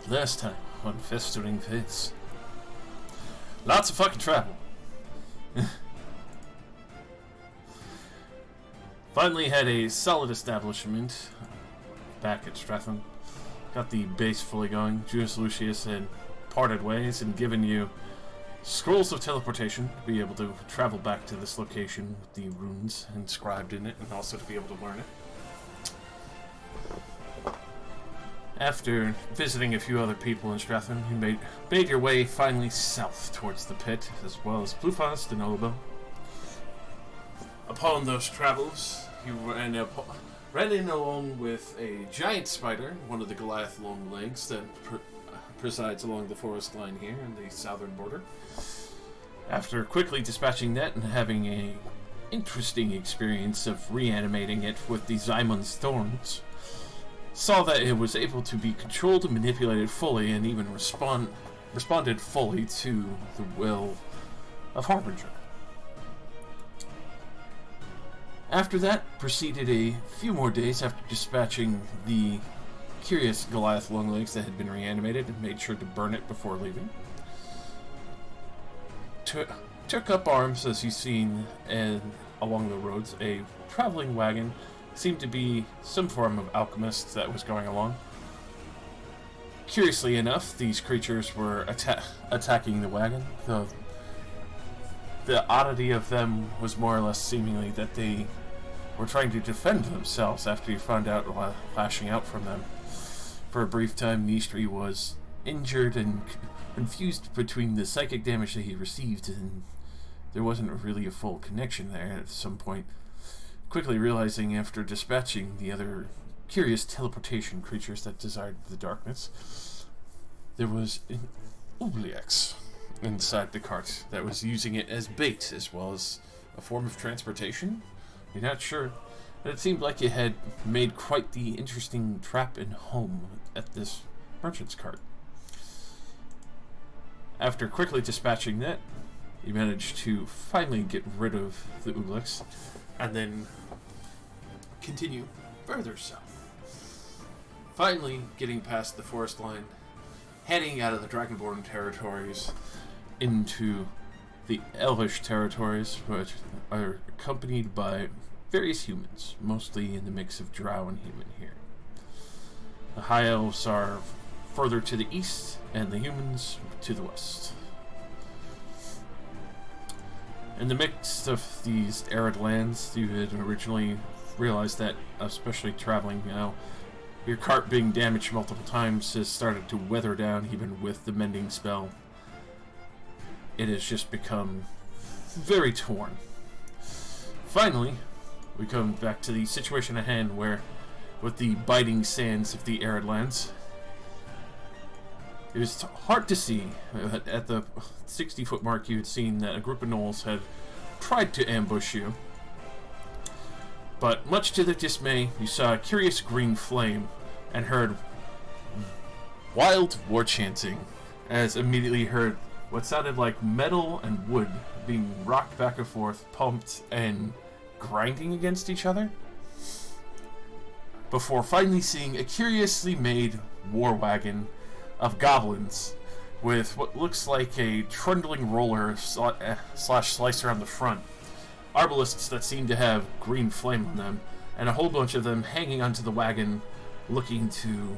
last time on Festering Face. Lots of fucking travel. Finally had a solid establishment back at Stratham. Got the base fully going. Judas Lucius had parted ways and given you scrolls of teleportation to be able to travel back to this location with the runes inscribed in it, and also to be able to learn it. After visiting a few other people in Stratham, you made your way finally south towards the pit, as well as Bluefaust and Olabo. Upon those travels, you ran in along with a giant spider, one of the Goliath long legs that presides along the forest line here in the southern border. After quickly dispatching that and having a interesting experience of reanimating it with the Zymon's thorns, saw that it was able to be controlled and manipulated fully, and even responded fully to the will of Harbinger. After that, proceeded a few more days after dispatching the curious Goliath longlegs that had been reanimated, and made sure to burn it before leaving. Took up arms, as you've seen, and along the roads, a traveling wagon. Seemed to be some form of alchemist that was going along. Curiously enough, these creatures were attacking the wagon. The oddity of them was more or less seemingly that they were trying to defend themselves after you found out lashing out from them. For a brief time, Nistri was injured and confused between the psychic damage that he received, and there wasn't really a full connection there at some point. Quickly realizing after dispatching the other curious teleportation creatures that desired the darkness, there was an Oubliex inside the cart that was using it as bait as well as a form of transportation. You're not sure, but it seemed like it had made quite the interesting trap and home at this merchant's cart. After quickly dispatching that, you managed to finally get rid of the Oubliex, and then continue further south. Finally getting past the forest line, heading out of the Dragonborn territories into the Elvish territories, which are accompanied by various humans, mostly in the mix of drow and human here. The High Elves are further to the east, and the humans to the west. In the midst of these arid lands, you had originally realized that, especially traveling now, your cart being damaged multiple times has started to weather down even with the mending spell. It has just become very torn. Finally, we come back to the situation at hand where, with the biting sands of the arid lands, it was hard to see. At the 60-foot mark, you had seen that a group of gnolls had tried to ambush you. But much to their dismay, you saw a curious green flame and heard wild war chanting, as immediately heard what sounded like metal and wood being rocked back and forth, pumped, and grinding against each other, before finally seeing a curiously made war wagon of goblins with what looks like a trundling roller slash slicer on the front, arbalists that seem to have green flame on them, and a whole bunch of them hanging onto the wagon looking to,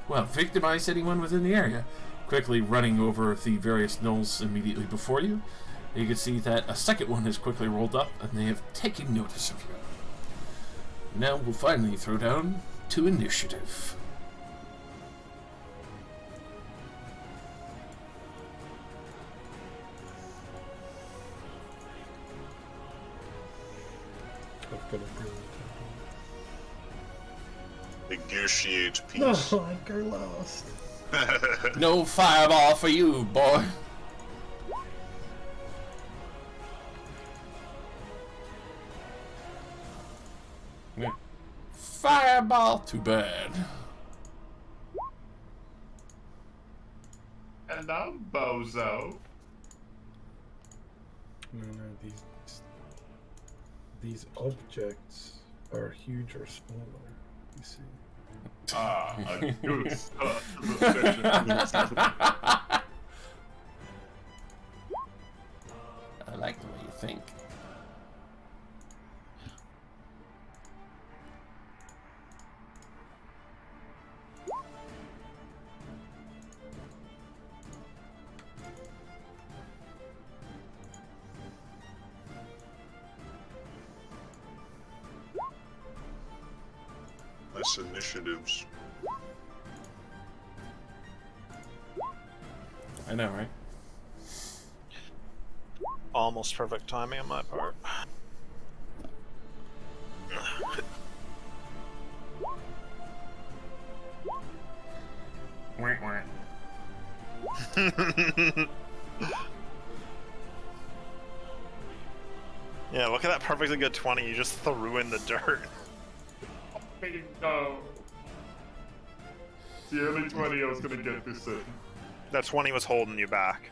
well, victimize anyone within the area. Quickly running over the various gnolls immediately before you, you can see that a second one has quickly rolled up, and they have taken notice of you. Now we'll finally throw down to initiative. I've got a Negotiate peace. No, I got lost. No fireball for you, boy. Yeah. Fireball, too bad. And I'm Bozo. No, these objects are huge or smaller, you see. A good start to the session. I like the way you think. Nice initiatives. I know, right? Almost perfect timing on my part. Wah, wah. Yeah, look at that perfectly good 20 you just threw in the dirt. Bingo! It's the only 20 I was gonna get this in. That 20 was holding you back.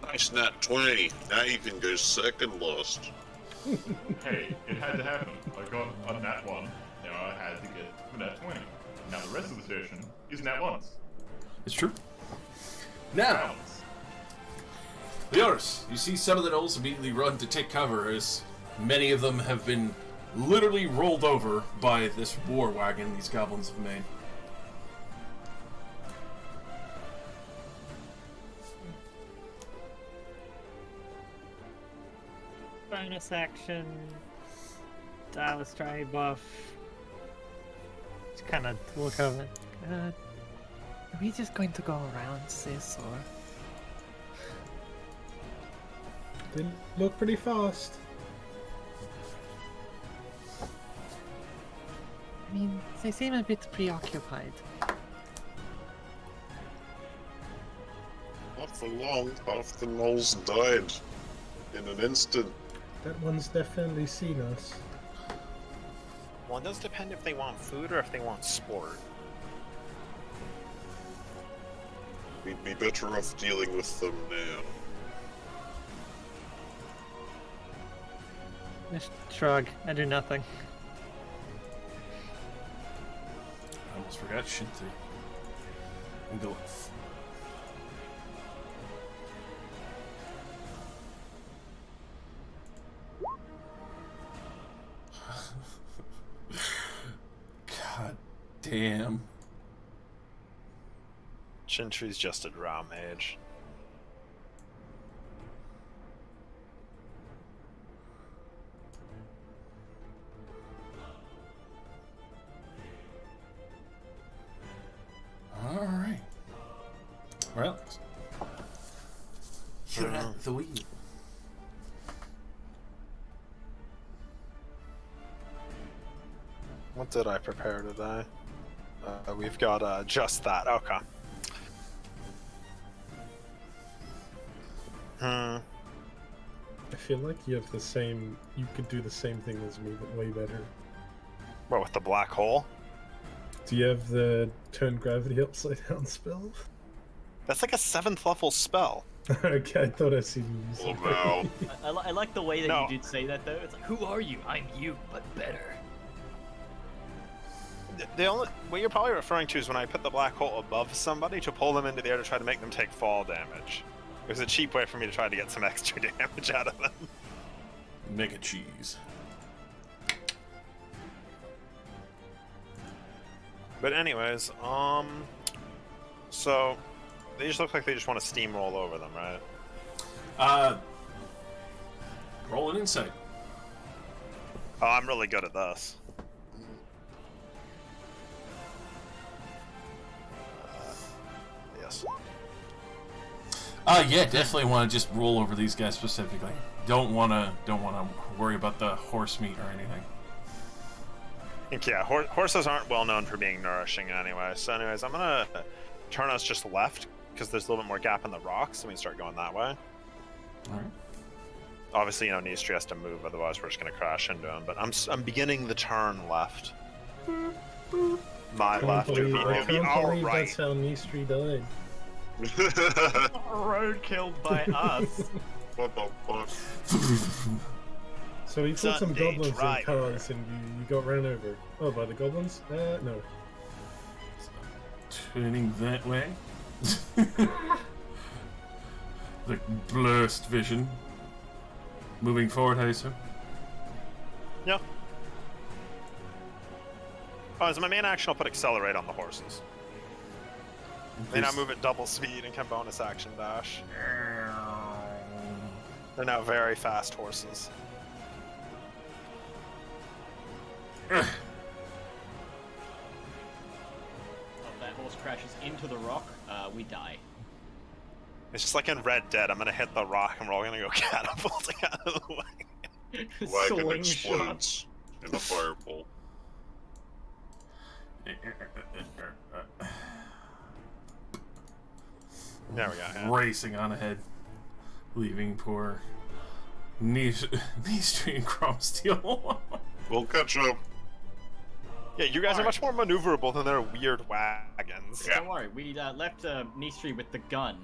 Nice nat 20. Now you can go second lost. Hey, it had to happen. I got a nat 1. Now I had to get a nat 20. Now the rest of the session is nat 1s. It's true. Now, Leonis, you see some of the gnolls immediately run to take cover as many of them have been literally rolled over by this war wagon these goblins have made. Bonus action. Dallas try buff. Just kind of look over. Are we just going to go around this, or? They look pretty fast. I mean, they seem a bit preoccupied. Not for long. Half the gnolls died in an instant. That one's definitely seen us. Well, it does depend if they want food or if they want sport. We'd be better off dealing with them now. Just shrug. I do nothing. I almost forgot Shinty. And go. God damn. Chintry's just a drow mage. Alright. Well. You're at the wheel. What did I prepare today? We've got just that. Okay. I feel like you have the same. You could do the same thing as me, but way better. What, with the black hole? Do you have the turn gravity upside down spell? That's like a 7th level spell. Okay, I thought I seen you use Oh it. no. I like the way that No. you did say that though. It's like, who are you? I'm you, but better. The only what you're probably referring to is when I put the black hole above somebody to pull them into the air to try to make them take fall damage. It was a cheap way for me to try to get some extra damage out of them. Mega cheese. But anyways, so they just look like they just want to steamroll over them, right? Roll an insight. Oh, I'm really good at this. Yes. Yeah, definitely want to just roll over these guys specifically. Don't wanna worry about the horse meat or anything. Yeah, horses aren't well known for being nourishing anyway. So anyways, I'm gonna turn us just left because there's a little bit more gap in the rocks, and we start going that way. Alright. Obviously, you know, Nistri has to move, otherwise we're just gonna crash into him. But I'm beginning the turn left. My left would be, I it'd be can't our believe right. that's how Nistri died. Road killed by us. What the fuck? So we fought some Sunday goblins driver. in cars and you got ran over. Oh, by the goblins? No. turning that way. The blurred vision. Moving forward, I assume. Yeah. Oh, as my main action, I'll put accelerate on the horses. They now move at double speed and can bonus action dash. They're now very fast horses. Oh, that horse crashes into the rock, we die. It's just like in Red Dead. I'm gonna hit the rock and we're all gonna go catapulting out of the way. Wagon Slingshot. explodes in a fireball. There we go. Yeah. Racing on ahead, leaving poor knee stream Chrome Steel. We'll catch up. Yeah, you guys are much more maneuverable than their weird wagons. Yeah. Don't worry, we left Nistri with the gun.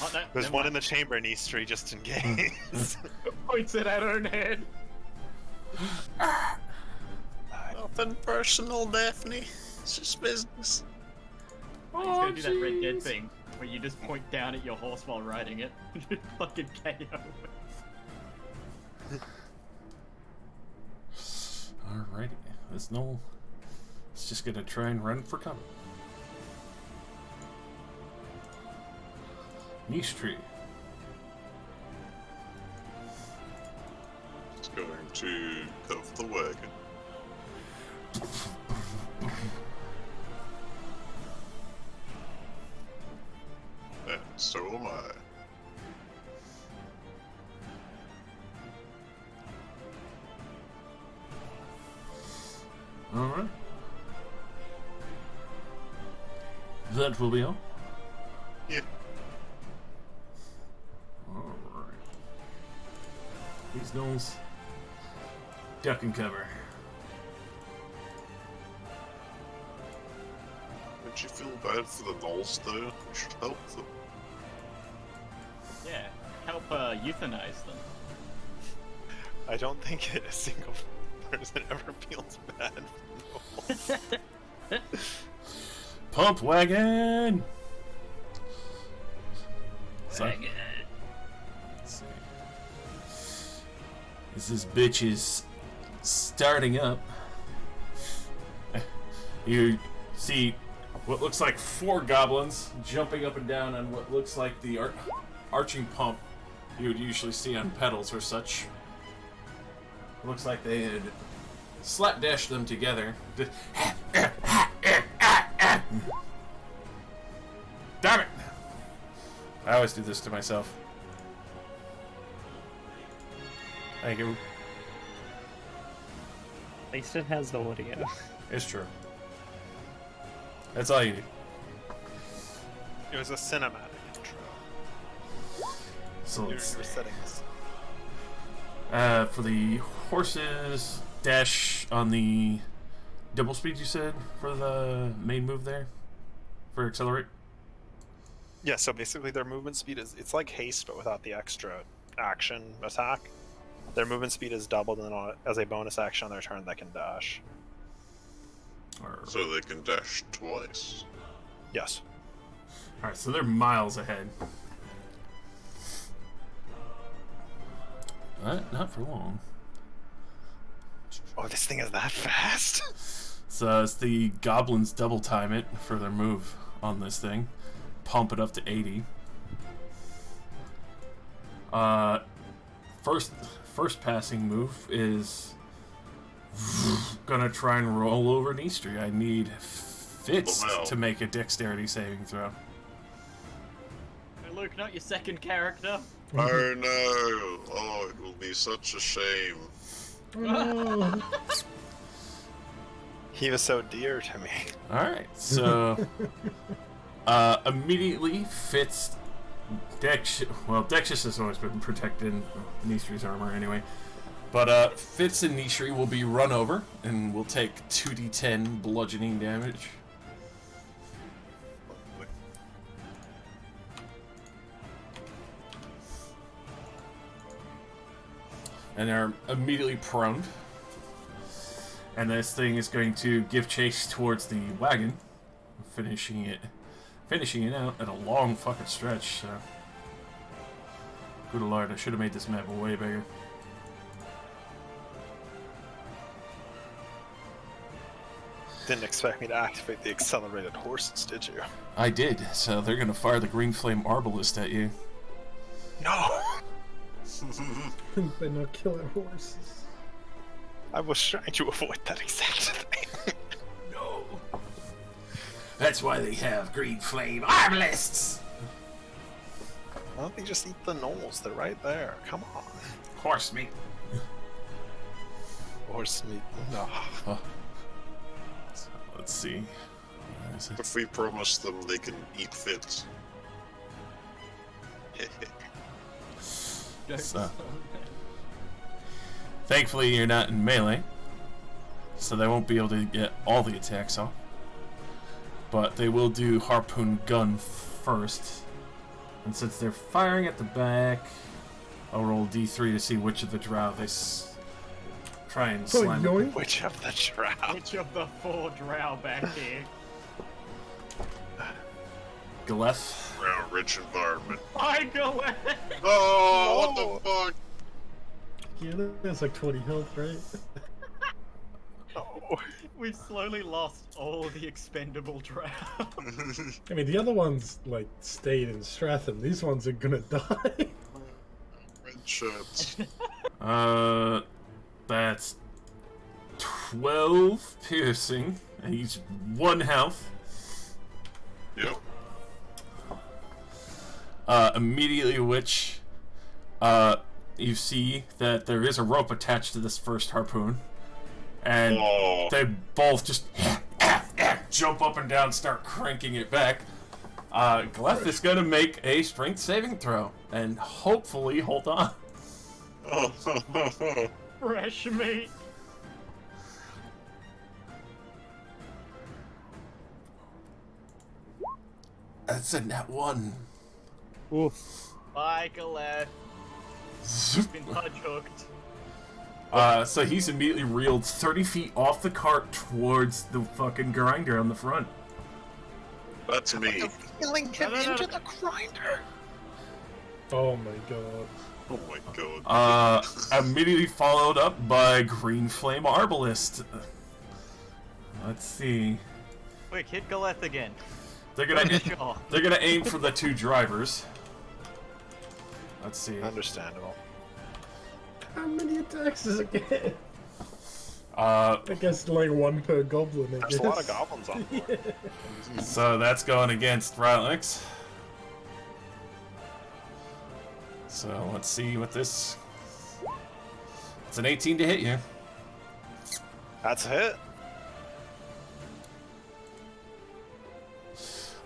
Oh, no, There's never one mind. in the chamber, Nistri, just in case. Points it at her own head. Nothing personal, Daphne. It's just business. He's gonna do that Red Dead thing where you just point down at your horse while riding it. Fucking KO. Alrighty, it's just gonna try and run for cover. Niche tree. It's going to cover the wagon. And so am I. Alright. That will be all. Yeah. Alright. These gnolls duck and cover. Don't you feel bad for the gnolls though? You should help them. Yeah, help euthanize them. I don't think a single person ever feels bad for gnolls. Pump wagon! So, Dang it. let's see. This bitch is starting up. You see what looks like 4 goblins jumping up and down on what looks like the arching pump you would usually see on pedals or such. Looks like they had slapdashed them together. Damn it! I always do this to myself. Thank you. At least it has the audio. It's true. That's all you need. It was a cinematic intro. So You're let's see. setting this. For the horses, dash on the double speed you said for the main move there? For accelerate? Yeah, so basically their movement speed is, it's like haste but without the extra action attack. Their movement speed is doubled, and then as a bonus action on their turn they can dash. So they can dash twice. Yes. Alright, so they're miles ahead. Not for long. Oh, this thing is that fast? So it's the goblins double time it for their move on this thing. Pump it up to 80. First passing move is gonna try and roll over Nistri. I need Fitz Oh, no. to make a dexterity saving throw. Hey, Luke, not your second character. Oh no! Oh, it will be such a shame. Oh, He was so dear to me. Alright, so immediately Fitz Dexus has always been protecting Nistri's armor anyway. But Fitz and Nistri will be run over and will take 2d10 bludgeoning damage. And they're immediately prone. And this thing is going to give chase towards the wagon, finishing it out at a long fucking stretch. So, good lord, I should have made this map way bigger. Didn't expect me to activate the accelerated horses, did you? I did. So they're gonna fire the green flame arbalist at you. No! They're not killing horses. I was trying to avoid that exact thing. No. That's why they have green flame arbalists. Why don't they just eat the gnolls? They're right there. Come on. Horse meat. Horse meat. No. So, let's see. Where is it? If we promise them they can eat fit. So, thankfully, you're not in melee, so they won't be able to get all the attacks off. But they will do harpoon gun first. And since they're firing at the back, I'll roll D3 to see which of the drow they try and slam. yoink. Which of the drow? Which of the 4 drow back here? Galeth. Drow rich environment. I go away! Oh, what the fuck? Yeah, that's like 20 health, right? Oh. We've slowly lost all the expendable drow. I mean, the other ones, like, stayed in Stratham. These ones are gonna die. Red shirts. That's 12 piercing, and he's 1 health. Yep. Immediately which, you see that there is a rope attached to this first harpoon, and they both just jump up and down, start cranking it back. Gleth is gonna make a strength saving throw, and hopefully hold on. Fresh meat! That's a net 1. Oof. Bye, Galeth. Been punch hooked. So he's immediately reeled 30 feet off the cart towards the fucking grinder on the front. That's me. Feeling him into the grinder. Oh my god. Oh my god. Immediately followed up by Green Flame Arbalist. Let's see. Quick, hit Galeth again. They're gonna Sure. they're gonna aim for the 2 drivers. Let's see. Understandable. How many attacks does it get? Uh, I guess like 1 per goblin, I There's guess. a lot of goblins on board. so that's going against Rylix. So let's see what this. It's an 18 to hit you. That's a hit.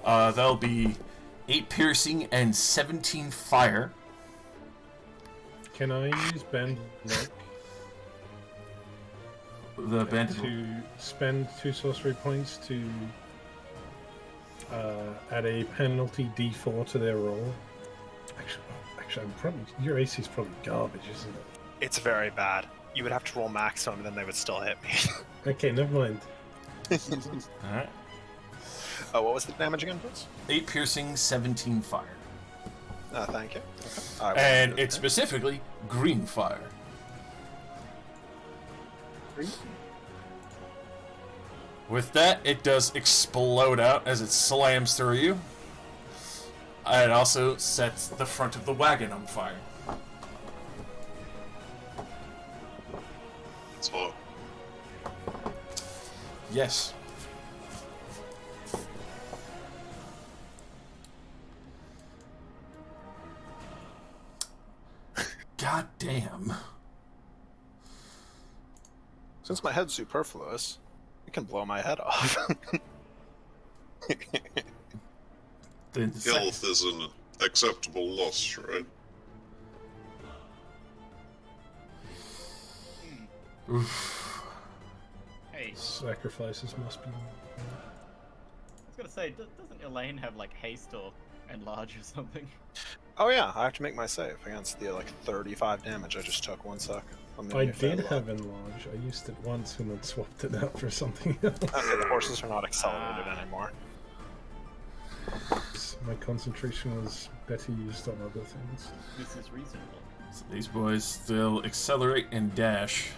That'll be 8 piercing and 17 fire. Can I use Bend Luck The bandit. to spend 2 sorcery points to add a penalty D4 to their roll? Actually, I'm probably your AC is probably garbage, isn't it? It's very bad. You would have to roll maximum and then they would still hit me. Okay, never mind. Alright. Oh, what was the damage again, please? 8 piercing, 17 fire. Thank you. Okay. I will And do it's that. specifically green fire. With that, it does explode out as it slams through you. It also sets the front of the wagon on fire. It's hot. Yes. God damn. Since my head's superfluous, you can blow my head off. Health is an acceptable loss, right? Hey, Sacrifices must be. I was gonna say, doesn't Elaine have like haste or enlarge or something? Oh yeah, I have to make my save against the like 35 damage I just took. 1 sec. I did have enlarge. I used it once and then swapped it out for something else. Okay, the horses are not accelerated anymore. My concentration was better used on other things. This is reasonable. So these boys still accelerate and dash.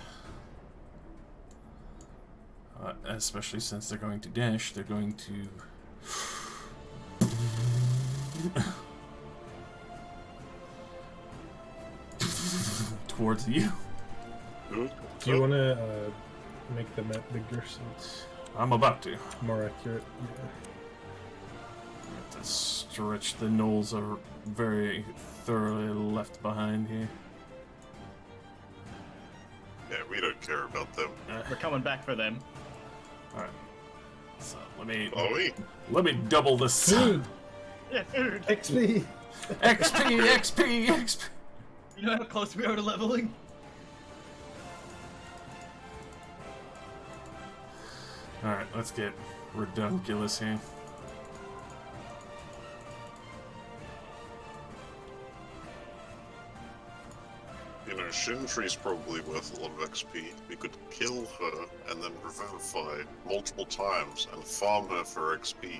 Especially since they're going to dash, they're going to... towards you. Do you want to make the map bigger so it's I'm about to. more accurate? Yeah. To stretch the knolls are very thoroughly left behind here. Yeah, we don't care about them. We're coming back for them. Alright. So let me double this. Dude, Yeah, dude. XP! XP, XP, XP. You know how close we are to leveling? Alright, let's get redunculous here. You know, Shintri's probably worth a lot of XP. We could kill her and then revivify multiple times and farm her for XP. Dude,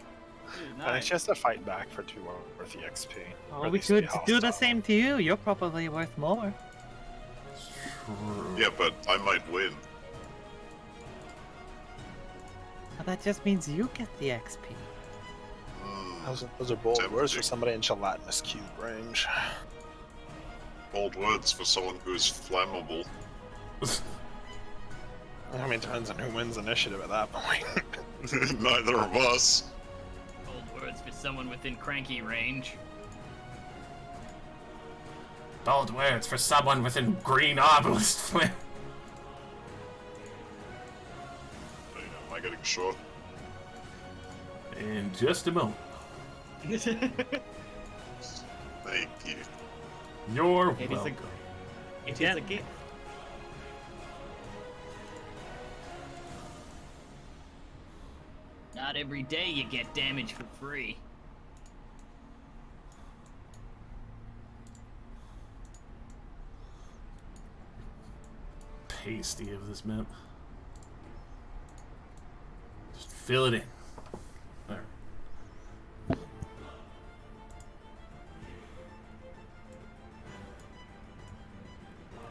I think nice. she has to fight back for 2 worth of XP. Oh, Or at we least be could do the hostile. same to you. You're probably worth more. Yeah, but I might win. But that just means you get the XP. Those are bold Tempting. words for somebody in gelatinous cube range. Bold words for someone who's flammable. I mean, it depends on who wins initiative at that point. Neither of us. Bold words for someone within cranky range. Bold words for someone within green obelisk flame. Am I getting shot? In just a moment. Thank you. You're It is a welcome. It is a gift. Not every day you get damage for free. Pasty of this map. Just fill it in. There.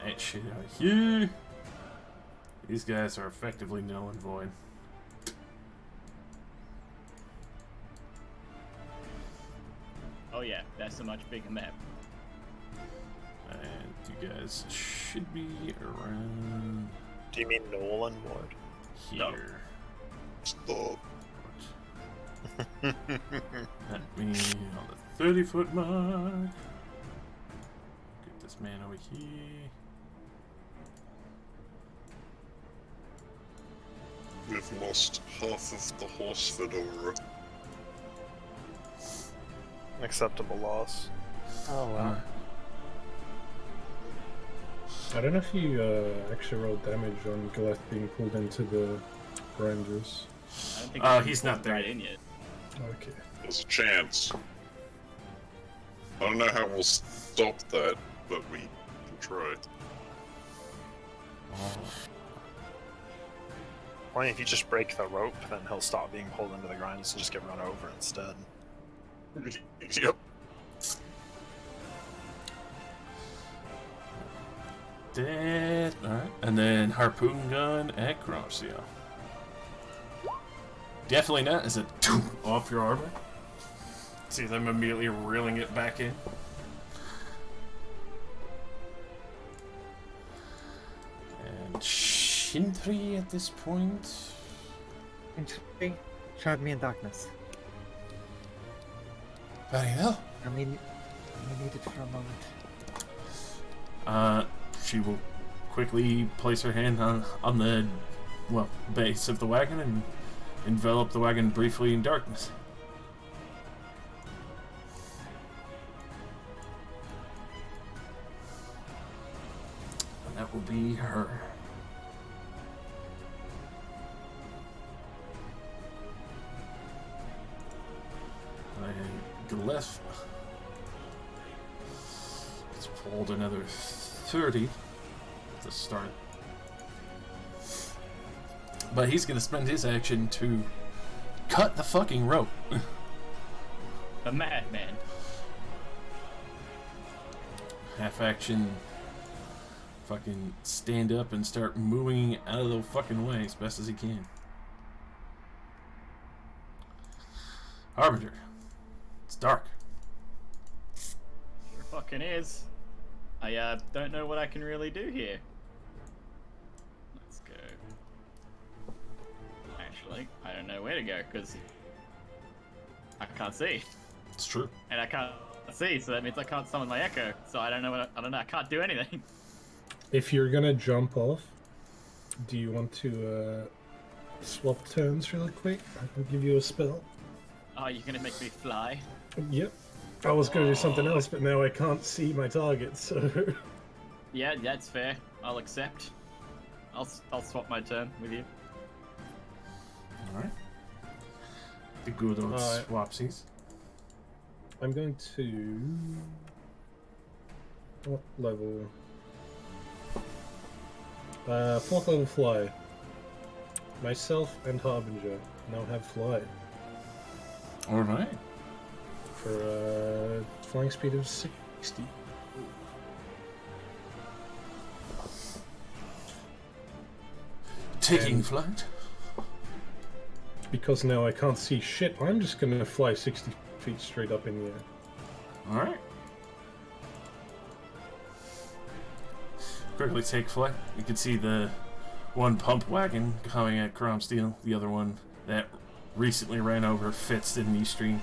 That shit out of here. These guys are effectively null and void. Oh yeah, that's a much bigger map. And you guys should be around Do you mean Nolan Ward? here. Stop. That me on the 30-foot mark. Get this man over here. We've lost half of the horse fedora. Acceptable loss. Oh well. I don't know if you actually rolled damage on Goliath being pulled into the grinders. I don't think He's not there right yet. in yet. Okay. There's a chance. I don't know how we'll stop that, but we can try. Or if you just break the rope, then he'll stop being pulled into the grinders and just get run over instead. Yep. Dead. Alright. And then harpoon gun at Crossio. Definitely not. Is it off your armor? See them immediately reeling it back in. And Shintri at this point. Interesting. Shroud me in darkness. Very well. I mean, I need it for a moment. She will quickly place her hand on the, well, base of the wagon and envelop the wagon briefly in darkness. And that will be her. And Glyph gets pulled another 30. to start. But he's going to spend his action to cut the fucking rope. The madman. Half action, fucking stand up and start moving out of the fucking way as best as he can. Harbinger. It's dark. Sure fucking is. I don't know what I can really do here. Let's go. Actually, I don't know where to go because I can't see. It's true. And I can't see, so that means I can't summon my echo. So I don't know what I don't know. I can't do anything. If you're gonna jump off, do you want to swap turns really quick? I can give you a spell. Oh, you're gonna make me fly? Yep. I was gonna do something else, but now I can't see my target, so... Yeah, that's fair. I'll accept. I'll swap my turn with you. Alright. The good old swapsies. I'm going to... What level? 4th level fly. Myself and Harbinger now have fly. Alright. For flying speed of 60. Taking And- flight. Because now I can't see shit, I'm just gonna fly 60 feet straight up in the air. Alright. Quickly take flight. You can see the one pump wagon coming at Chrome Steel, the other one that recently ran over Fitz in knee stream,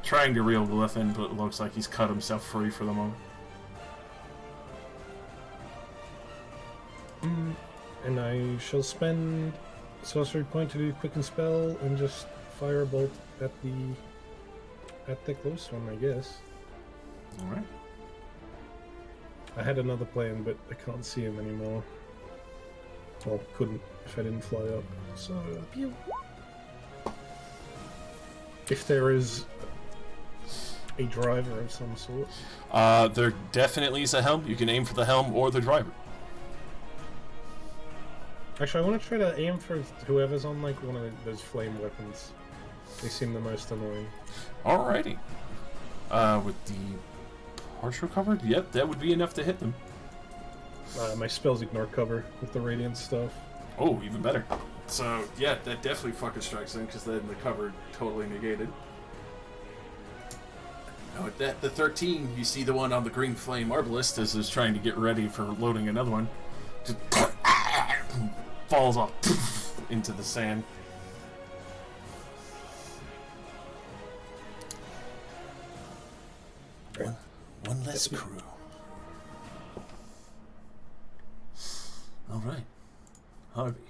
trying to reel Glyphin, but it looks like he's cut himself free for the moment. And I shall spend sorcery point to do quicken spell and just fire a bolt at the close one, I guess. Alright. I had another plan, but I can't see him anymore. Well, couldn't if I didn't fly up. So, pew. If there is a driver of some sort. There definitely is a helm. You can aim for the helm or the driver. Actually, I want to try to aim for whoever's on like one of those flame weapons. They seem the most annoying. Alrighty. With the partial cover, yep, that would be enough to hit them. My spells ignore cover with the radiant stuff. Oh, even better. So, yeah, that definitely fucking strikes them, because then the cover totally negated. Now with that, the 13, you see the one on the green flame arbalist is trying to get ready for loading another one. Just falls off into the sand. One less crew. Alright. Harvey.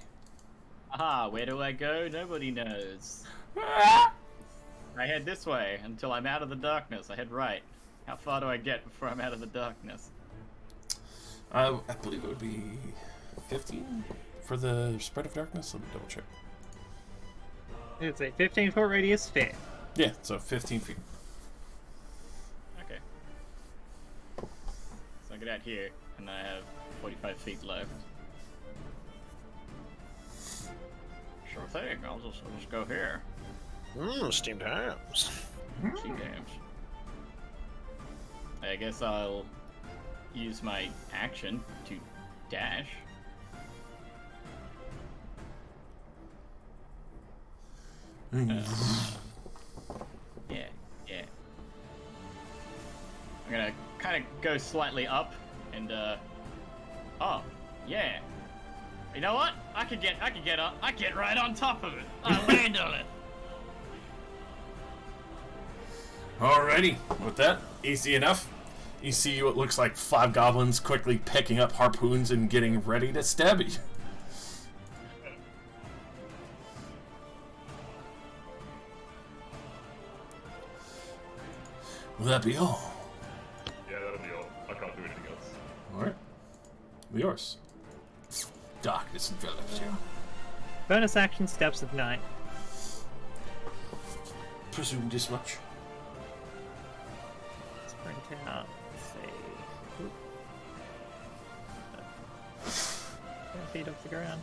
Ah, where do I go? Nobody knows. I head this way until I'm out of the darkness. I head right. How far do I get before I'm out of the darkness? I believe it would be 15 for the spread of darkness. Let me double check. It's a 15-foot radius fit. Yeah, so 15 feet. Okay. So I get out here, and I have 45 feet left. Sure thing. I'll just go here. Steamed hams. Two games. I guess I'll use my action to dash. Yeah. I'm gonna kind of go slightly up and oh, yeah. You know what? I could get up. I get right on top of it. I land on it. Alrighty, with that, easy enough. You see what looks like 5 goblins quickly picking up harpoons and getting ready to stab you. Will that be all? Yeah, that'll be all. I can't do anything else. Alright. Yours. Darkness envelops you. Bonus action, steps of night. Presumed as much. Sprint out. Let's see. feet off the ground.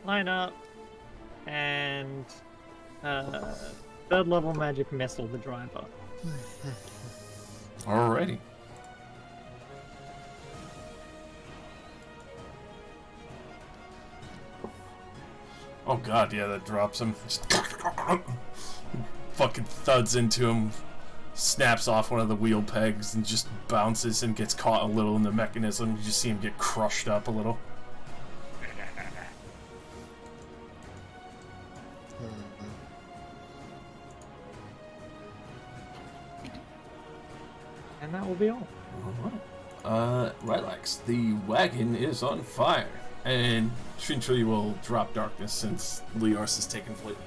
Line up. And third level magic missile the driver. Alrighty. Oh god, yeah, that drops him. Fucking thuds into him, snaps off one of the wheel pegs, and just bounces and gets caught a little in the mechanism. You just see him get crushed up a little. And that will be all. Lilacs, the wagon is on fire. And Shintri will drop darkness since Leors has taken flight.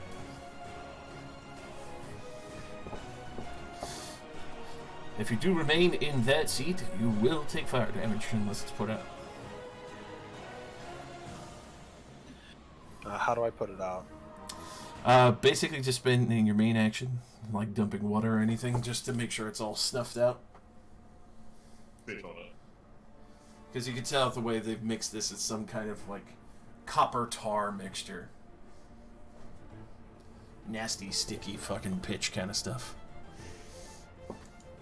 If you do remain in that seat, you will take fire damage unless it's put out. How do I put it out? Basically just spending your main action, like dumping water or anything, just to make sure it's all snuffed out. Bitch on it. Because you can tell the way they've mixed this, it's some kind of, like, copper tar mixture. Nasty, sticky, fucking pitch kind of stuff.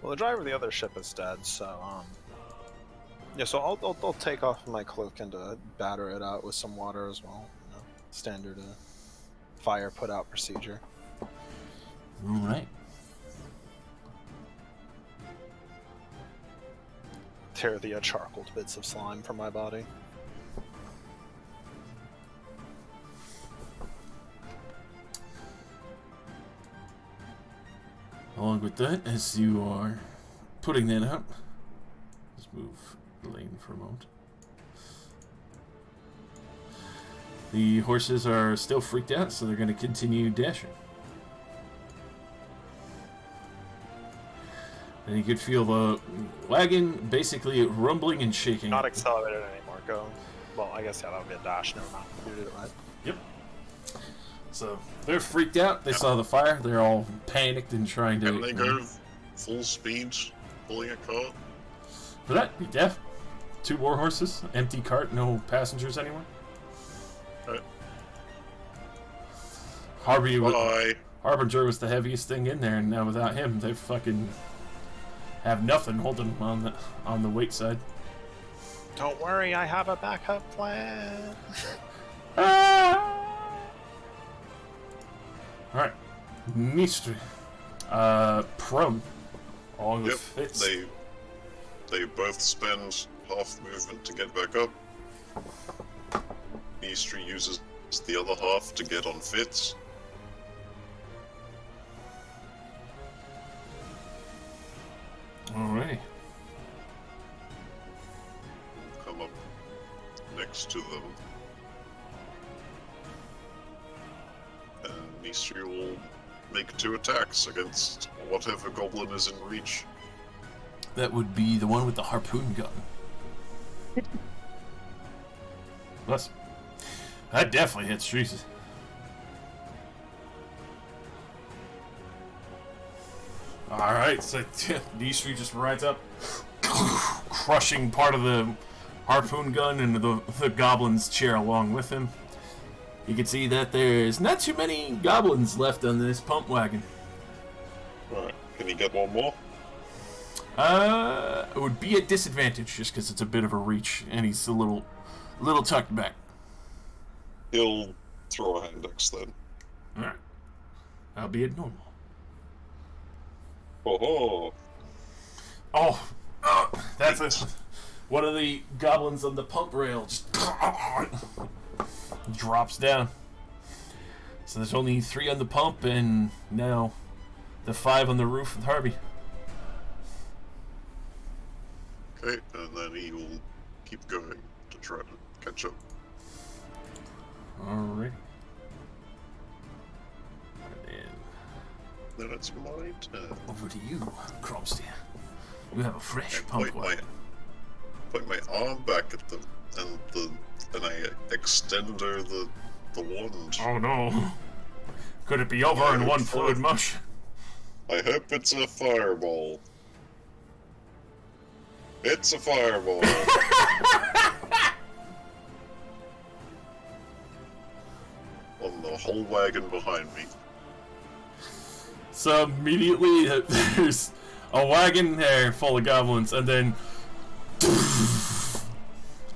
Well, the driver of the other ship is dead, so, yeah, so I'll take off my cloak and batter it out with some water as well. You know, standard fire put-out procedure. Alright. Tear the charcoal bits of slime from my body. Along with that, as you are putting that up, let's move the lane for a moment. The horses are still freaked out, so they're going to continue dashing. And you could feel the wagon basically rumbling and shaking. Not accelerated anymore. Go. Well, I guess, yeah, that would be a dash. Never mind. You did it right. Yep. So they're freaked out. They saw the fire. They're all panicked and trying to. Can they go full speed, pulling a cart? For that, be deaf. 2 war horses, empty cart, no passengers anymore. Right. Harbinger was the heaviest thing in there, and now without him, they fucking have nothing holding them on the weight side. Don't worry, I have a backup plan. Alright. Mystery. Prone. Along with Fitz. They both spend half movement to get back up. Mystery uses the other half to get on Fitz. Alright. Come up next to them. And Mystery will make 2 attacks against whatever goblin is in reach. That would be the one with the harpoon gun. Bless. That definitely hits Jesus. Alright, so Mystery just rides up, crushing part of the harpoon gun and the goblin's chair along with him. You can see that there's not too many goblins left on this pump wagon. Alright, can he get one more? It would be a disadvantage just because it's a bit of a reach and he's a little tucked back. He'll throw a hand axe then. Alright. I'll be at normal. Oh, That's it. One of the goblins on the pump rail just drops down. So there's only 3 on the pump and now the 5 on the roof with Harvey. okay, and then he will keep going to try to catch up. Alright. Then it's my turn. Over to you, Cromsty. You have a fresh I pump wagon. point my arm back at them, and I extend her the wand. Oh no. Could it be over in one fluid mush? I hope it's a fireball. It's a fireball. On the whole wagon behind me. So immediately there's a wagon there full of goblins, and then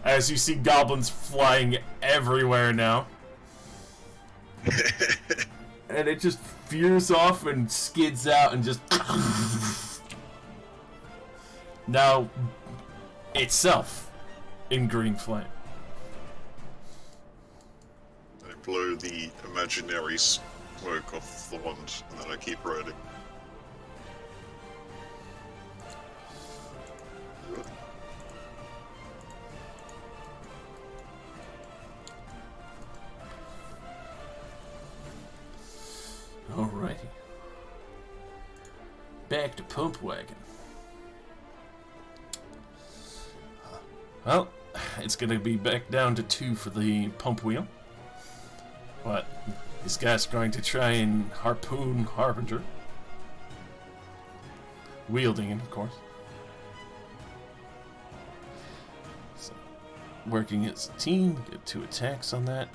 as you see goblins flying everywhere now. And it just veers off and skids out and just now itself in green flame. I blow the imaginary smoke off the wand, and then I keep riding. Alrighty. Back to Pump Wagon. Well, it's gonna be back down to 2 for the pump wheel. But this guy's going to try and harpoon Harbinger. Wielding him, of course. So, working as a team, get 2 attacks on that.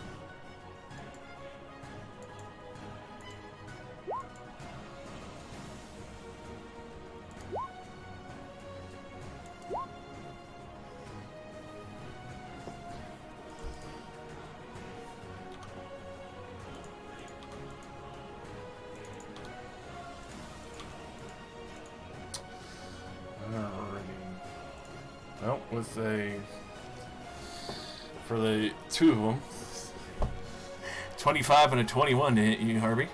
Well, with for the 2 of them, 25 and a 21 to hit you, Harvey.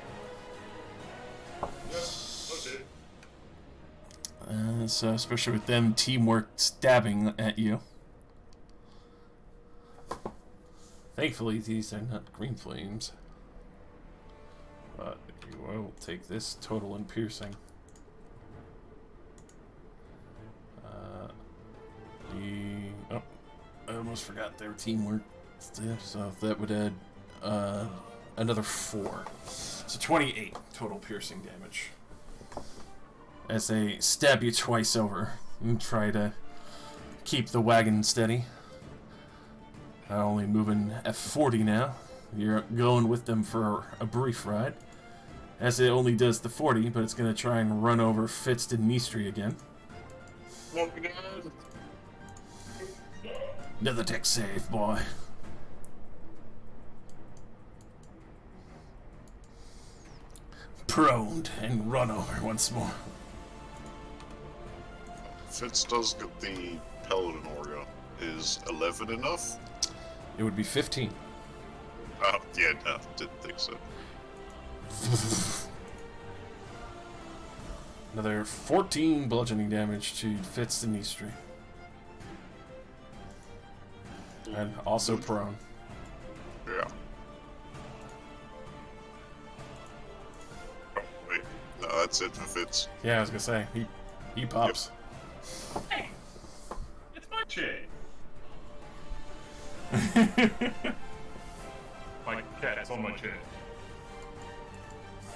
So especially with them teamwork stabbing at you. Thankfully, these are not green flames. But you will take this total and piercing. Oh, I almost forgot their teamwork stuff, so that would add another 4. So 28 total piercing damage. As they stab you twice over and try to keep the wagon steady. Only moving at 40 now. You're going with them for a brief ride. As it only does the 40, but it's going to try and run over Fitz and Nistri again. Another deck save, boy. Proned and run over once more. Fitz does get the Paladin Aura. Is 11 enough? It would be 15. Oh, yeah, no, didn't think so. Another 14 bludgeoning damage to Fitz and Nistri. And also prone. Yeah. Oh, wait. No, that's it for Fitz. Yeah, I was gonna say, he pops. Hey! It's my chair! My cat's on my chair.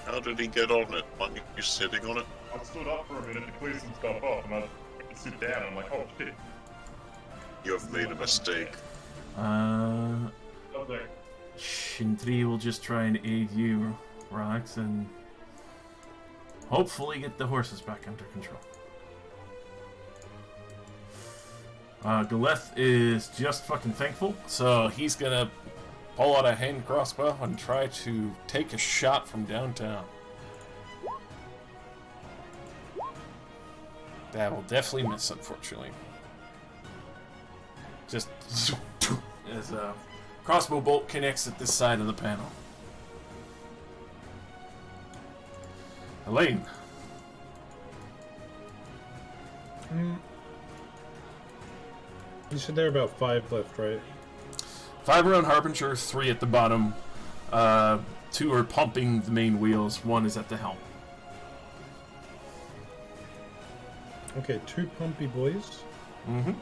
How did he get on it? Weren't you sitting on it? I stood up for a minute to clear some stuff off, and I went to sit down, and I'm like, oh shit. You have made a mistake. Okay. Shintri will just try and aid you, Rox, and hopefully get the horses back under control. Galeth is just fucking thankful, so he's gonna pull out a hand crossbow and try to take a shot from downtown. That will definitely miss, unfortunately. Just as a crossbow bolt connects at this side of the panel. Elaine. You said there are about 5 left, right? 5 around Harbinger, 3 at the bottom. 2 are pumping the main wheels, 1 is at the helm. Okay, 2 pumpy boys. Mm-hmm.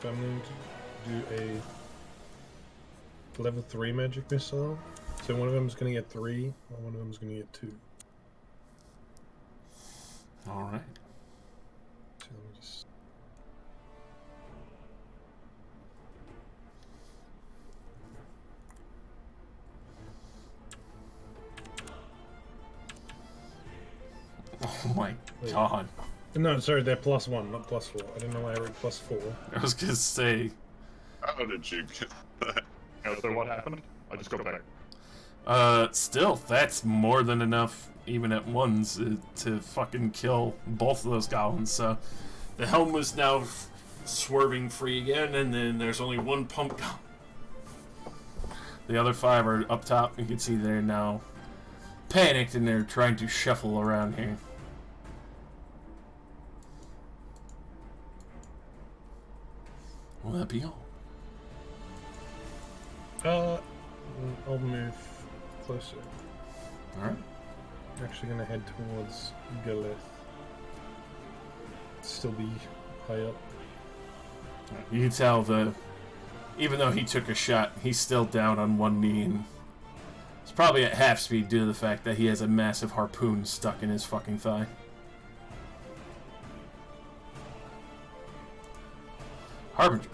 I'm going to do a level 3 magic missile. So one of them is going to get 3, and one of them is going to get 2. All right. So let me just... Oh my Wait. god. No, sorry, they're +1, not +4. I don't know why I read +4. I was gonna say, How did you get that? So what happened? I just got back. still, that's more than enough, even at ones, to fucking kill both of those goblins. So, the helm was now swerving free again, and then there's only one pump goblin. The other 5 are up top. You can see they're now panicked, and they're trying to shuffle around here. Will that be all? I'll move closer. Alright. I'm actually gonna head towards Galith. Still be high up. You can tell even though he took a shot, he's still down on one knee, and it's probably at half speed due to the fact that he has a massive harpoon stuck in his fucking thigh. Harbinger.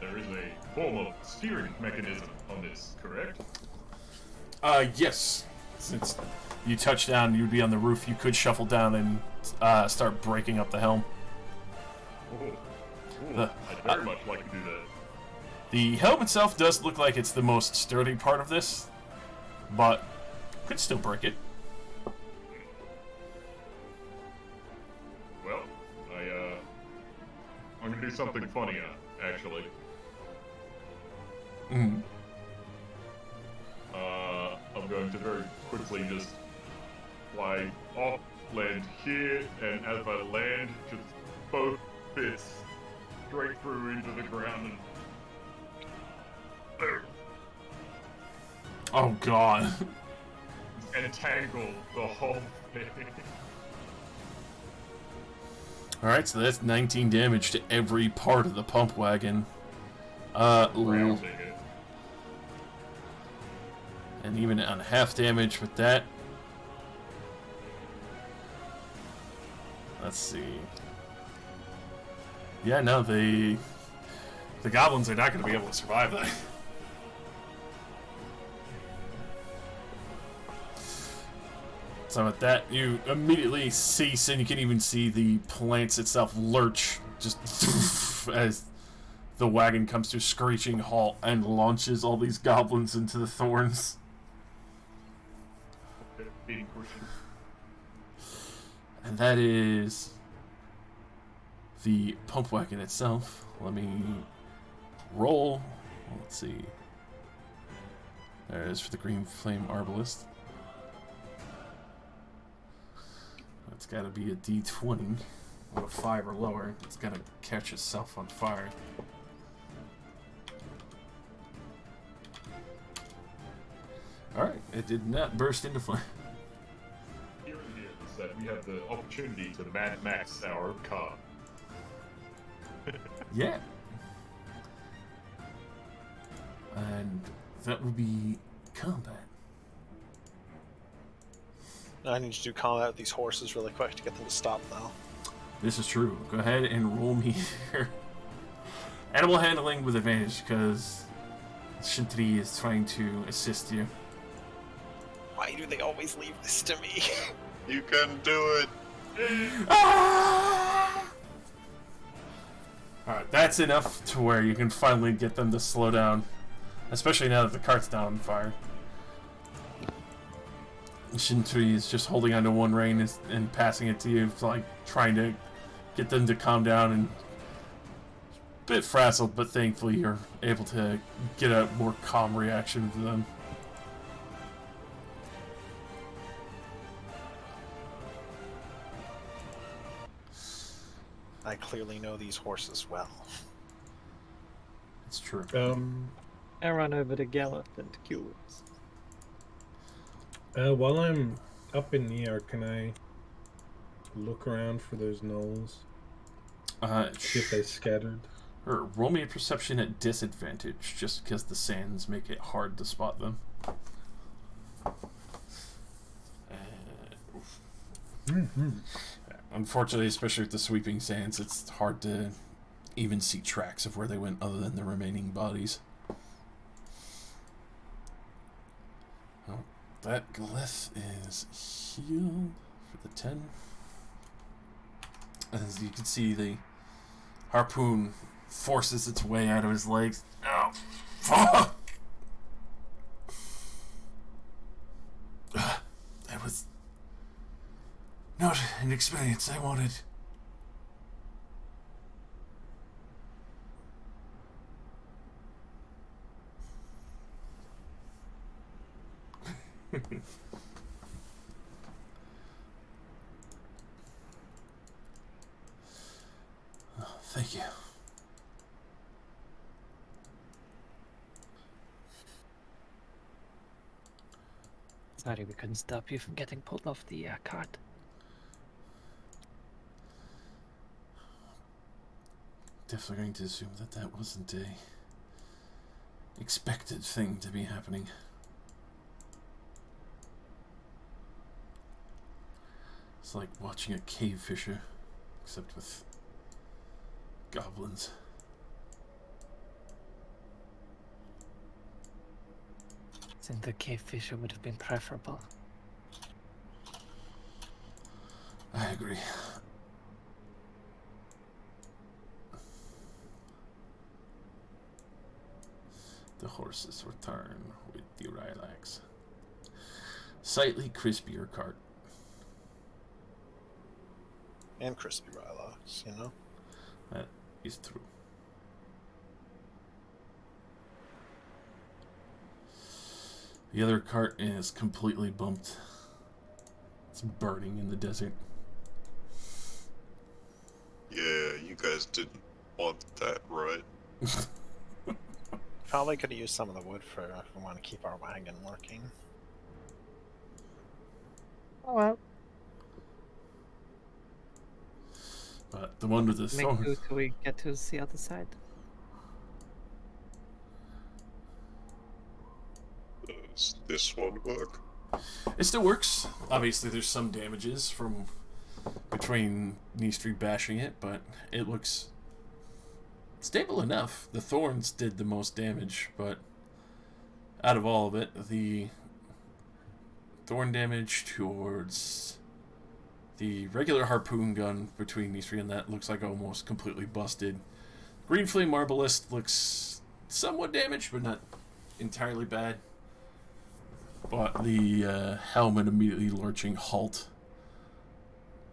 There is a form of steering mechanism on this, correct? Yes. Since you touch down, you'd be on the roof, you could shuffle down and start breaking up the helm. I'd very much like to do that. The helm itself does look like it's the most sturdy part of this, but could still break it. Well, I'm gonna do something funnier, actually. Mm. I'm going to very quickly just fly off, land here, and as I land, just both fists straight through into the ground and Oh god. entangle the whole thing. Alright, so that's 19 damage to every part of the pump wagon. Rounding it. And even on half damage with that. Let's see. Yeah, no, the goblins are not going to be able to survive that. So with that, you immediately cease, and you can even see the plants itself lurch, just as the wagon comes to a screeching halt and launches all these goblins into the thorns. And that is the pump wagon itself. Let me roll. Let's see. There it is for the green flame arbalist. It's got to be a D20 with a 5 or lower. It's got to catch itself on fire. Alright, it did not burst into flame. Here is that we have the opportunity to Mad Max our car. Yeah. And that would be combat. I need to do combat with these horses really quick to get them to stop, though. This is true. Go ahead and roll me here. Animal handling with advantage, because Shintri is trying to assist you. Why do they always leave this to me? You can do it! Ah! Alright, that's enough to where you can finally get them to slow down. Especially now that the cart's down on fire. Shintri is just holding onto one rein and passing it to you, like trying to get them to calm down, and a bit frazzled, but thankfully you're able to get a more calm reaction to them. I clearly know these horses well. It's true. I run over to Gallop and kill it. While I'm up in the air, can I look around for those gnolls? See if they scattered. Or roll me a perception at disadvantage, just because the sands make it hard to spot them. Unfortunately, especially with the sweeping sands, it's hard to even see tracks of where they went other than the remaining bodies. Oh, that glyph is healed for the 10. As you can see, the harpoon forces its way out of his legs. Oh, fuck! That was not an experience I wanted. Oh, thank you. Sorry, we couldn't stop you from getting pulled off the cart. Definitely going to assume that that wasn't a expected thing to be happening. It's like watching a cave fisher, except with goblins. I think the cave fisher would have been preferable. I agree. The horses return with the Rylax. Slightly crispier cart. And crispy Rylox, you know? That is true. The other cart is completely bumped. It's burning in the desert. Yeah, you guys didn't want that, right? Probably could have used some of the wood for if we want to keep our wagon working. Oh well. But the one with the Make thorn. do till we get to the other side. Does this one work? It still works. Obviously, there's some damages from between Nistri bashing it, but it looks stable enough. The thorns did the most damage, but out of all of it, the thorn damage towards the regular harpoon gun between Nistri and that looks like almost completely busted. Green Flame Marbalist looks somewhat damaged, but not entirely bad. But the helmet immediately lurching halt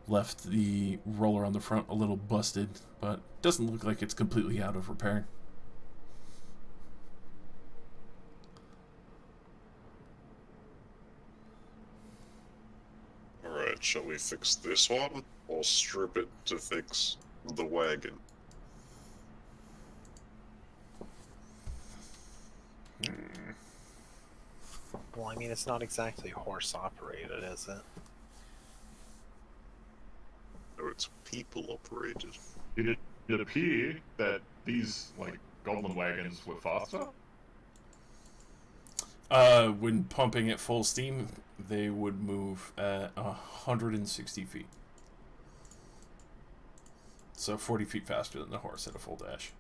left the roller on the front a little busted, but doesn't look like it's completely out of repair. Alright, shall we fix this one? Or strip it to fix the wagon? Well, I mean, it's not exactly horse operated, is it? Or it's people operated? It appear that these, like, goblin wagons were faster. When pumping at full steam, they would move at 160 feet. So 40 feet faster than the horse at a full dash.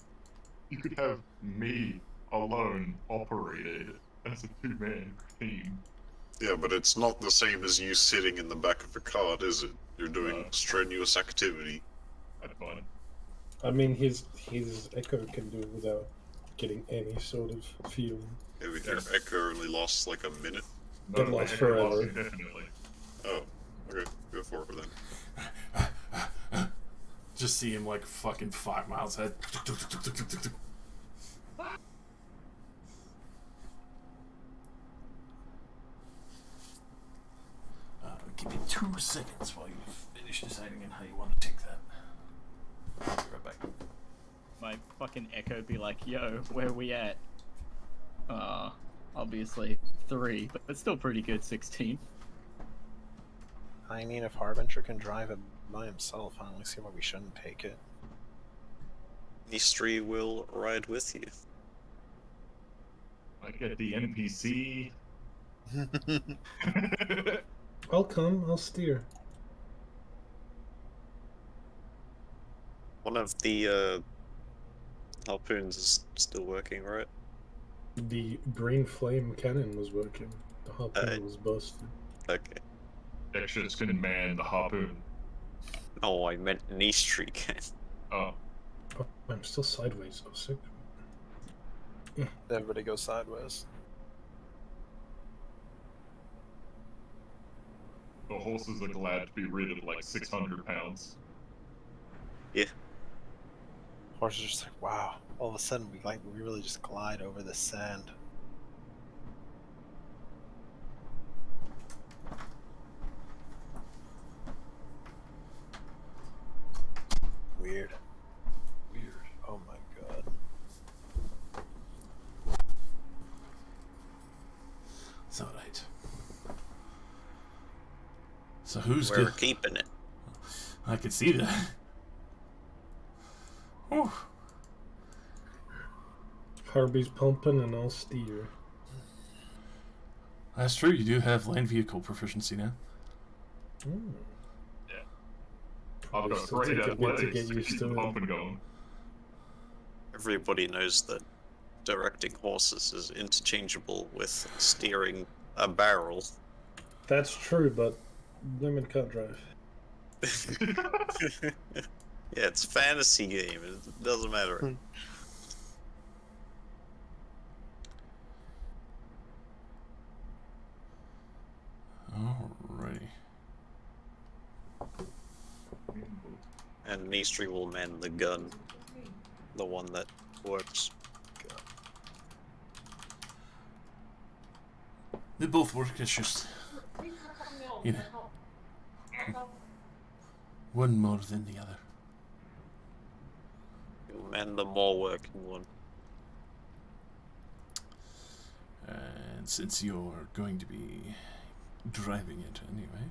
You could have me alone operated as a two-man team. Yeah, but it's not the same as you sitting in the back of a cart, is it? You're doing strenuous activity. That's fine. I mean, his echo can do without getting any sort of feeling. Yeah, but your echo only lasts like a minute. That my lasts echo lasts forever. indefinitely. Oh, okay, go for it then. Just see him like fucking 5 miles ahead. Give me 2 seconds while you finish deciding on how you want to take that. I'll be right back. My fucking echo be like, yo, where are we at? Obviously 3, but it's still pretty good, 16. I mean, if Harbinger can drive it by himself, I don't see why we shouldn't take it. Nistri will ride with you. I get the NPC. I'll come. I'll steer. One of the harpoons is still working, right? The green flame cannon was working. The harpoon was busted. Okay. Extras can man the harpoon. Oh, I meant an East Street can. Oh, Oh, I'm still sideways. Oh, sick. Everybody goes sideways. the horses are glad to be rid of like 600 pounds. Yeah. Horses are just like, wow. All of a sudden, we really just glide over the sand. Weird. Weird. Oh my god. It's alright. So who's We're good? keeping it. I could see that. Whew. Harvey's pumping and I'll steer. That's true, you do have land vehicle proficiency now. Mm. I've got Still great take a bit to athletics get to used keep to the it. pumping going. Everybody knows that directing horses is interchangeable with steering a barrel. That's true, but women can't drive. Yeah, it's a fantasy game. It doesn't matter. Alrighty. And Nistri will man the gun. The one that works. They both work, it's just, you know, one more than the other. You'll man the more working one. And since you're going to be driving it anyway.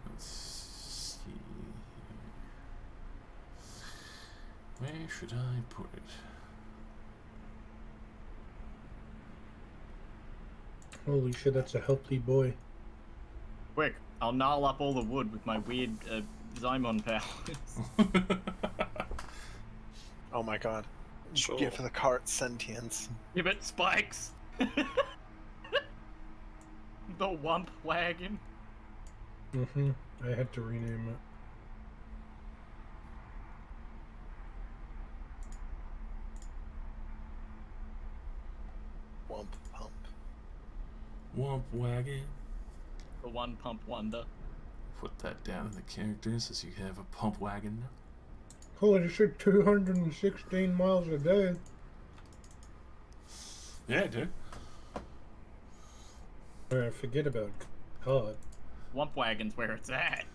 Let's see. Where should I put it? Holy shit, that's a healthy boy. Quick, I'll gnarl up all the wood with my weird Zymon powers. Oh my god. Sure. Give the cart sentience. Give it spikes. The Wump Wagon. Mm-hmm. I had to rename it. Wump pump. Womp wagon. The One Pump Wonder. Put that down in the characters as you have a pump wagon now. Holy shit, 216 miles a day. Yeah, dude. Alright, forget about God. Wump Wagon's where it's at.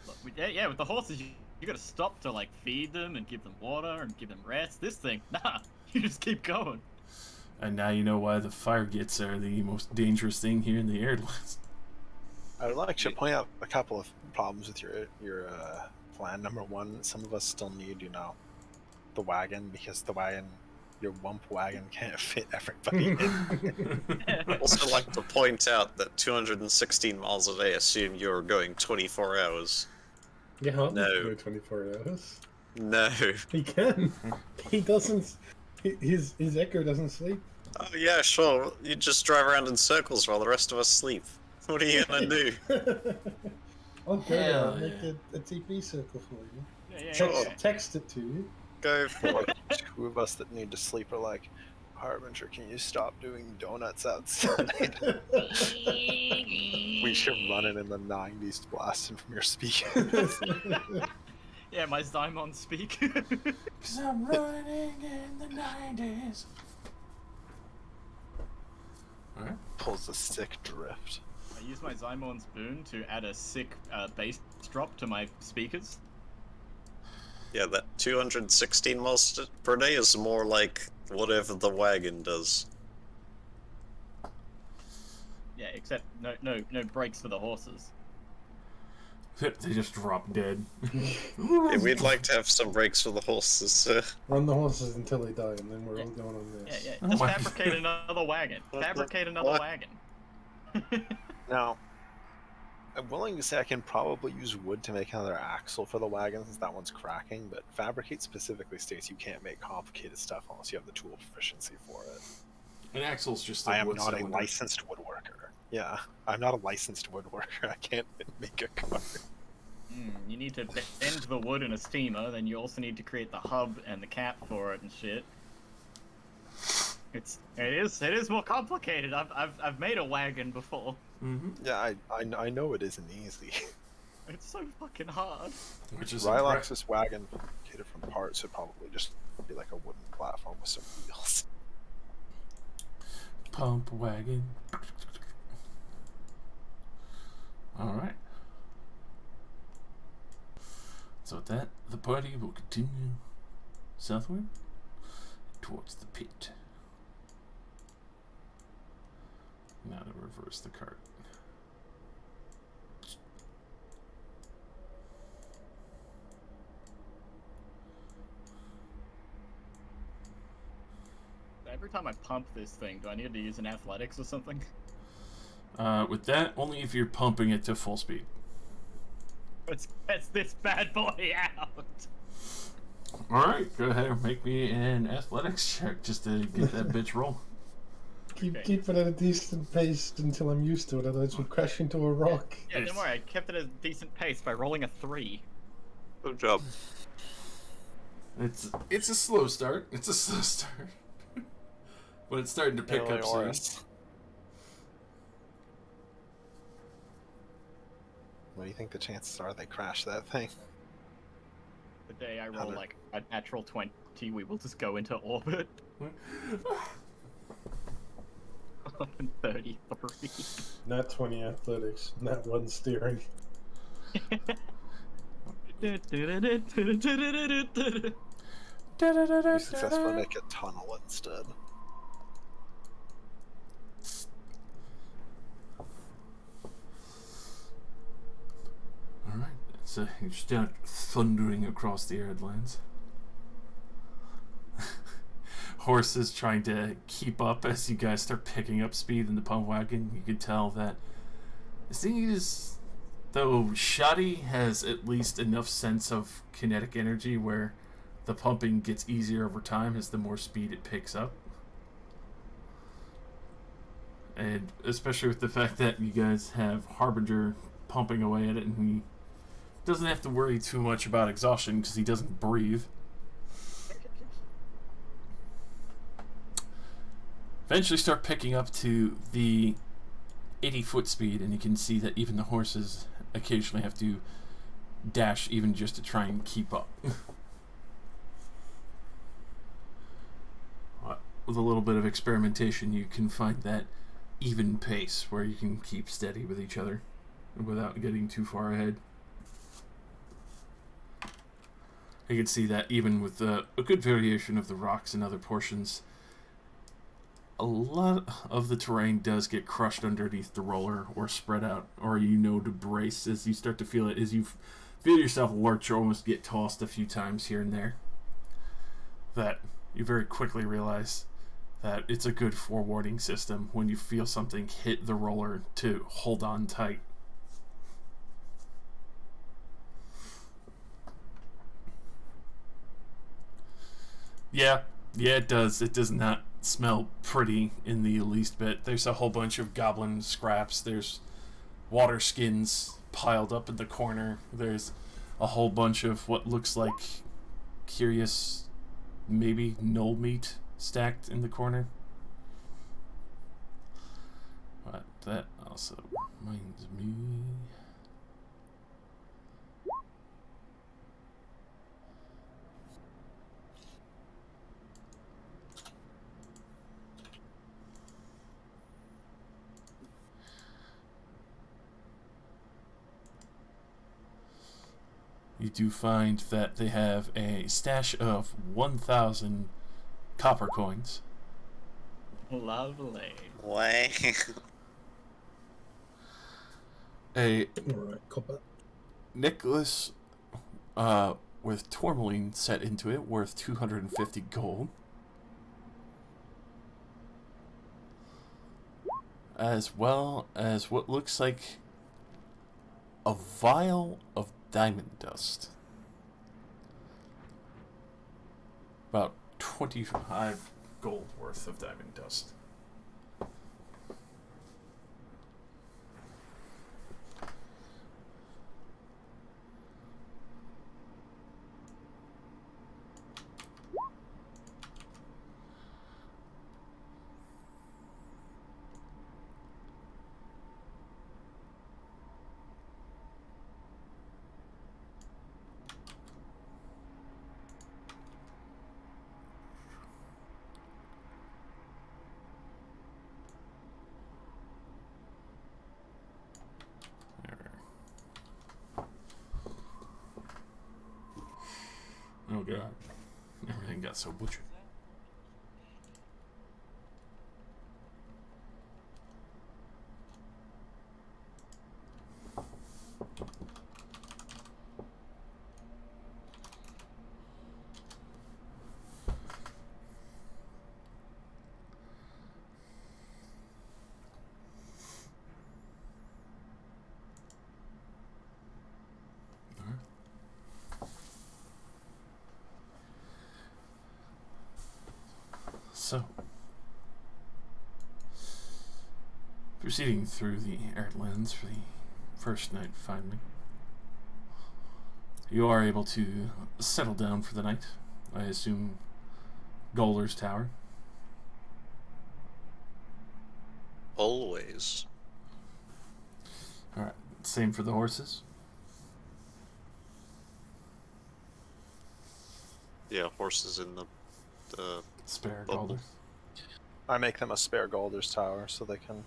Look, yeah, with the horses, you gotta stop to like feed them and give them water and give them rest. This thing, nah, you just keep going. And now you know why the fire gits are the most dangerous thing here in the airlines. I would like to point out a couple of problems with your plan. Number one, some of us still need, the wagon, because the wagon, your Wump Wagon, can't fit everybody in. I'd also like to point out that 216 miles a day assume you're going 24 hours. Yeah, I'll No. go 24 hours. No. He can. He doesn't. His Echo doesn't sleep. Oh yeah, sure. You just drive around in circles while the rest of us sleep. What are you gonna do? I'll go there. Hell I'll make yeah. a TP circle for you. Yeah. Text it to you. Go for it. Two of us that need to sleep are like, Harbinger, can you stop doing donuts outside? We should run it in the 90s blasting from your speakers. Yeah, my Zymon speak. 'Cause I'm running in the 90s. Alright. Pulls a sick drift. I use my Zymon's boon to add a sick bass drop to my speakers. Yeah, that 216 miles per day is more like whatever the wagon does. Yeah, except no brakes for the horses. They just drop dead. Yeah, we'd like to have some brakes for the horses. Run the horses until they die, and then we're all going on Yeah, this. yeah. Oh Just my fabricate God. another wagon. Fabricate another What? wagon. Now, I'm willing to say I can probably use wood to make another axle for the wagon since that one's cracking, but fabricate specifically states you can't make complicated stuff unless you have the tool proficiency for it. An axle's just a I am wood not a cylinder. licensed woodworker. Yeah, I'm not a licensed woodworker. I can't make a car. You need to bend the wood in a steamer, then you also need to create the hub and the cap for it and shit. It is more complicated. I've made a wagon before. Mm-hmm. Yeah, I know it isn't easy. It's so fucking hard. Which is Rylox's wagon, fabricated from parts, would probably just be like a wooden platform with some wheels. Pump wagon. Alright. So with that, the party will continue southward towards the pit. Now to reverse the cart. Every time I pump this thing, do I need to use an athletics or something? With that, only if you're pumping it to full speed. Let's test this bad boy out. Alright, go ahead and make me an athletics check just to get that bitch roll. Keep Okay. it at a decent pace until I'm used to it, otherwise we'll crash into a rock. Yeah, don't worry, I kept it at a decent pace by rolling a 3. Good job. It's a slow start. It's a slow start. But it's starting to pick Really, up soon. Oris. What do you think the chances are they crash that thing? The day I roll 100. like a natural 20, we will just go into orbit. 33. Not 20 athletics, not 1 steering. You successfully make a tunnel instead. Alright, so you start thundering across the arid lands. Horses trying to keep up as you guys start picking up speed in the pump wagon. You can tell that this thing is, though shoddy, has at least enough sense of kinetic energy where the pumping gets easier over time as the more speed it picks up. And especially with the fact that you guys have Harbinger pumping away at it, and he doesn't have to worry too much about exhaustion because he doesn't breathe. Eventually start picking up to the 80-foot speed, and you can see that even the horses occasionally have to dash even just to try and keep up. With a little bit of experimentation, you can find that even pace where you can keep steady with each other without getting too far ahead. You can see that even with a good variation of the rocks and other portions, a lot of the terrain does get crushed underneath the roller or spread out, or to brace as you start to feel it, as you feel yourself lurch or almost get tossed a few times here and there. That you very quickly realize that it's a good forewarning system when you feel something hit the roller to hold on tight. Yeah, it does. It does not smell pretty in the least bit. There's a whole bunch of goblin scraps. There's water skins piled up in the corner. There's a whole bunch of what looks like curious, maybe gnoll meat stacked in the corner. But that also reminds me. You do find that they have a stash of 1,000 copper coins. Lovely. Way. A Alright, copper. Nicholas with tourmaline set into it, worth 250 gold. As well as what looks like a vial of diamond dust. About 25 gold worth of diamond dust. Oh god. Everything got so butchered. So, proceeding through the Airlands for the first night finally, you are able to settle down for the night. I assume Golder's Tower. Always. Alright, same for the horses. Yeah, horses in the Spare bubble. Golder. I make them a spare Golder's Tower so they can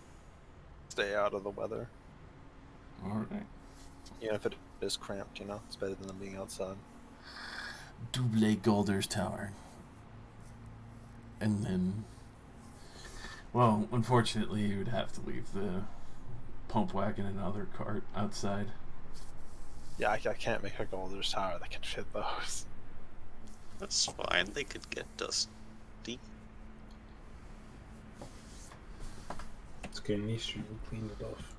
stay out of the weather. Alright. Even if it is cramped, you know, it's better than them being outside. Double Golder's Tower. And then, well, unfortunately, you would have to leave the pump wagon and other cart outside. Yeah, I can't make a Golder's Tower that can fit those. That's fine. They could get dusty. It's okay, Nistri will clean it off.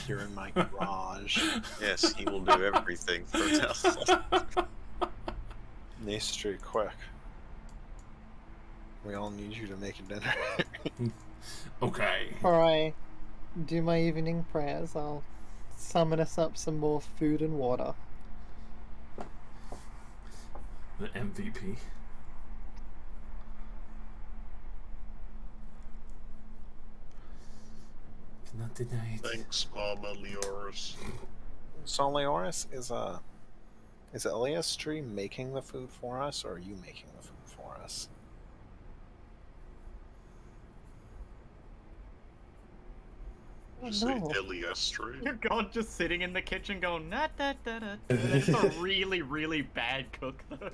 Here in my garage. Yes, he will do everything for now. Nistri, quick. We all need you to make a dinner. Okay. Before I do my evening prayers, I'll summon us up some more food and water. The MVP. Not denied. Thanks, Mama Leoris. So, Leoris, is Eliastri making the food for us, or are you making the food for us? Did you say No. Eliastri? Your god just sitting in the kitchen going, nah, da, da, da. It's a really, really bad cook, though.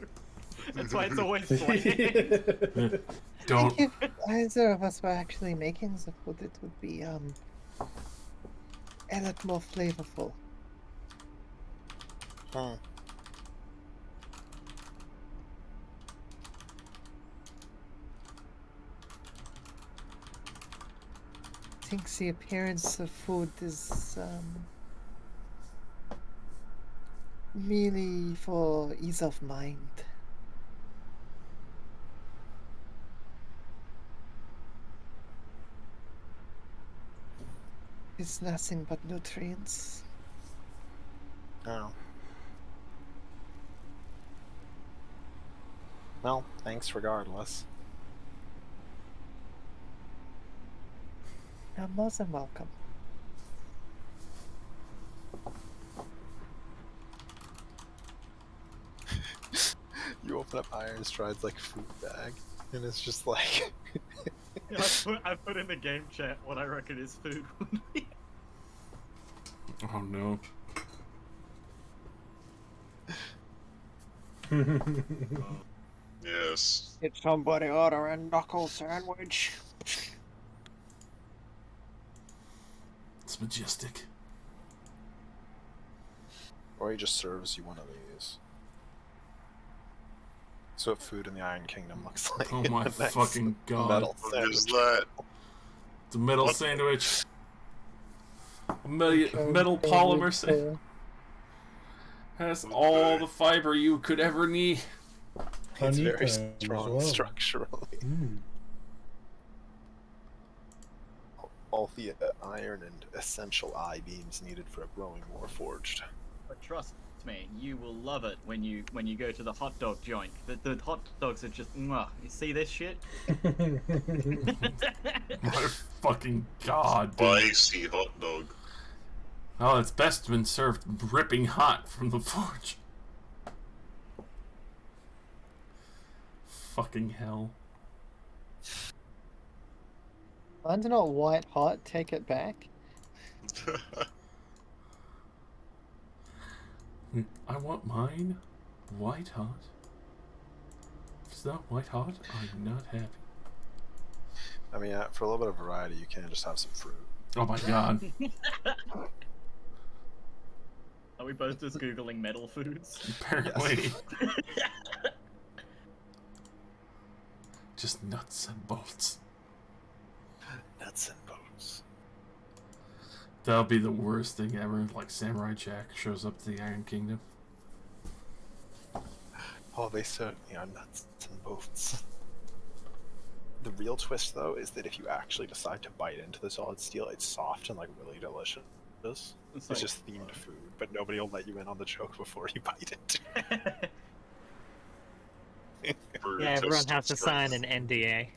That's why it's always bland. Don't. If either of us were actually making the food, it would be a lot more flavorful. Hmm. I think the appearance of food is merely for ease of mind. It's nothing but nutrients. Oh. Well, thanks regardless. You're more than welcome. You open up Iron Stride's like food bag, and it's just like I put in the game chat what I reckon his food would be. Oh no. Yes. Did somebody order a knuckle sandwich? It's majestic. Or he just serves you one of these. That's what food in the Iron Kingdom looks like. Oh my Nice fucking god. metal What is sandwich. that? It's a metal What? sandwich. A metal polymer sandwich. Has all the fiber you could ever need. It's Honey very time as strong well. structurally. Mm. All the iron and essential I-beams needed for a growing warforged. But trust me, you will love it when you go to the hot dog joint. The hot dogs are just mwah. You see this shit? My fucking god, dude. Spicy hot dog. Oh, it's best when served ripping hot from the forge. Fucking hell. Mine's not white hot, take it back. I want mine white hot. If it's not white hot, I'm not happy. I mean, for a little bit of variety, you can just have some fruit. Oh my god. Are we both just googling metal foods? Apparently. Just nuts and bolts. Nuts and bolts. That'll be the worst thing ever. Like Samurai Jack shows up to the Iron Kingdom. Oh, they certainly are nuts and bolts. The real twist, though, is that if you actually decide to bite into the solid steel, it's soft and like really delicious. It's like- just themed food, but nobody will let you in on the joke before you bite it. Yeah, everyone has to sign an NDA.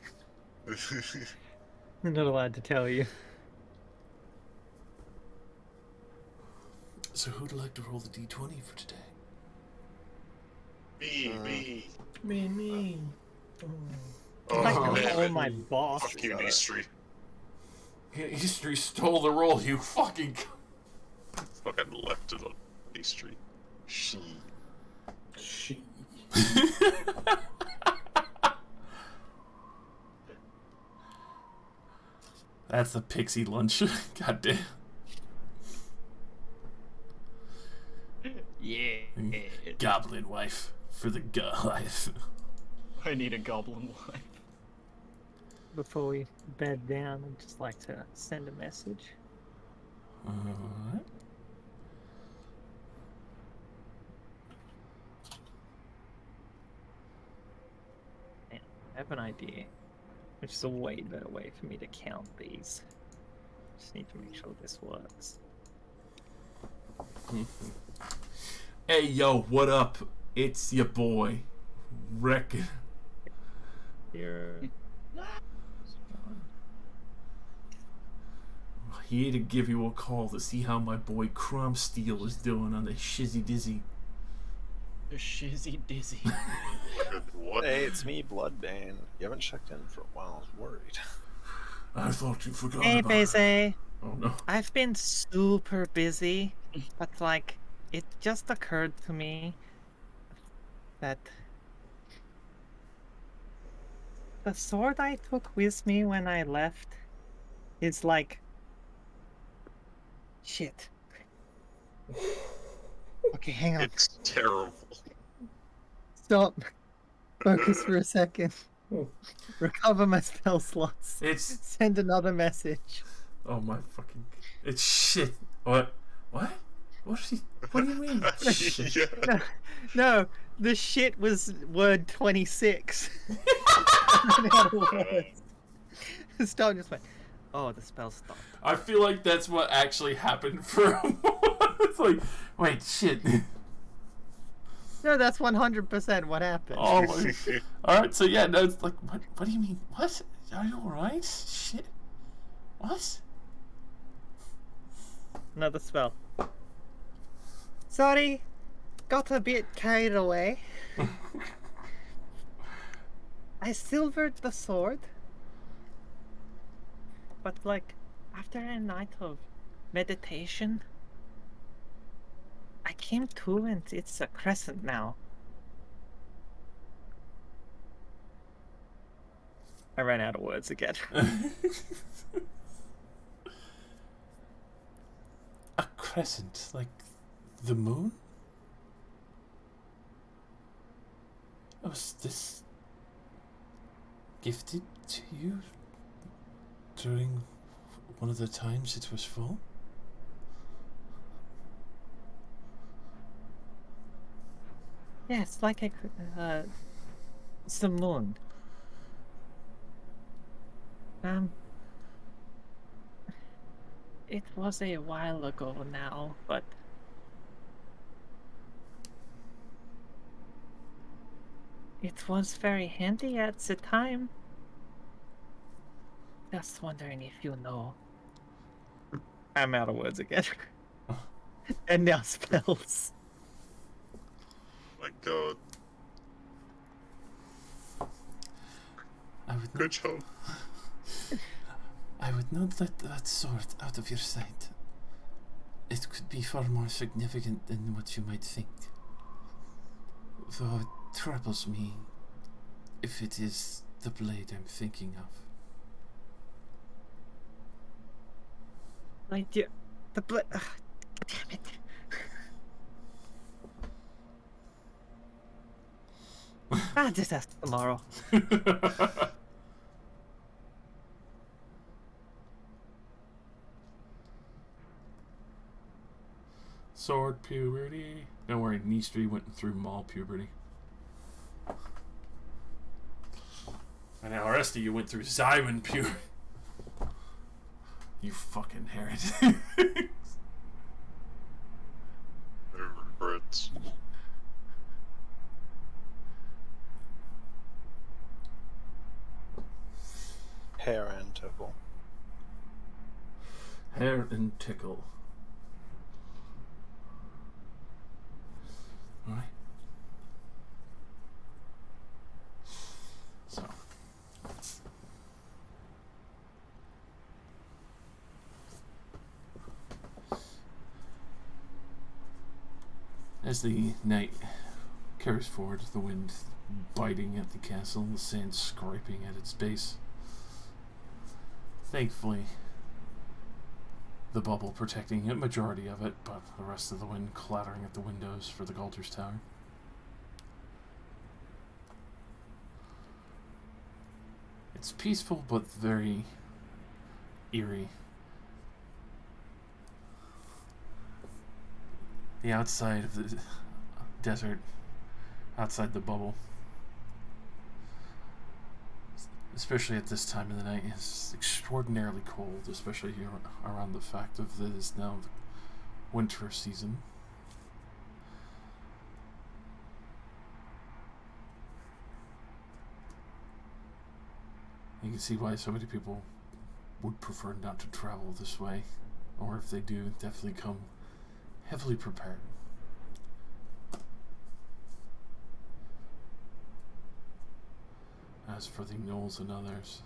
I'm not allowed to tell you. So who'd like to roll the d20 for today? Me. Me. Oh, Like, damn oh it. my boss. Fuck you, history. Yeah, history stole the roll, you fucking... Fucking left it on history. She. She. That's the pixie lunch. God damn. Yeah. Goblin wife for the life. I need a goblin wife. Before we bed down, I'd just like to send a message. Alright. I have an idea, which is a way better way for me to count these. Just need to make sure this works. Hey yo, what up? It's your boy, Reckon. Here. Here to give you a call to see how my boy Crumsteel is doing on the shizzy dizzy. The shizzy dizzy. What? Hey, it's me, Bloodbane. You haven't checked in for a while. I was worried. I thought you forgot Hey, about Beze. Oh no. I've been super busy, but like, it just occurred to me that the sword I took with me when I left is like... Shit. Okay, hang on. It's terrible. Stop. Focus for a second. Recover my spell slots. It's... Send another message. Oh my fucking... It's shit. What? What? What do you mean? Shit. Yeah. No, the shit was word 26. I ran out of words. Stop just went, oh, the spell stopped. I feel like that's what actually happened for a moment. It's like, wait, shit. No, that's 100% what happened. Oh my... Alright, so yeah, no, it's like, what do you mean? What? Are you alright? Shit. What? Another spell. Sorry, got a bit carried away. I silvered the sword. But like, after a night of meditation, I came to and it's a crescent now. I ran out of words again. A crescent, like the moon? Was this gifted to you during one of the times it was full? Yes, like it's the moon. It was a while ago now, but it was very handy at the time. Just wondering if you know. I'm out of words again. And now spells. My god. Good job. I would not let that sword out of your sight. It could be far more significant than what you might think. Though it troubles me if it is the blade I'm thinking of. My dear, the blade. Damn it. I'll just ask tomorrow. Sword puberty. Don't worry, Nistri went through mall puberty. And now the rest of you went through Simon puberty. You fucking heretic. Regrets. Hair and tickle. Hair and tickle. Alright. So. As the night carries forward, the wind biting at the castle, the sand scraping at its base. Thankfully, the bubble protecting a majority of it, but the rest of the wind clattering at the windows for the Galter's Tower. It's peaceful, but very eerie. The outside of the desert, outside the bubble, especially at this time of the night, is extraordinarily cold, especially here around the fact of that it is now the winter season. You can see why so many people would prefer not to travel this way, or if they do, definitely come heavily prepared. As for the gnolls and others,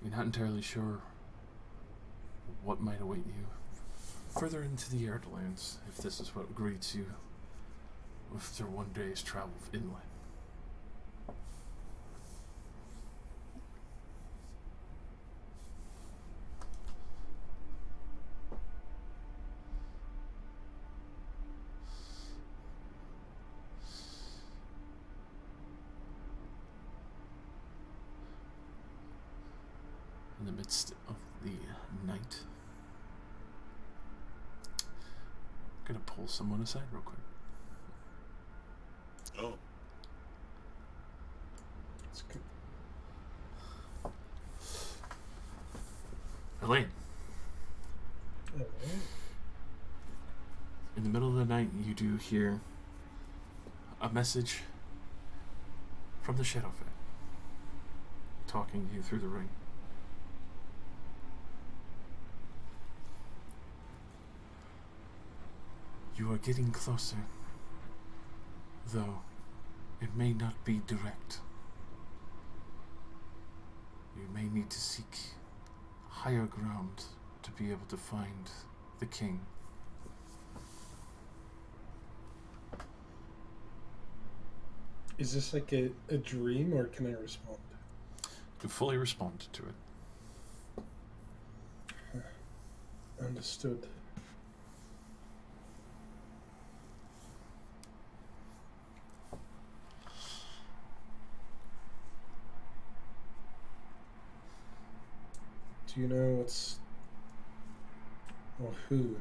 you're not entirely sure what might await you further into the Erdlands, if this is what greets you after one day's travel inland. In the midst of the night, I'm gonna pull someone aside real quick. Oh. It's good. Elaine, Alright. in the middle of the night, you do hear a message from the Shadowfang talking to you through the ring. You are getting closer, though it may not be direct. You may need to seek higher ground to be able to find the king. Is this like a dream, or can I respond? To fully respond to it. Understood. Do you know what's or who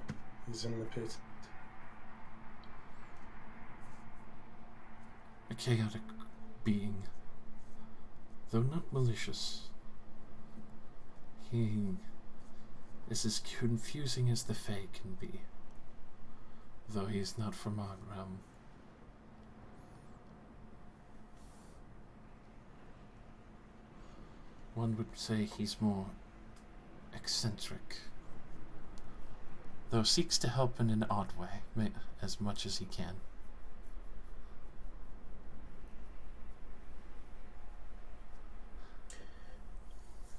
is in the pit? A chaotic being, though not malicious. He is as confusing as the Fae can be, though he is not from our realm. One would say he's more eccentric, though seeks to help in an odd way, as much as he can.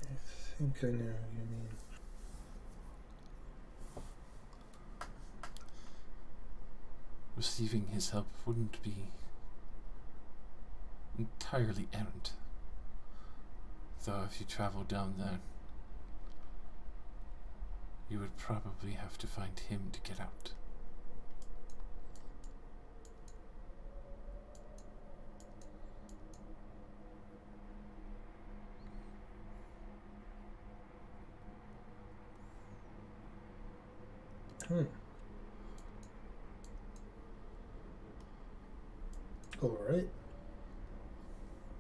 I think I know who you mean. Receiving his help wouldn't be entirely errant. Though if you travel down there, you would probably have to find him to get out. Alright.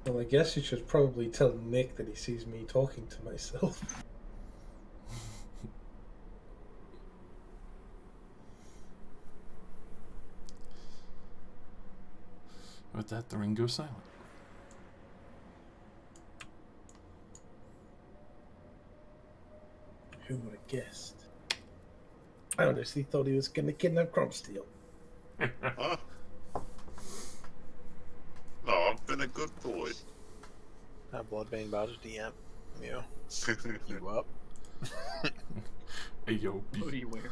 Well, I guess you should probably tell Nick that he sees me talking to myself. With that, the ring goes silent. Who would have guessed? I honestly thought he was going to kidnap Crumpsteel. Huh? No, I've been a good boy. Bloodbane about to DM you. You up? Hey, yo, What do you wear?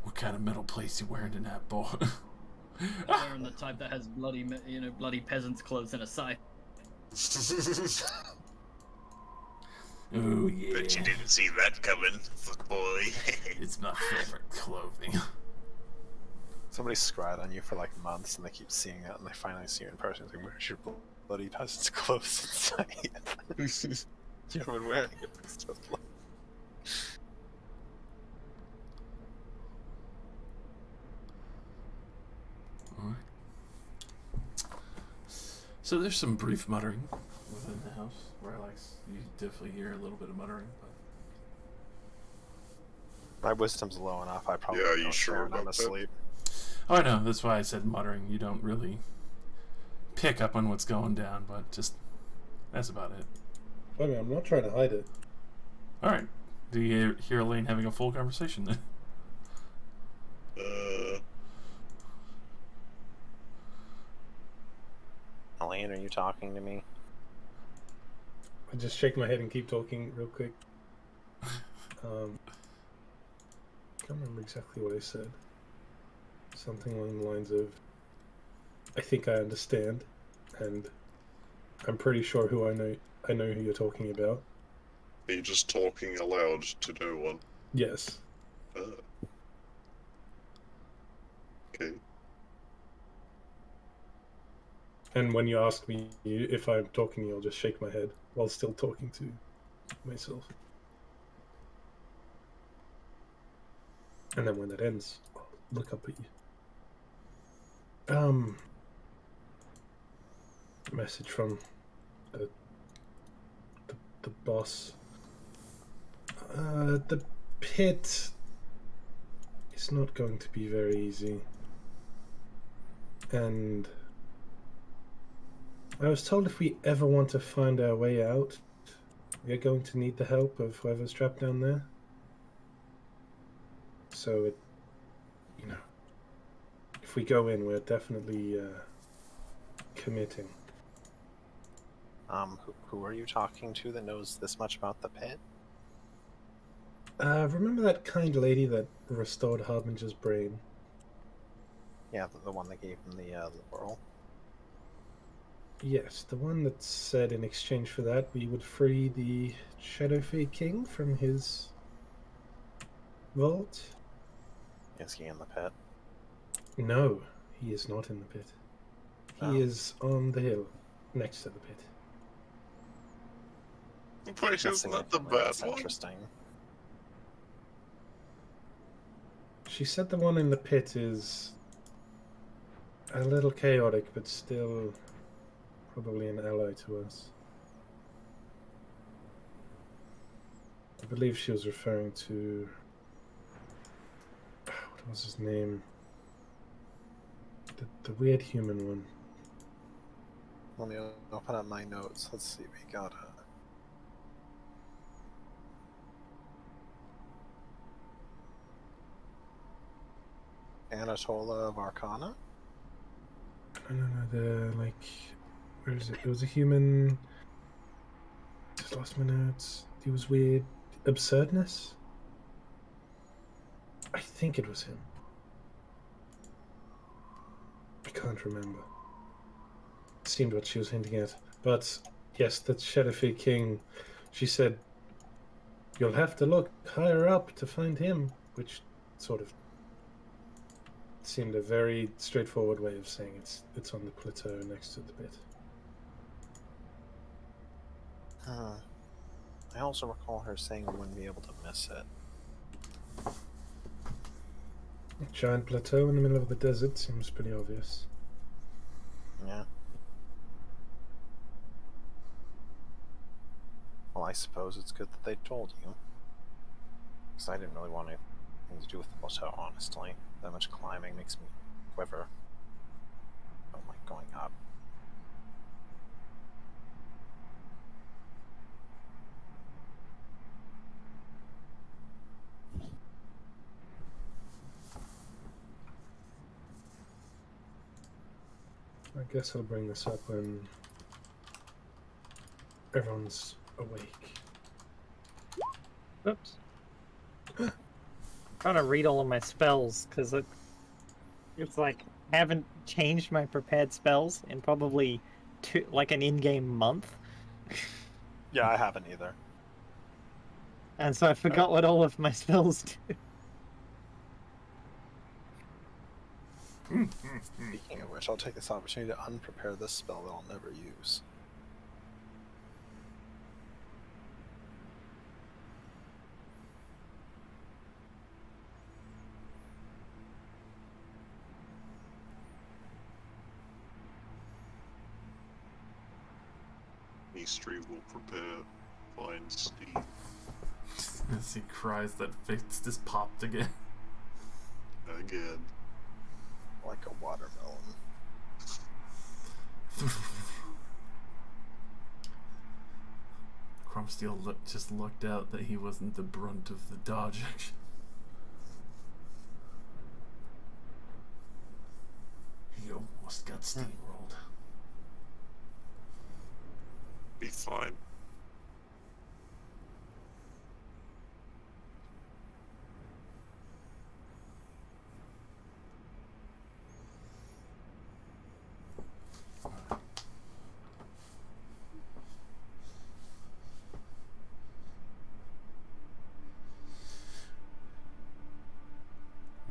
what kind of metal plates you wearing in that, boy? I'm wearing the type that has bloody, bloody peasants' clothes and a scythe. Oh, yeah. Bet you didn't see that coming, fuck boy. It's my favorite clothing. Somebody scried on you for like months, and they keep seeing it, and they finally see you in person. It's like, where's your bloody peasant's clothes and scythe? You've been wearing it for so long. Alright. So there's some brief muttering within the house, where you definitely hear a little bit of muttering. But... My wisdom's low enough. I probably Yeah, are you don't sure care when I'm about that? asleep. Oh, I know, that's why I said muttering. You don't really pick up on what's going down, but just that's about it. I mean, I'm not trying to hide it. Alright. Do you hear Elaine having a full conversation then? Elaine, are you talking to me? I just shake my head and keep talking real quick. Can't remember exactly what I said. Something along the lines of, I think I understand, and I'm pretty sure who I know who you're talking about. Are you just talking aloud to no one? Yes. Okay. And when you ask me if I'm talking to you, I'll just shake my head while still talking to myself. And then when that ends, I'll look up at you. Message from the boss. The pit is not going to be very easy. And I was told if we ever want to find our way out, we're going to need the help of whoever's trapped down there. So if we go in, we're definitely committing. Who are you talking to that knows this much about the pit? Remember that kind lady that restored Harbinger's brain? Yeah, the one that gave him the laurel. Yes, the one that said in exchange for that we would free the Shadowfey King from his vault? Is he in the pit? No, he is not in the pit. He Oh. is on the hill, next to the pit. Wait, isn't Missing that the anything bad that's one? interesting. She said the one in the pit is a little chaotic, but still probably an ally to us. I believe she was referring to... What was his name? The weird human one. Let me open up my notes. Let's see. We got Anatola of Arcana. No, the, where is it? It was a human... Just lost my notes. He was weird. Absurdness? I think it was him. I can't remember. Seemed what she was hinting at. But yes, that Shadowfey King, she said, you'll have to look higher up to find him, which sort of seemed a very straightforward way of saying it's on the plateau next to the pit. I also recall her saying we wouldn't be able to miss it. A giant plateau in the middle of the desert seems pretty obvious. Yeah. Well, I suppose it's good that they told you. Because I didn't really want anything to do with the plateau, honestly. That much climbing makes me quiver. I don't like going up. I guess I'll bring this up when everyone's awake. Oops. Trying to read all of my spells because it's like I haven't changed my prepared spells in probably an in-game month, Yeah, I haven't either. and so I forgot what all of my spells do. Speaking of which, I'll take this opportunity to unprepare this spell that I'll never use. Mystery will prepare. Find Steve. As he cries that fist just popped again. Again. Like a watermelon. Crumsteel just looked out that he wasn't the brunt of the dodge action. He almost got steamrolled. Be fine.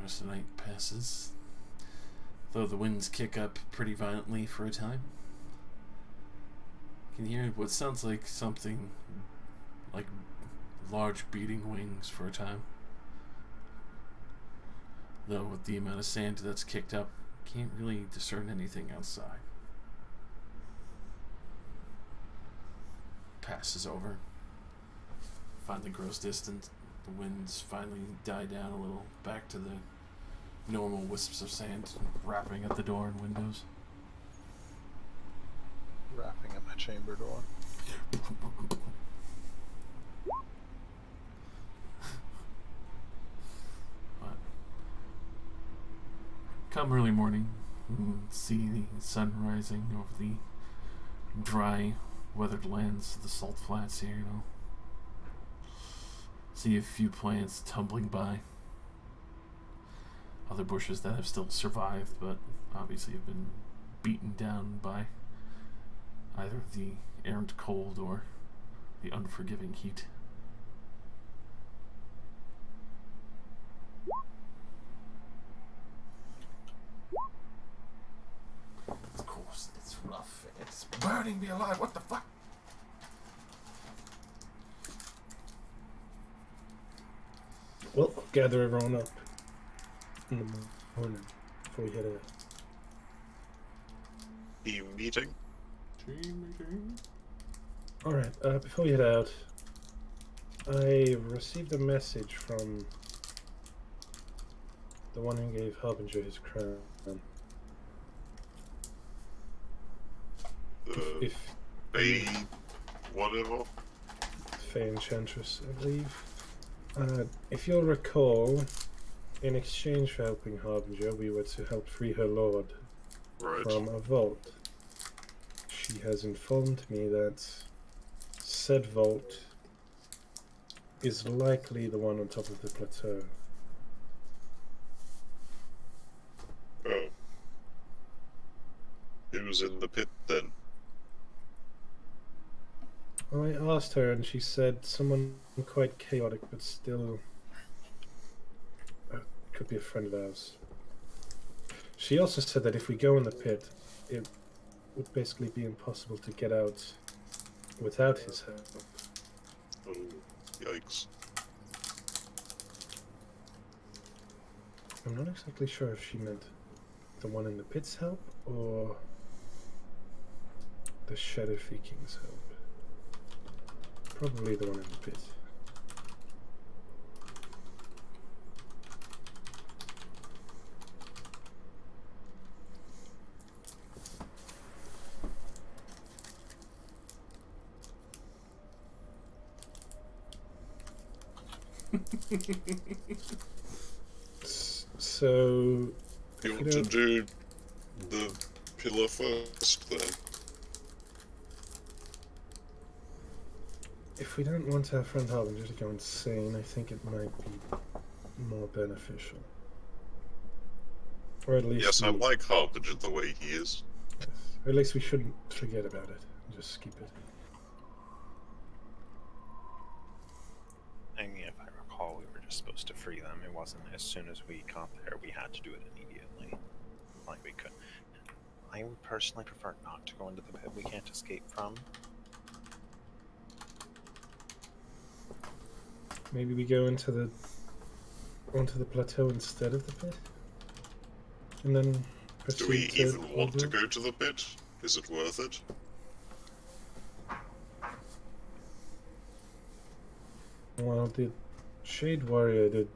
Rest of the night passes, though the winds kick up pretty violently for a time. You can hear what sounds like something like large beating wings for a time. Though with the amount of sand that's kicked up, can't really discern anything outside. Passes over. Finally grows distant. The winds finally die down a little, back to the normal wisps of sand wrapping at the door and windows. Wrapping at my chamber door. But come early morning, you see the sun rising over the dry, weathered lands of the salt flats here, See a few plants tumbling by. Other bushes that have still survived, but obviously have been beaten down by either the errant cold or the unforgiving heat. Of course, it's rough. It's burning me alive. What the fuck? gather everyone up in the morning before we head out. Team meeting? Alright, before we head out, I received a message from the one who gave Harbinger his crown. If Bay... whatever? Fey Enchantress, I believe. If you'll recall, in exchange for helping Harbinger, we were to help free her lord from a vault. She has informed me that said vault is likely the one on top of the plateau. Oh. Who's in the pit then? I asked her and she said someone quite chaotic but still could be a friend of ours. She also said that if we go in the pit, it would basically be impossible to get out without his help. Oh, yikes. I'm not exactly sure if she meant the one in the pit's help or the Shadowfee King's help. Probably the one in the pit. So... You want to do the pillar first then? If we don't want our friend Harbinger to go insane, I think it might be more beneficial. Or at least... Yes, I like Harbinger the way he is. Yes. Or at least we shouldn't forget about it. Just keep it. I mean, if I recall, we were just supposed to free them. It wasn't as soon as we got there, we had to do it immediately. Like we could. I would personally prefer not to go into the pit we can't escape from. Maybe we go onto the plateau instead of the pit? And then Do we proceed to even want to Orville? go to the pit? Is it worth it? Well, the Shade Warrior did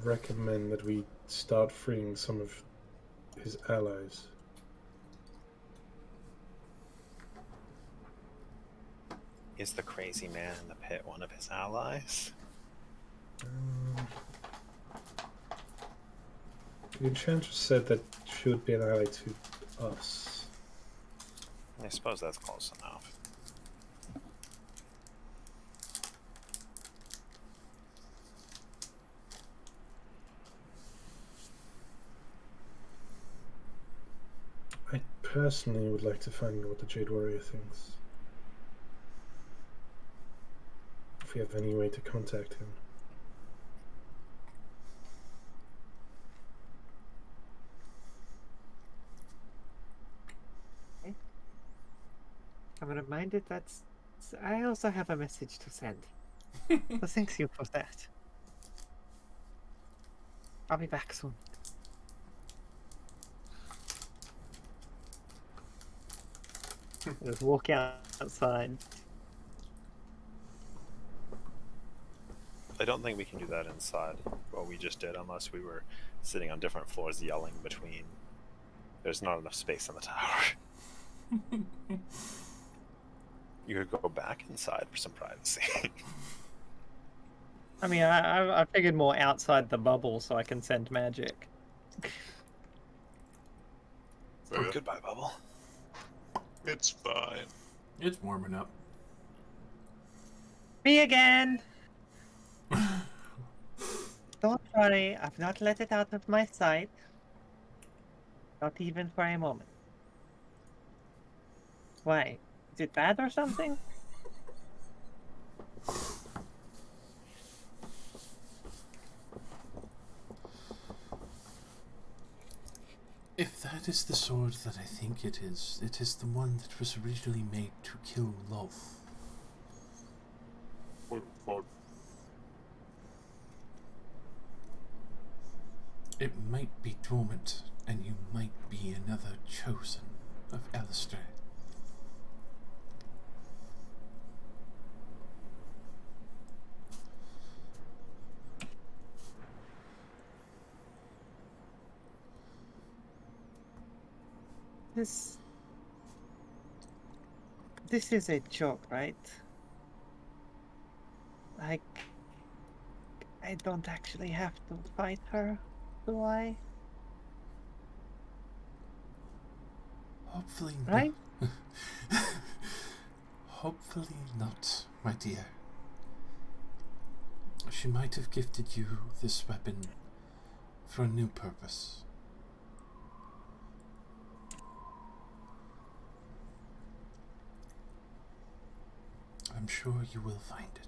recommend that we start freeing some of his allies. Is the crazy man in the pit one of his allies? The Enchantress said that she would be an ally to us. I suppose that's close enough. I personally would like to find out what the Jade Warrior thinks. If we have any way to contact him. I'm reminded that I also have a message to send. So thank you for that. I'll be back soon. Just walk outside. I don't think we can do that inside, what we just did, unless we were sitting on different floors yelling between. There's not enough space in the tower. You could go back inside for some privacy. I mean, I figured more outside the bubble so I can send magic. Fair. Goodbye, Bubble. It's fine. It's warming up. Me again! Don't worry, I've not let it out of my sight. Not even for a moment. Why? Is it bad or something? If that is the sword that I think it is the one that was originally made to kill love. It might be dormant, and you might be another chosen of Alistair. This is a joke, right? Like, I don't actually have to fight her, do I? Hopefully Right? not. Hopefully not, my dear. She might have gifted you this weapon for a new purpose. I'm sure you will find it.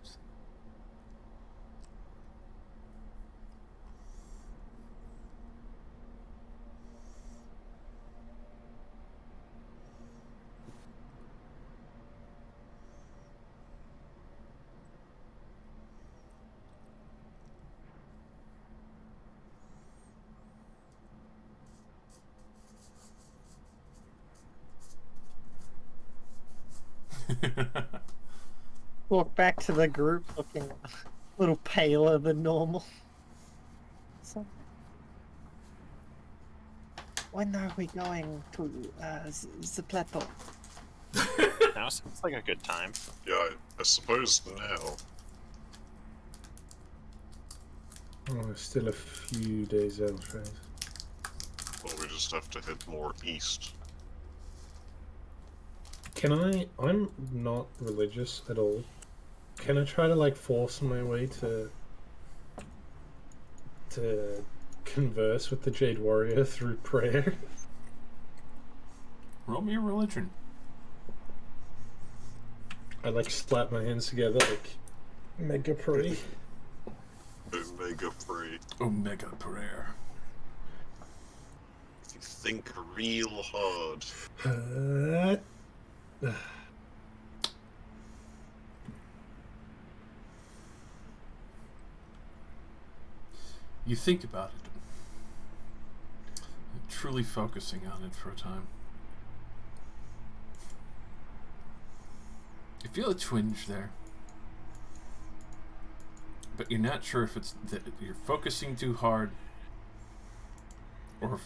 Walk back to the group looking a little paler than normal. So, when are we going to the plateau? Now sounds like a good time. Yeah, I suppose now. Oh, still a few days out, right? Well, we just have to head more east. Can I? I'm not religious at all. Can I try to like force my way to converse with the Jade Warrior through prayer? Roll me a religion. I like slap my hands together like mega pray. Omega pray. Omega prayer. If you think real hard. You think about it, truly focusing on it for a time. You feel a twinge there, but you're not sure if it's that you're focusing too hard or if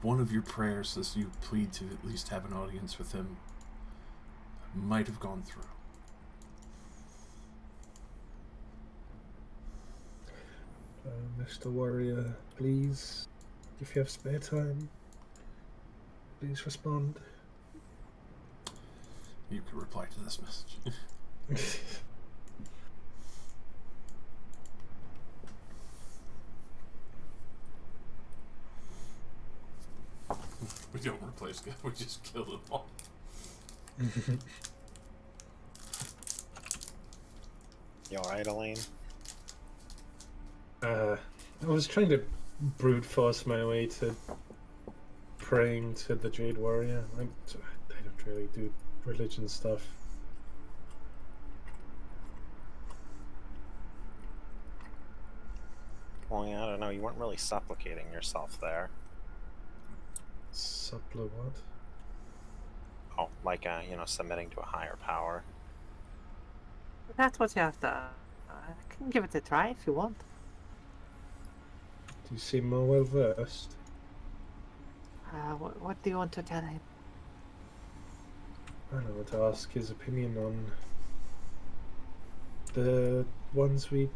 one of your prayers as you plead to at least have an audience with him might have gone through. Mr. Warrior, please, if you have spare time, please respond. You could reply to this message. We don't replace guys, we just kill them all. You alright, Elaine? I was trying to brute force my way to praying to the Jade Warrior. I don't really do religion stuff. Well, yeah, I don't know. You weren't really supplicating yourself there. Suppla what? Oh, like, submitting to a higher power. That's what you have to. I can give it a try if you want. Do you seem more well versed? What do you want to tell him? I don't know, to ask his opinion on the ones we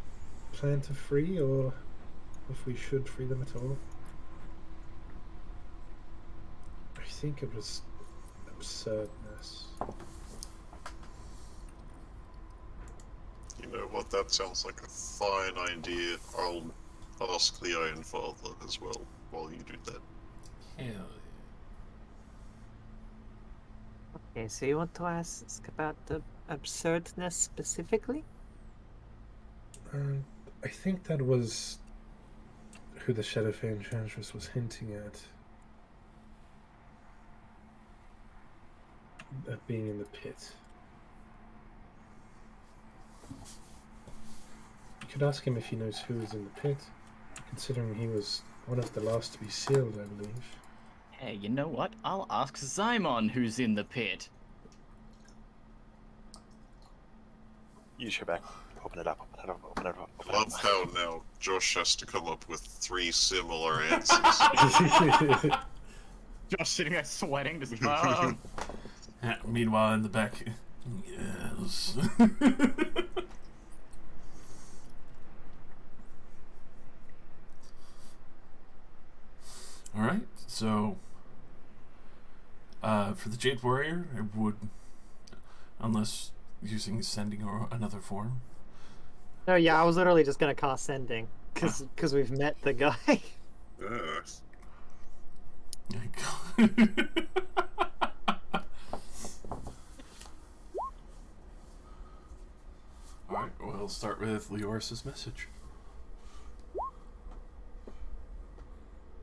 plan to free, or if we should free them at all. I think it was absurdness. You know what? That sounds like a fine idea. I'll ask the Iron Father as well while you do that. Hell Okay, so you want to ask about the absurdness specifically? I think that was who the Shadowfae Enchantress was hinting at being in the pit. You could ask him if he knows who is in the pit. You Considering he was one of the last to be sealed, I believe. Hey, you know what? I'll ask Zymon who's in the pit. Use your back. Open it up. Open it up. Open it up. Open it Love up. how now Josh has to come up with 3 similar answers. Josh sitting there sweating, just Meanwhile, in the back, yes. All right, so for the Jade Warrior, it would, unless using sending or another form. No, yeah, I was literally just gonna cast sending because we've met the guy. Yes. Alright, we'll start with Leoris's message.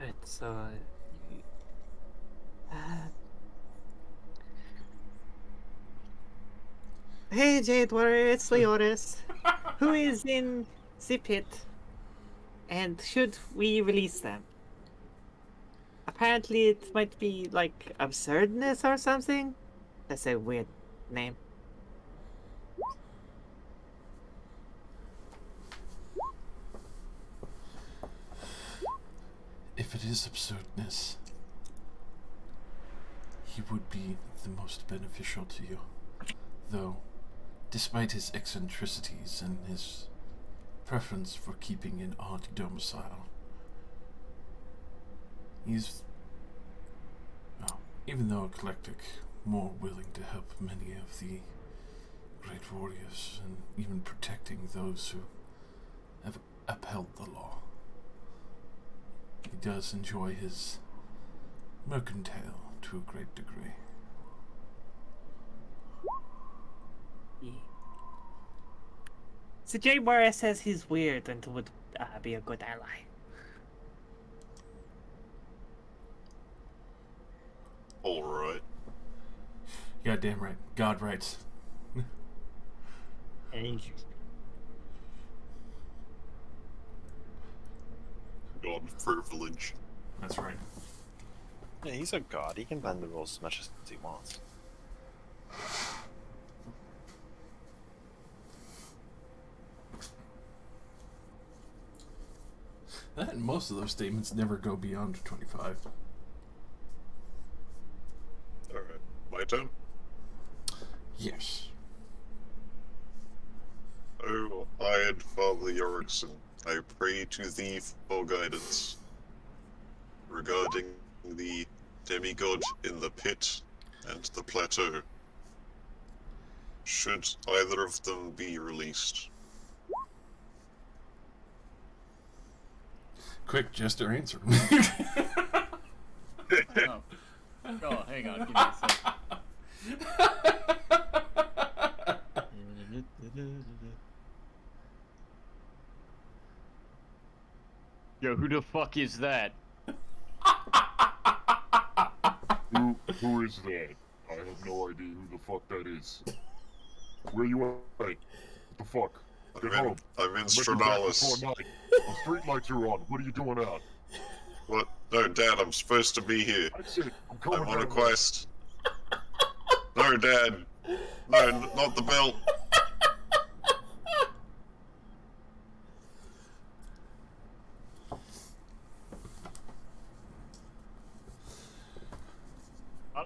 It's Hey Jade Warrior, it's Leoris. Who is in the pit? And should we release them? Apparently it might be like absurdness or something. That's a weird name. If it is absurdness, he would be the most beneficial to you. Though, despite his eccentricities and his preference for keeping an odd domicile, he's, well, even though eclectic, more willing to help many of the great warriors and even protecting those who have upheld the law. He does enjoy his mercantile to a great degree. Yeah. So Jade Warrior says he's weird and would be a good ally. Alright. Goddamn right. God writes. God privilege. That's right. Yeah, he's a god. He can bend the rules as much as he wants. That and most of those statements never go beyond 25. Alright. My turn? Yes. O hired Father Yorickson, I pray to thee for guidance regarding the demigod in the pit and the plateau. Should either of them be released? Quick, Jester, answer. Oh. Oh, hang on, give me a sec. Yo, who the fuck is that? Who is that? I have no idea who the fuck that is. Where you at? What the fuck? Get home. I'm in Let me back before Stradalis. night. The street lights are on. What are you doing out? What? No, Dad, I'm supposed to be here. That's it. I'm coming I'm on a down quest. No, Dad. No, not the belt.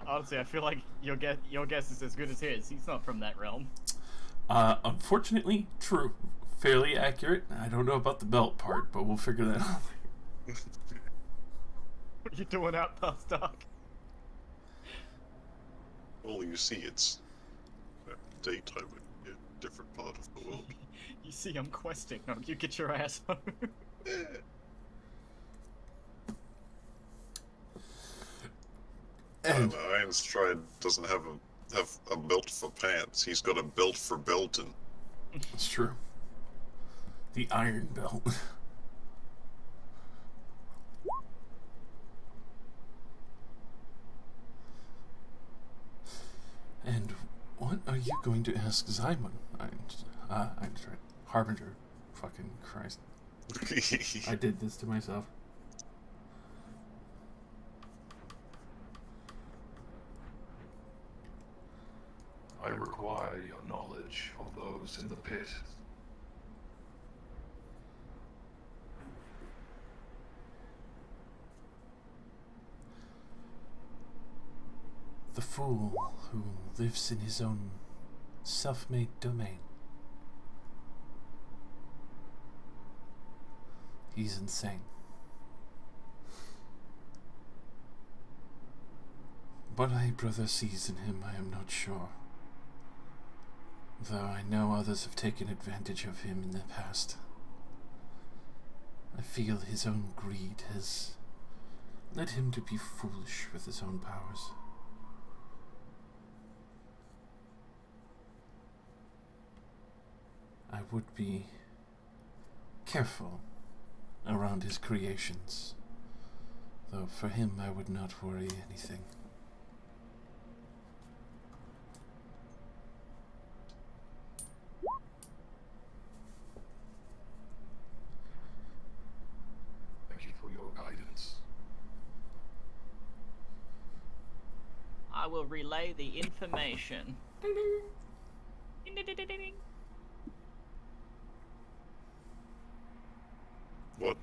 Honestly, I feel like your guess is as good as his. He's not from that realm. Unfortunately, true. Fairly accurate. I don't know about the belt part, but we'll figure that out. What are you doing out past dark? Well, you see, it's daytime in a different part of the world. You see, I'm questing. No, you get your ass home. And Ironstride doesn't have a belt for pants. He's got a belt for belting. it's true. The Iron Belt. And what are you going to ask Zymon? Einstein. Harbinger. Fucking Christ. I did this to myself. I require your knowledge of those in the pit. The fool who lives in his own self-made domain. He's insane. What my brother sees in him, I am not sure. Though I know others have taken advantage of him in the past. I feel his own greed has led him to be foolish with his own powers. I would be careful around his creations, though for him I would not worry anything. Thank you for your guidance. I will relay the information. Ding, ding. Ding, ding, ding, ding, ding. What?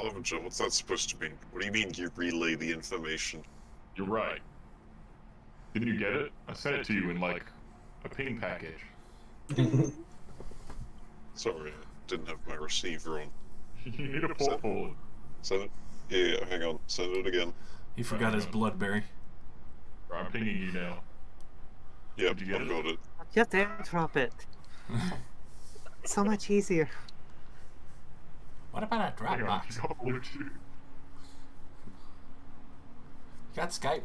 Oliver, what's that supposed to mean? What do you mean you relay the information? You're right. Didn't you get it? I sent it to you in like a ping package. Sorry, I didn't have my receiver on. You need a port forward. Send it? Yeah, hang on. Send it again. He forgot his bloodberry. Right, I'm pinging you now. Yep, Did you get I've it? got it. Just airdrop it. So much easier. What about a Hang on, Dropbox? you got Bluetooth. You got Skype?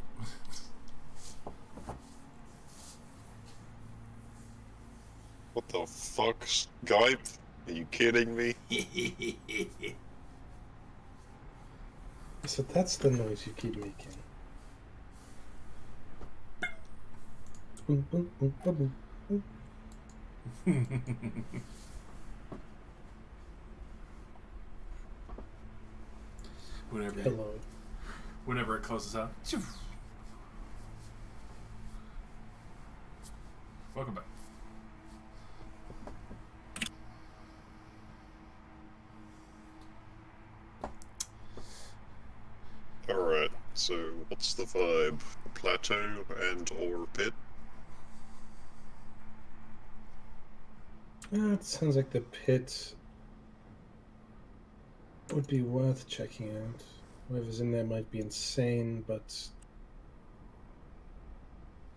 What the fuck? Skype? Are you kidding me? So that's the noise you keep making. Boom, boom, boom, boom, boom. Hello. Whenever it closes out. Welcome back. Alright, so what's the vibe? Plateau and or pit? Yeah, it sounds like the pit would be worth checking out. Whoever's in there might be insane, but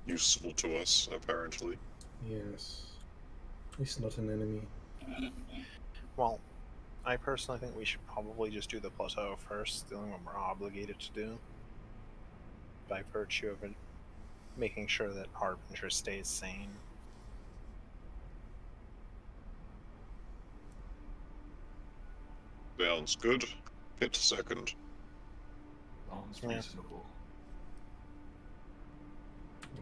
Useful to us, apparently. yes, at least not an enemy. Well, I personally think we should probably just do the plateau first, the only one we're obligated to do. By virtue of it, making sure that Harbinger stays sane. Sounds good. Pit second. Sounds Yeah. reasonable.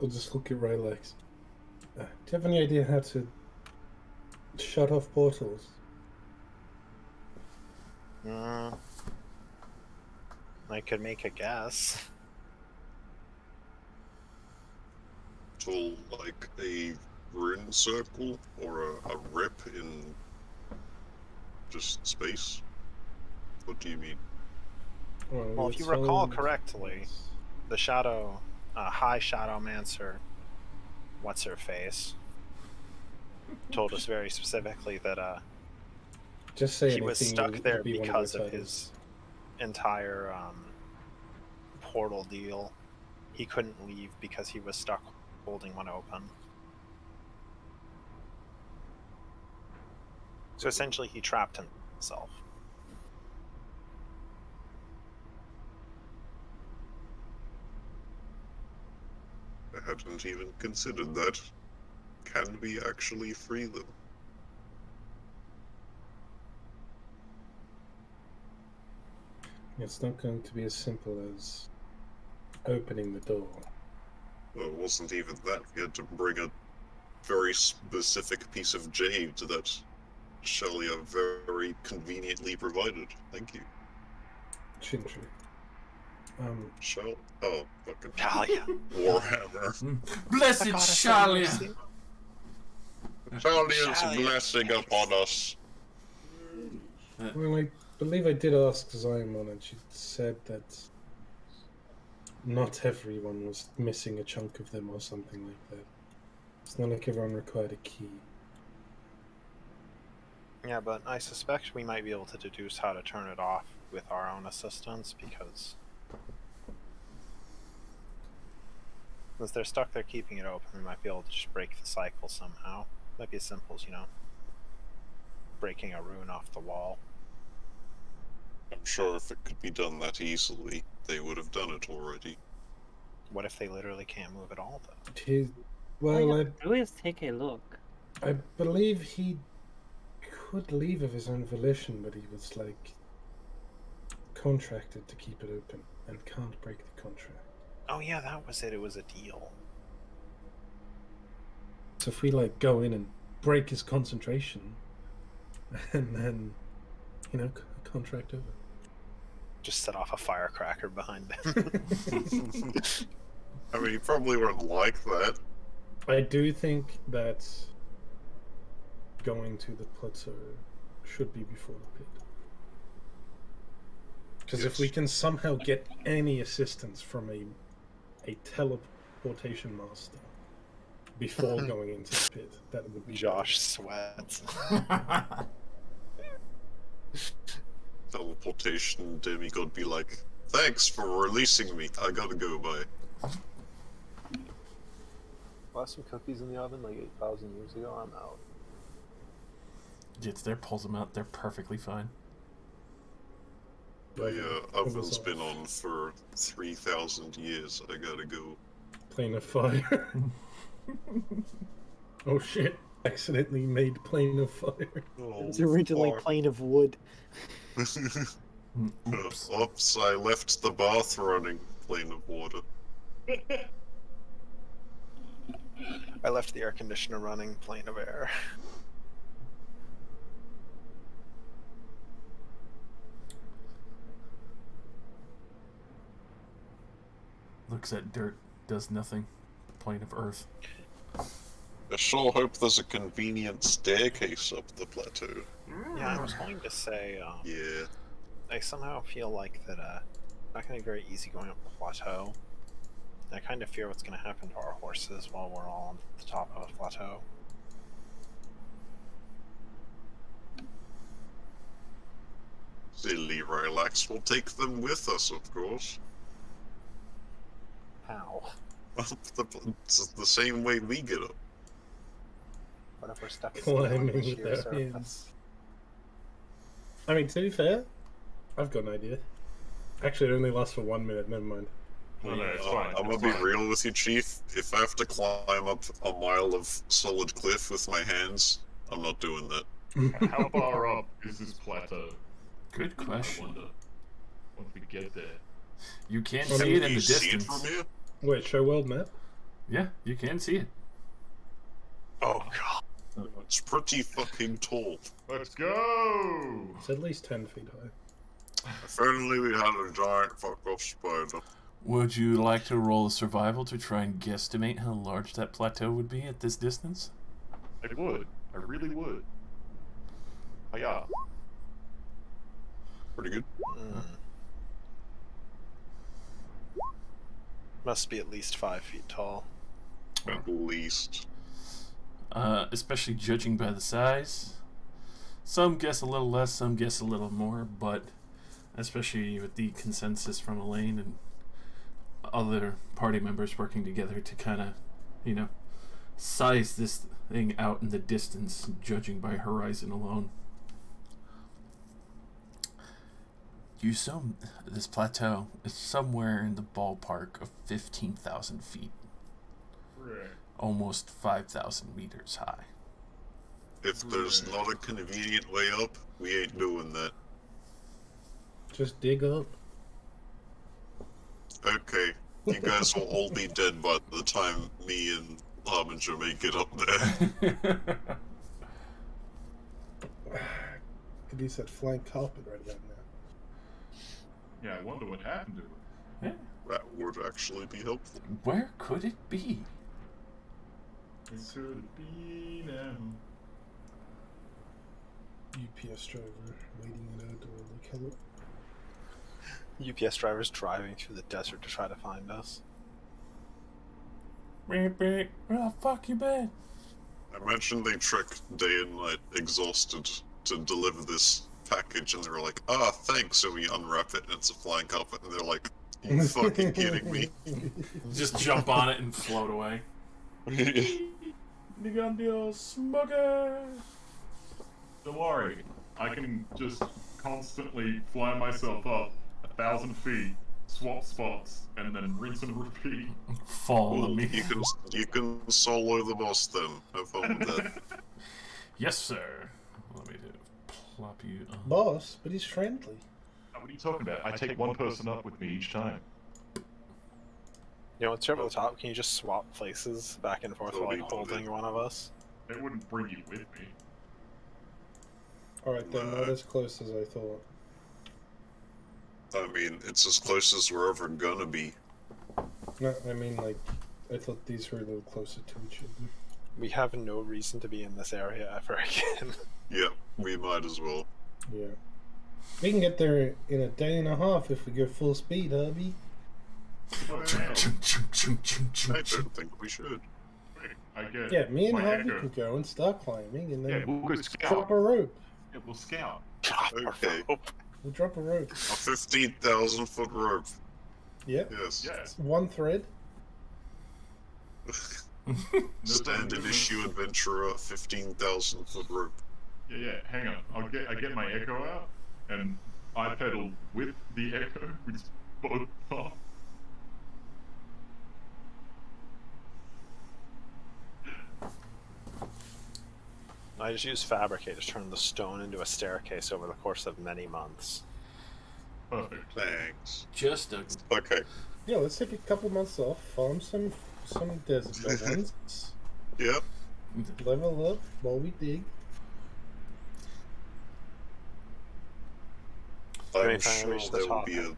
We'll just look at Rylex. Do you have any idea how to shut off portals? I could make a guess. To like a rune circle or a rip in just space? What do you mean? Well, if you let's recall hold- correctly, the Shadow, High Shadowmancer, what's her face, told us very specifically that just say he was anything, stuck you'll there be one of because our of his entire portal deal. He couldn't leave because he was stuck holding one open. So essentially, he trapped himself. I hadn't even considered that. Can we actually free them? It's not going to be as simple as opening the door. Well, it wasn't even that. We had to bring a very specific piece of jade that Shelley are very conveniently provided. Thank you. Chintry. Shell? Oh, fucking Talia. Warhammer. Blessed Shalia! Shalia's Shalia. blessing upon us. Well, I believe I did ask Zion, and she said that not everyone was missing a chunk of them or something like that. It's not like everyone required a key. Yeah, but I suspect we might be able to deduce how to turn it off with our own assistance, because if they're stuck there keeping it open, we might be able to just break the cycle somehow. Might be as simple as, breaking a rune off the wall. I'm sure if it could be done that easily, they would have done it already. What if they literally can't move at all, though? Always take a look. I believe he could leave of his own volition, but he was contracted to keep it open and can't break the contract. Oh yeah, that was it. It was a deal. So if we go in and break his concentration, and then contract over. Just set off a firecracker behind them. I mean, he probably wouldn't like that. I do think that going to the plateau should be before the pit. Because if we can somehow get any assistance from a teleportation master before going into the pit, that would be Josh sweats. Teleportation demigod be like, thanks for releasing me. I gotta go, bye. Left some cookies in the oven 8,000 years ago. I'm out. Gets there, pulls them out. They're perfectly fine. My oven's been on for 3,000 years. I gotta go. Plane of fire. Oh shit. Accidentally made plane of fire. Oh, It was originally fuck. plane of wood. Oops. Oops, I left the bath running. Plane of water. I left the air conditioner running. Plane of air. Looks at dirt, does nothing. Plane of earth. I sure hope there's a convenient staircase up the plateau. Yeah, I was going to say. Yeah. I somehow feel like that. Not going to be very easy going up the plateau. I kind of fear what's going to happen to our horses while we're all on the top of a plateau. Silly relax. We'll take them with us, of course. How? It's the same way we get up. What if we're stuck in Climbing the with sheer their surface? hands. I mean, to be fair, I've got an idea. Actually, it only lasts for 1 minute. Never mind. No, it's fine. I'm gonna it's be fine. real with you, Chief. If I have to climb up a mile of solid cliff with my hands, I'm not doing that. How far up is this plateau? Good I question. wonder. Once we get there. You can Well, see can it in Can the you see it distance. from here? Wait, show world map? Yeah, you can see it. Oh god. It's pretty fucking tall. Let's go! It's at least 10 feet high. If only we had a giant fuck-off spider. Would you like to roll a survival to try and guesstimate how large that plateau would be at this distance? I would. I really would. Oh yeah. Pretty good. Must be at least 5 feet tall. At least. Especially judging by the size. Some guess a little less, some guess a little more, but especially with the consensus from Elaine and other party members working together to kind of, size this thing out in the distance, judging by horizon alone. You assume this plateau is somewhere in the ballpark of 15,000 feet, Right. almost 5,000 meters high. If there's not a convenient way up, we ain't doing that. Just dig up. Okay, you guys will all be dead by the time me and Harbinger make it up there. could use that flying carpet right about now. Yeah, I wonder what happened to it. Yeah. That would actually be helpful. Where could it be? It could be now. UPS driver waiting it out door like hello. UPS drivers driving through the desert to try to find us. Where the fuck you been? I imagine they trek day and night, exhausted, to deliver this package, and they're like, "Ah, thanks," and we unwrap it, and it's a flying carpet, and they're like, "You fucking kidding me?" Just jump on it and float away. Nigambio smoker. Don't worry, I can just constantly fly myself up 1,000 feet, swap spots, and then rinse and repeat. Fall on Cool. me. You can solo the boss then. Have fun with that. Yes, sir. Let me plop you on. Boss, but he's friendly. What are you talking about? I take one person up with me each time. You know, what's up at the top? Can you just swap places back and forth while like Totally. holding one of us? It wouldn't bring you with me. Alright, then not as close as I thought. I mean, it's as close as we're ever gonna be. No, I mean, like, I thought these were a little closer to each other. We have no reason to be in this area ever again. Yep, we might as well. Yeah. We can get there in a day and a half if we go full speed, hubby. What the hell? I don't think we should. I get Yeah, me and my Harvey echo. can go and start climbing, and Yeah, then we'll go drop scout. a rope. Yeah, we'll scout. Okay. We'll drop a rope. A 15,000-foot rope. Yep. Yes. Yeah. One thread. Standard issue adventurer, 15,000-foot rope. Yeah. Hang on. I get my echo out, and I pedal with the echo, which is both off. I just use fabricate to turn the stone into a staircase over the course of many months. Perfect. Thanks. Just a Okay. Yeah, let's take a couple months off, farm some desert goblins, Yep. level up while we dig. Can we I'm finally sure reach the there will top? be a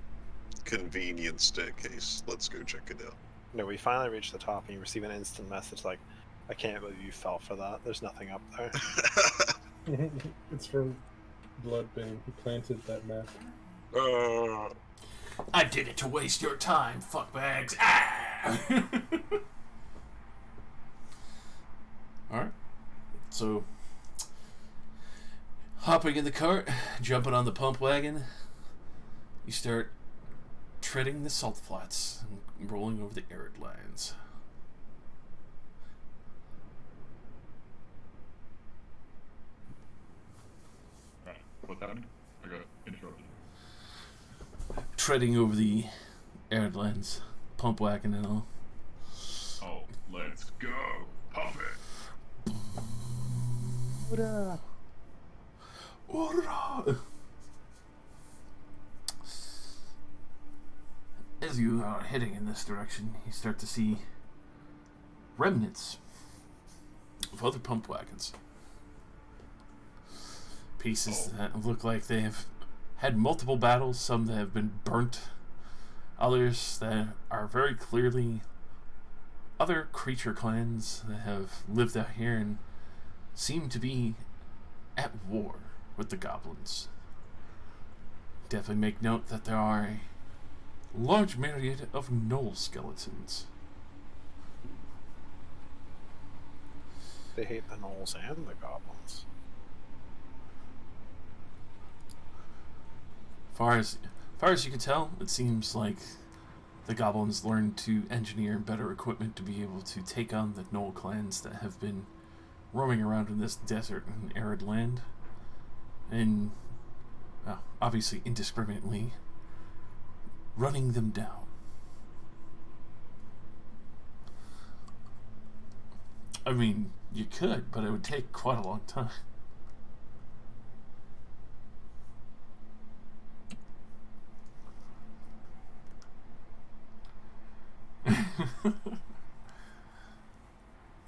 convenient staircase. Let's go check it out. No, we finally reach the top and you receive an instant message like, I can't believe you fell for that. There's nothing up there. It's from Bloodbane. He planted that map. I did it to waste your time, fuckbags. Ah! Alright. So, hopping in the cart, jumping on the pump wagon, you start treading the salt flats and rolling over the arid lands. Alright, what's happening? I got interrupted. Treading over the arid lands, pump wagon and all. Oh, let's go. Pump it. Ura! As you are heading in this direction, you start to see remnants of other pump wagons. Pieces that look like they have had multiple battles, some that have been burnt, others that are very clearly other creature clans that have lived out here and seem to be at war with the goblins. Definitely make note that there are a large myriad of gnoll skeletons. They hate the gnolls and the goblins. Far as you can tell, it seems like the goblins learned to engineer better equipment to be able to take on the gnoll clans that have been roaming around in this desert and arid land, and obviously indiscriminately running them down. I mean, you could, but it would take quite a long time.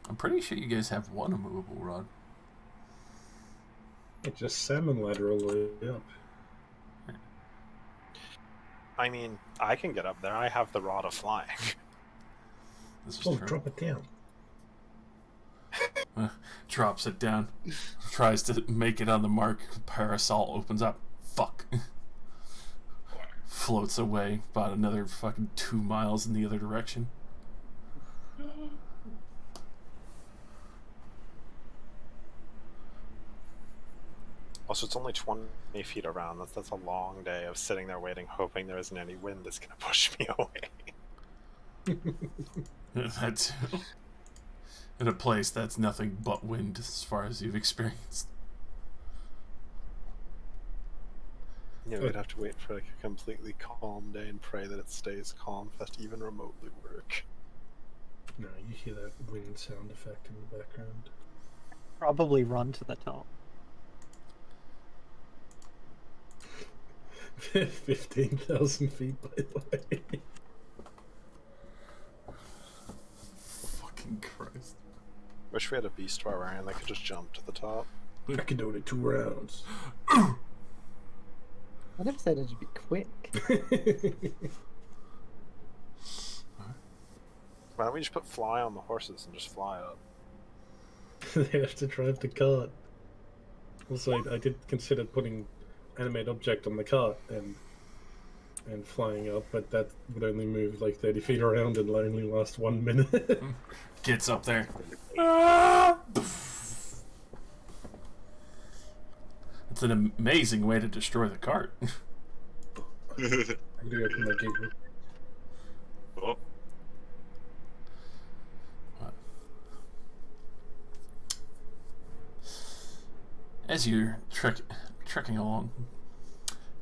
I'm pretty sure you guys have one immovable rod. It's just salmon ladder all the way up. I mean, I can get up there. I have the rod of flying. This is Oh, true. drop it down. Drops it down. Tries to make it on the mark. Parasol opens up. Fuck. Floats away about another fucking 2 miles in the other direction. Also, it's only 20 feet around. That's a long day of sitting there waiting, hoping there isn't any wind that's going to push me away. That's in a place that's nothing but wind as far as you've experienced. Yeah, we'd have to wait for like a completely calm day and pray that it stays calm for us to even remotely work. No, you hear that wind sound effect in the background. Probably run to the top. 15,000 feet, by the way. Fucking Christ. Wish we had a beast barbarian that could just jump to the top. I can do it in 2 rounds. I never said it'd be quick. Why don't we just put fly on the horses and just fly up? They have to drive the cart. Also, I did consider putting animate object on the cart and flying up, but that would only move like 30 feet around and only last 1 minute. Gets up there. It's an amazing way to destroy the cart. I'm gonna open my gateway. Oh, As you're trekking along,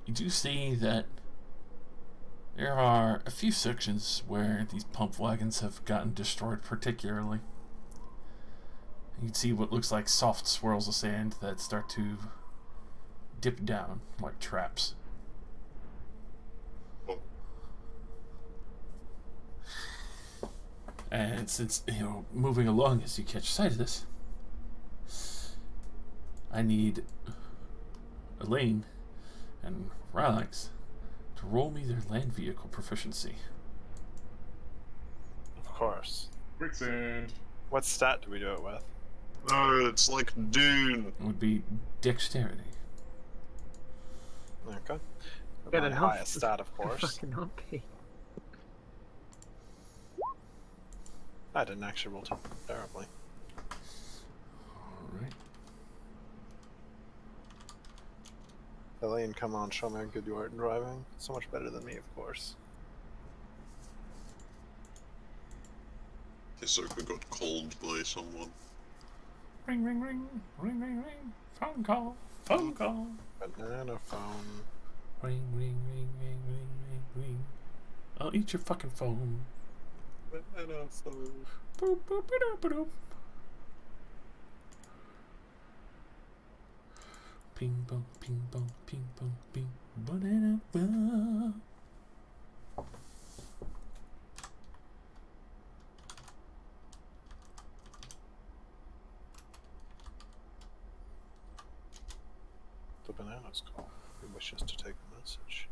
you do see that there are a few sections where these pump wagons have gotten destroyed particularly. You can see what looks like soft swirls of sand that start to dip down like traps. oh. And since, moving along as you catch sight of this, I need Elaine and Relax to roll me their land vehicle proficiency. Of course. Quicksand. What stat do we do it with? No, it's like Dune. It would be dexterity. Okay. Good My enough. highest stat, of course. Fucking okay. I didn't actually roll terribly. Alright. Elaine, come on, show me how good you are at driving. So much better than me, of course. Hisoka got called by someone. Ring, ring, ring, ring, ring, ring. Phone call, phone call. Banana phone. Ring, ring, ring, ring, ring, ring, ring. I'll eat your fucking phone. Banana phone. Boop, boop, ba-doop, ba-doop. Ping pong, ping pong, ping pong, ping. Banana phone. The banana's call. He wishes to take a message.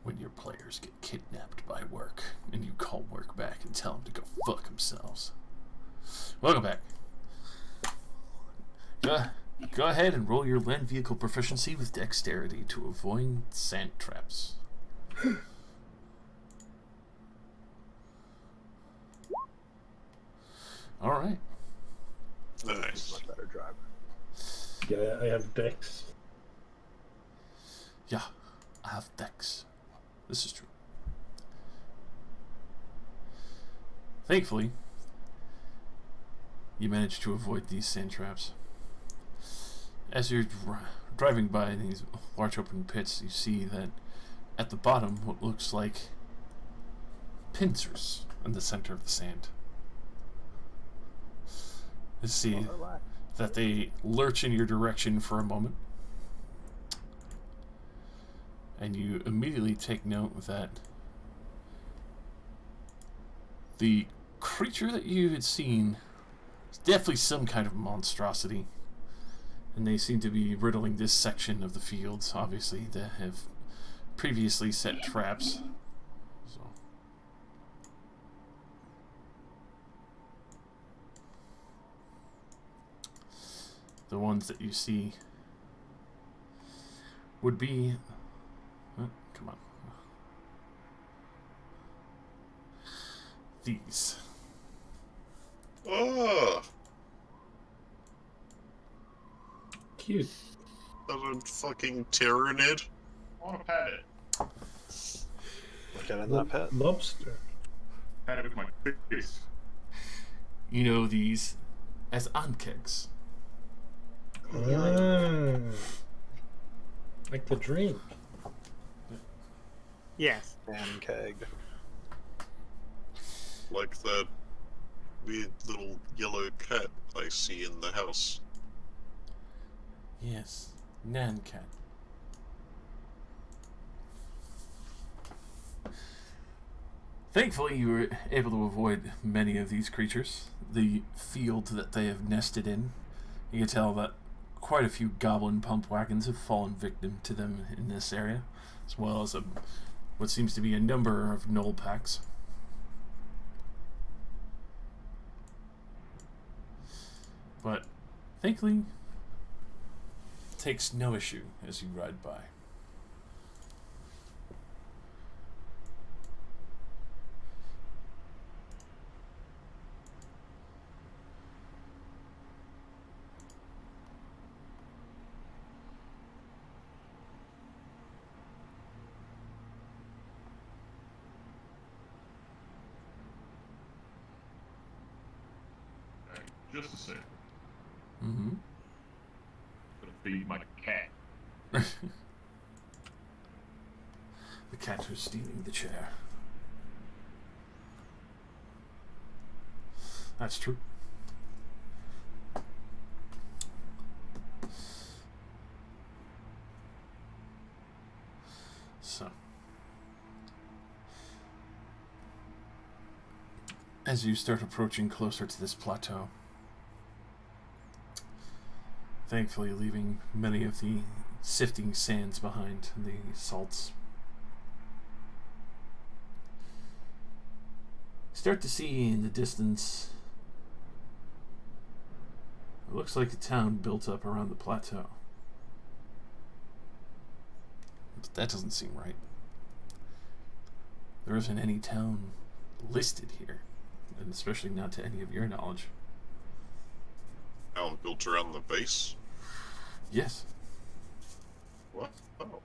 When your players get kidnapped by work and you call work back and tell them to go fuck themselves. Welcome back. Go ahead and roll your land vehicle proficiency with dexterity to avoid sand traps. Alright. Nice. Much better driver. Yeah, I have dex. Yeah, I have dex. This is true. Thankfully, you managed to avoid these sand traps. As you're driving by these large open pits, you see that at the bottom, what looks like pincers in the center of the sand. You see that they lurch in your direction for a moment, and you immediately take note that the creature that you had seen is definitely some kind of monstrosity, and they seem to be riddling this section of the fields, obviously, that have previously set traps. So. The ones that you see would be... come on. These. Ah, Cute. that a fucking Tyrannid? I want to pat it. Get in that pit. Lobster. Pat it with my fist. You know these as ankegs. Ah, like the drink. Yes. And keg. Like that weird little yellow cat I see in the house. Yes, Nancat. Thankfully, you were able to avoid many of these creatures. The field that they have nested in, you can tell that quite a few goblin pump wagons have fallen victim to them in this area, as well as what seems to be a number of gnoll packs. But thankfully, it takes no issue as you ride by. Okay, just a sec. Mm-hmm. Gotta feed my cat. The cat was stealing the chair. That's true. So, as you start approaching closer to this plateau, thankfully leaving many of the sifting sands behind, the salts, start to see in the distance, it looks like a town built up around the plateau. But that doesn't seem right. There isn't any town listed here, and especially not to any of your knowledge. Town built around the base? Yes. What? Oh.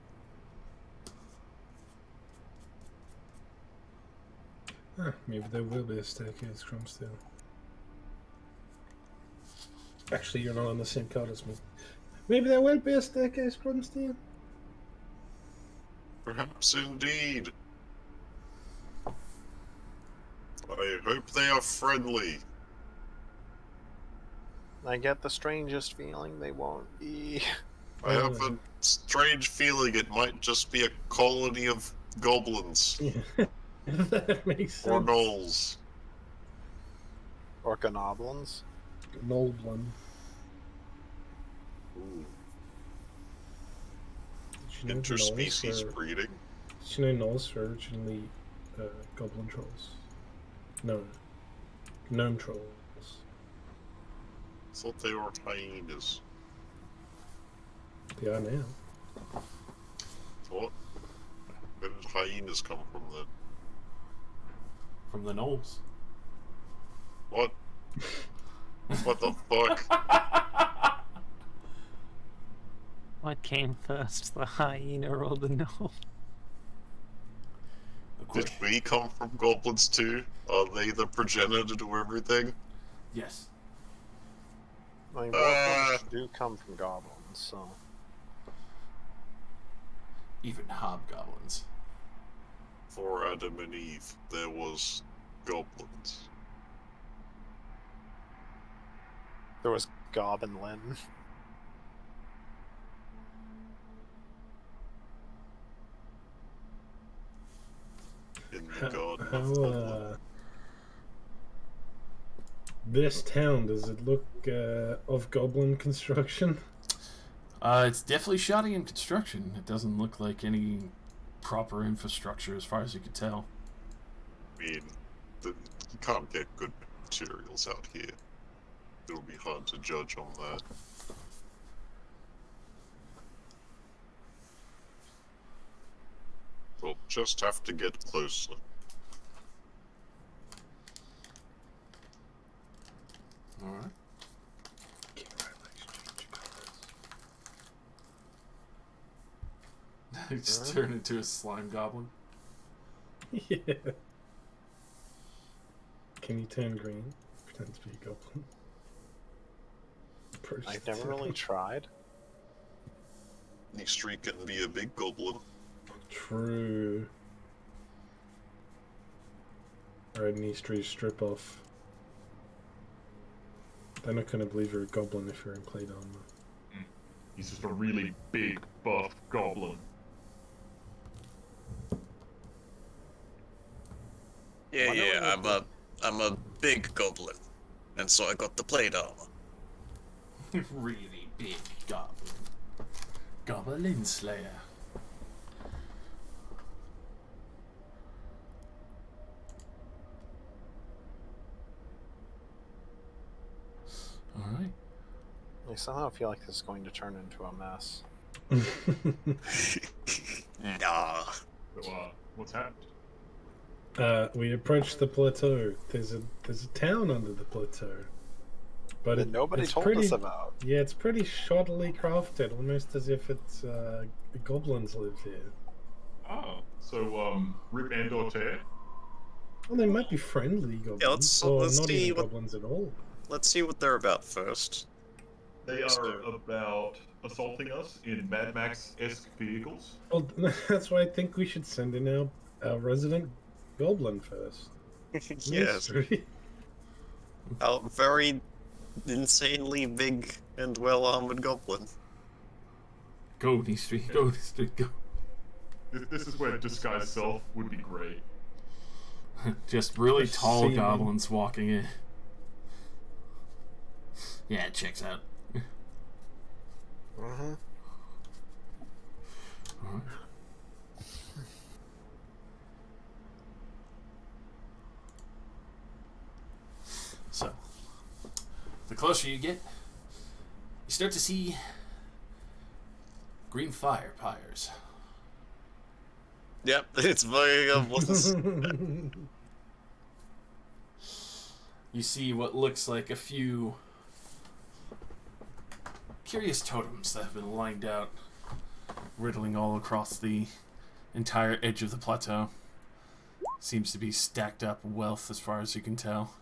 Ah, maybe there will be a staircase, Crumsdale. Actually, you're not on the same card as me. Maybe there will be a staircase, Crumsdale. Perhaps indeed. I hope they are friendly. I get the strangest feeling they won't be. I have a strange feeling it might just be a colony of goblins. Yeah. That makes sense. Or gnolls. Or gnoblins. Gnoblin. Ooh. Did you know Interspecies gnolls were- breeding. Did you know gnolls were originally goblin trolls? No. Gnome trolls. Thought they were hyenas. They are now. What? Where did hyenas come from then? From the gnolls. What? What the fuck? What came first, the hyena or the gnome? Did we come from goblins too? Are they the progenitor to everything? Yes. I mean, wolves do come from goblins, so. Even hobgoblins. For Adam and Eve, there was goblins. There was Goblin Lynn. In the Garden How, of Goblin. this town, does it look of goblin construction? It's definitely shoddy in construction. It doesn't look like any proper infrastructure as far as you can tell. I mean, you can't get good materials out here. It'll be hard to judge on that. We'll just have to get closer. Alright. You just turn into a slime goblin. Yeah. Can you turn green? Pretend to be a goblin. I've never really tried. Nistri can be a big goblin. True. Alright, Nistri, strip off. They're not gonna believe you're a goblin if you're in plate armor. He's just a really big, buff goblin. Yeah, Wonder yeah, what I'm a big goblin, and so I got the plate armor. Really big goblin. Goblin Slayer. Alright. I somehow feel like this is going to turn into a mess. Nah. So, what's happened? We approached the plateau. There's a town under the plateau. But That nobody it's told pretty, us about. Yeah, it's pretty shoddily crafted, almost as if it's goblins live here. Oh, so, rip and or tear? Well, they might be friendly goblins, Yeah, or let's not see even what- goblins at all. Let's see what they're about first. They are about assaulting us in Mad Max-esque vehicles. Well, that's why I think we should send in our resident goblin first. Yes. Mystery. A very insanely big and well-armored goblin. Go, Nistri. Go, Nistri. Go. This is where disguise self would be great. Just really Just tall see me. goblins walking in. Yeah, it checks out. Mm-hmm. Alright. So, the closer you get, you start to see green fire pyres. Yep, it's very goblins. You see what looks like a few curious totems that have been lined out, riddling all across the entire edge of the plateau. Seems to be stacked up wealth as far as you can tell.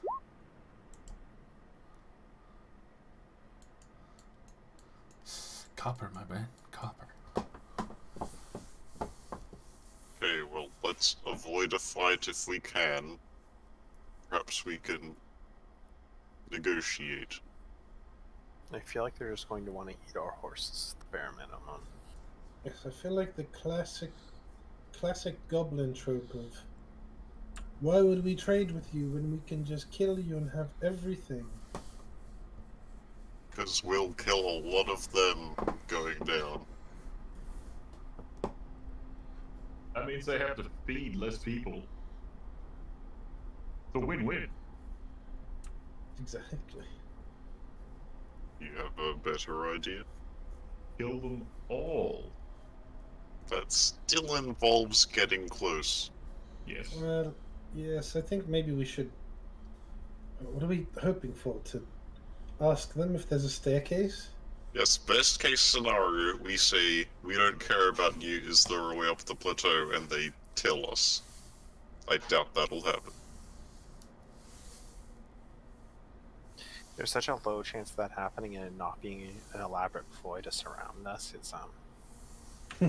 Copper, my man. Copper. Okay, well, let's avoid a fight if we can. Perhaps we can negotiate. I feel like they're just going to want to eat our horses, the bare minimum. Yes, I feel like the classic goblin trope of why would we trade with you when we can just kill you and have everything? Because we'll kill a lot of them going down. That means they have to feed less people. It's a win-win. Exactly. You have a better idea? Kill them all. That still involves getting close. Yes. Well, yes, I think maybe we should. What are we hoping for? To ask them if there's a staircase? Yes, best case scenario, we say, we don't care about you, is there a way up the plateau, and they tell us. I doubt that'll happen. There's such a low chance of that happening and it not being an elaborate ploy to surround us. It's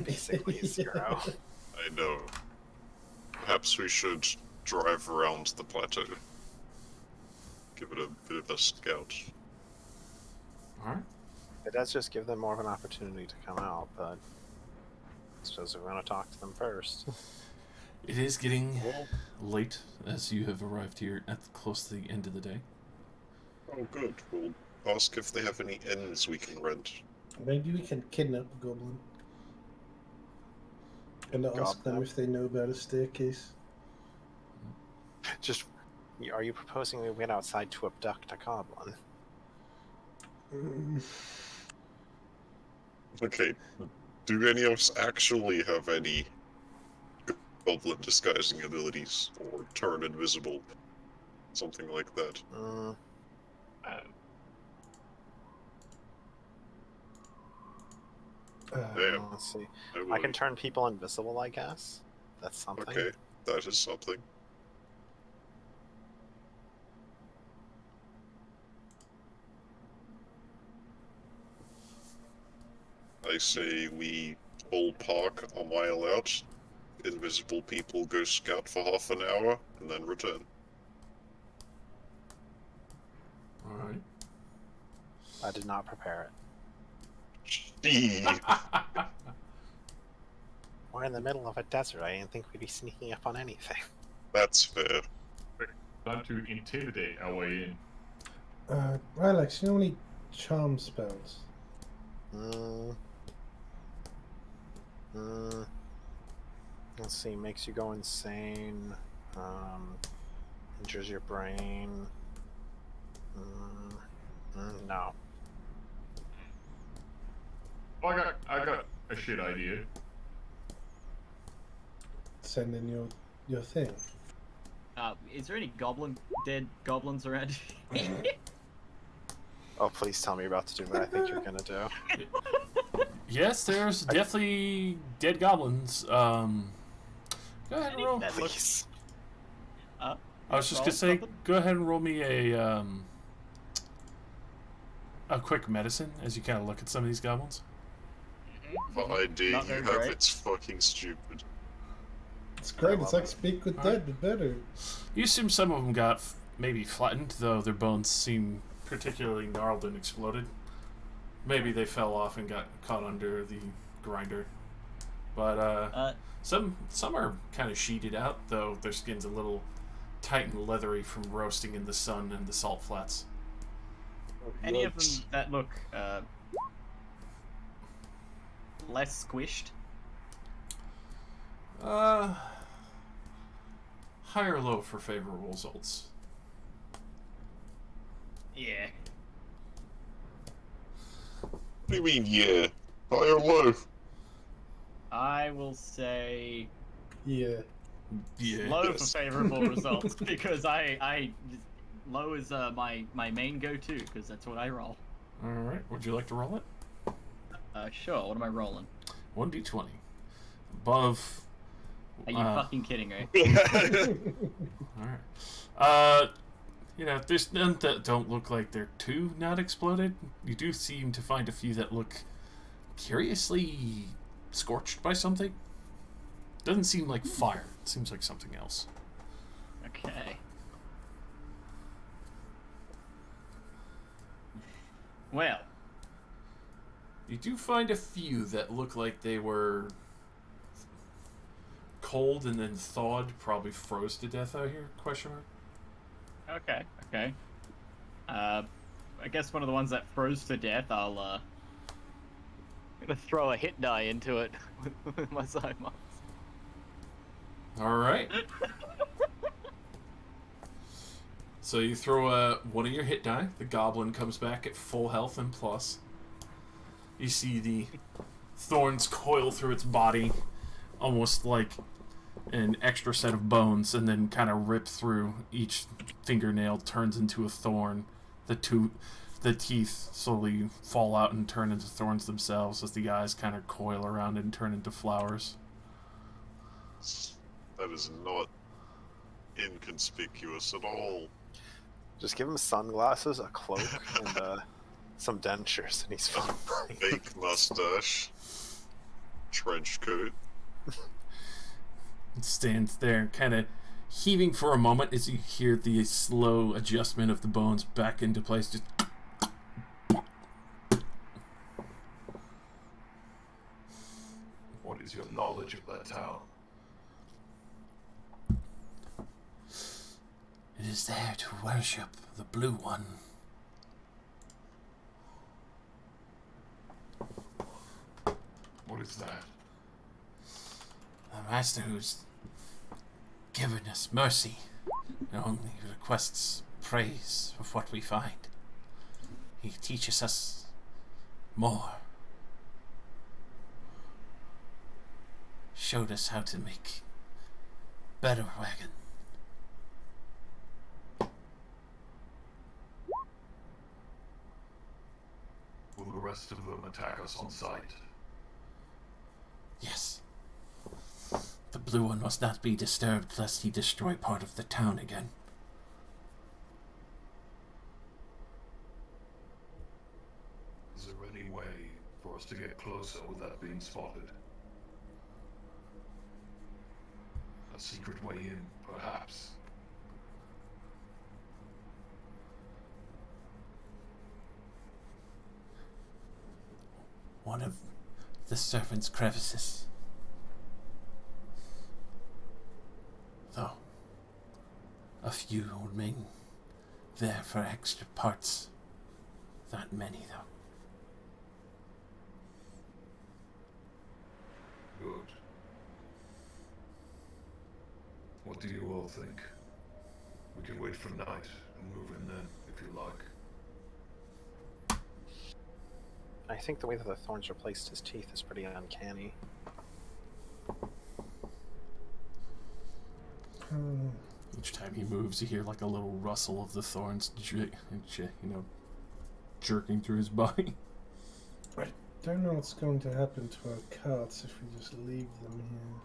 basically zero. I know. perhaps we should drive around the plateau. Give it a bit of a scout. Alright. It does just give them more of an opportunity to come out, but I suppose we're going to talk to them first. It is getting late as you have arrived here at close to the end of the day. Oh, good. We'll ask if they have any inns we can rent. Maybe we can kidnap a goblin. And ask them if they know about a staircase. Just, are you proposing we went outside to abduct a goblin? Okay. Do any of us actually have any goblin disguising abilities? Or turn invisible? Something like that. Damn. Let's see. I can turn people invisible, I guess. That's something. Okay, that is something. I say we all park a mile out, invisible people go scout for half an hour, and then return. Alright. I did not prepare it. Gee. We're in the middle of a desert. I didn't think we'd be sneaking up on anything. That's fair. Time to intimidate our way in. Alex, you know any charm spells? Let's see, makes you go insane, injures your brain. No. I got a shit idea. Send in your thing. Is there any dead goblins around? Oh, please tell me you're about to do what I think you're gonna do. Yes, there's definitely dead goblins. Go ahead and roll. Please. I was just gonna say, go ahead and roll me a quick medicine as you kind of look at some of these goblins. The idea Not you very have, great. it's fucking stupid. It's great. It's like speak with dead, but better. You assume some of them got maybe flattened, though their bones seem particularly gnarled and exploded. Maybe they fell off and got caught under the grinder. But some are kind of sheeted out, though their skin's a little tight and leathery from roasting in the sun and the salt flats. Any of them that look less squished? High or low for favorable results? Yeah. What do you mean, yeah? High or low? I will say Yeah. Yeah. low for favorable results because I low is my main go-to because that's what I roll. All right. Would you like to roll it? Sure. What am I rolling? 1d20. Above. Are you fucking kidding me? Alright. There's none that don't look like they're too not exploded. You do seem to find a few that look curiously scorched by something. Doesn't seem like fire. It seems like something else. Okay. Well. You do find a few that look like they were cold and then thawed, probably froze to death out here, question mark? Okay. I guess one of the ones that froze to death, I'm gonna throw a hit die into it with my side mods. Alright. So you throw one of your hit die, the goblin comes back at full health and plus. You see the thorns coil through its body, almost like an extra set of bones, and then kind of rip through each fingernail, turns into a thorn. The teeth slowly fall out and turn into thorns themselves as the eyes kind of coil around and turn into flowers. That is not inconspicuous at all. Just give him sunglasses, a cloak, and some dentures, and he's fine. Fake mustache. Trench coat. It stands there, kind of heaving for a moment as you hear the slow adjustment of the bones back into place. Just What is your knowledge of that town? it is there to worship the Blue One. What is that? The master who's given us mercy and only requests praise of what we find. He teaches us more. Showed us how to make better wagon. Will the rest of them attack us on sight? Yes. The Blue One must not be disturbed lest he destroy part of the town again. Is there any way for us to get closer without being spotted? A secret way in, perhaps. One of the servants' crevices. Though, a few remain there for extra parts. Not many, though. Good. What do you all think? We can wait for night and move in then, if you like. I think the way that the thorns replaced his teeth is pretty uncanny. Each time he moves, you hear like a little rustle of the thorns, jerking through his body. I don't know what's going to happen to our carts if we just leave them here.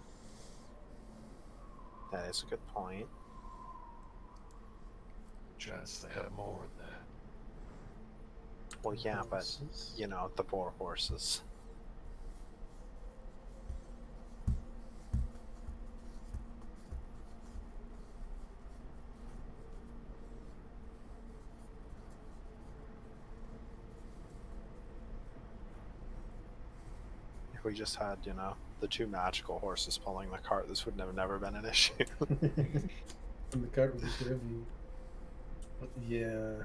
That is a good point. Chance they have more in there. Well, yeah, but, Horses? you know, the poor horses. If we just had, you know, the two magical horses pulling the cart, this would have never been an issue. And the cart would be heavy. But yeah.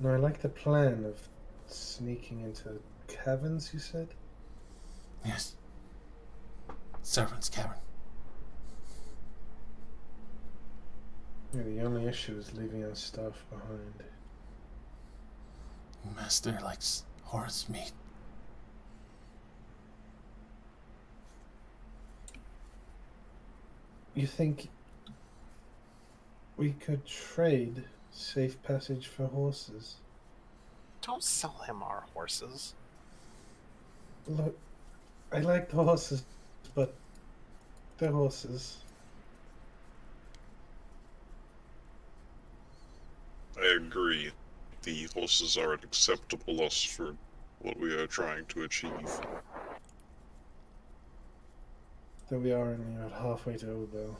No, I like the plan of sneaking into caverns, you said? Yes. Servant's cavern. Yeah, the only issue is leaving our stuff behind. Master likes horse meat. You think we could trade safe passage for horses? Don't sell him our horses. Look, I like the horses, but they're horses. I agree. The horses are an acceptable loss for what we are trying to achieve. Though we are only about halfway to Obo.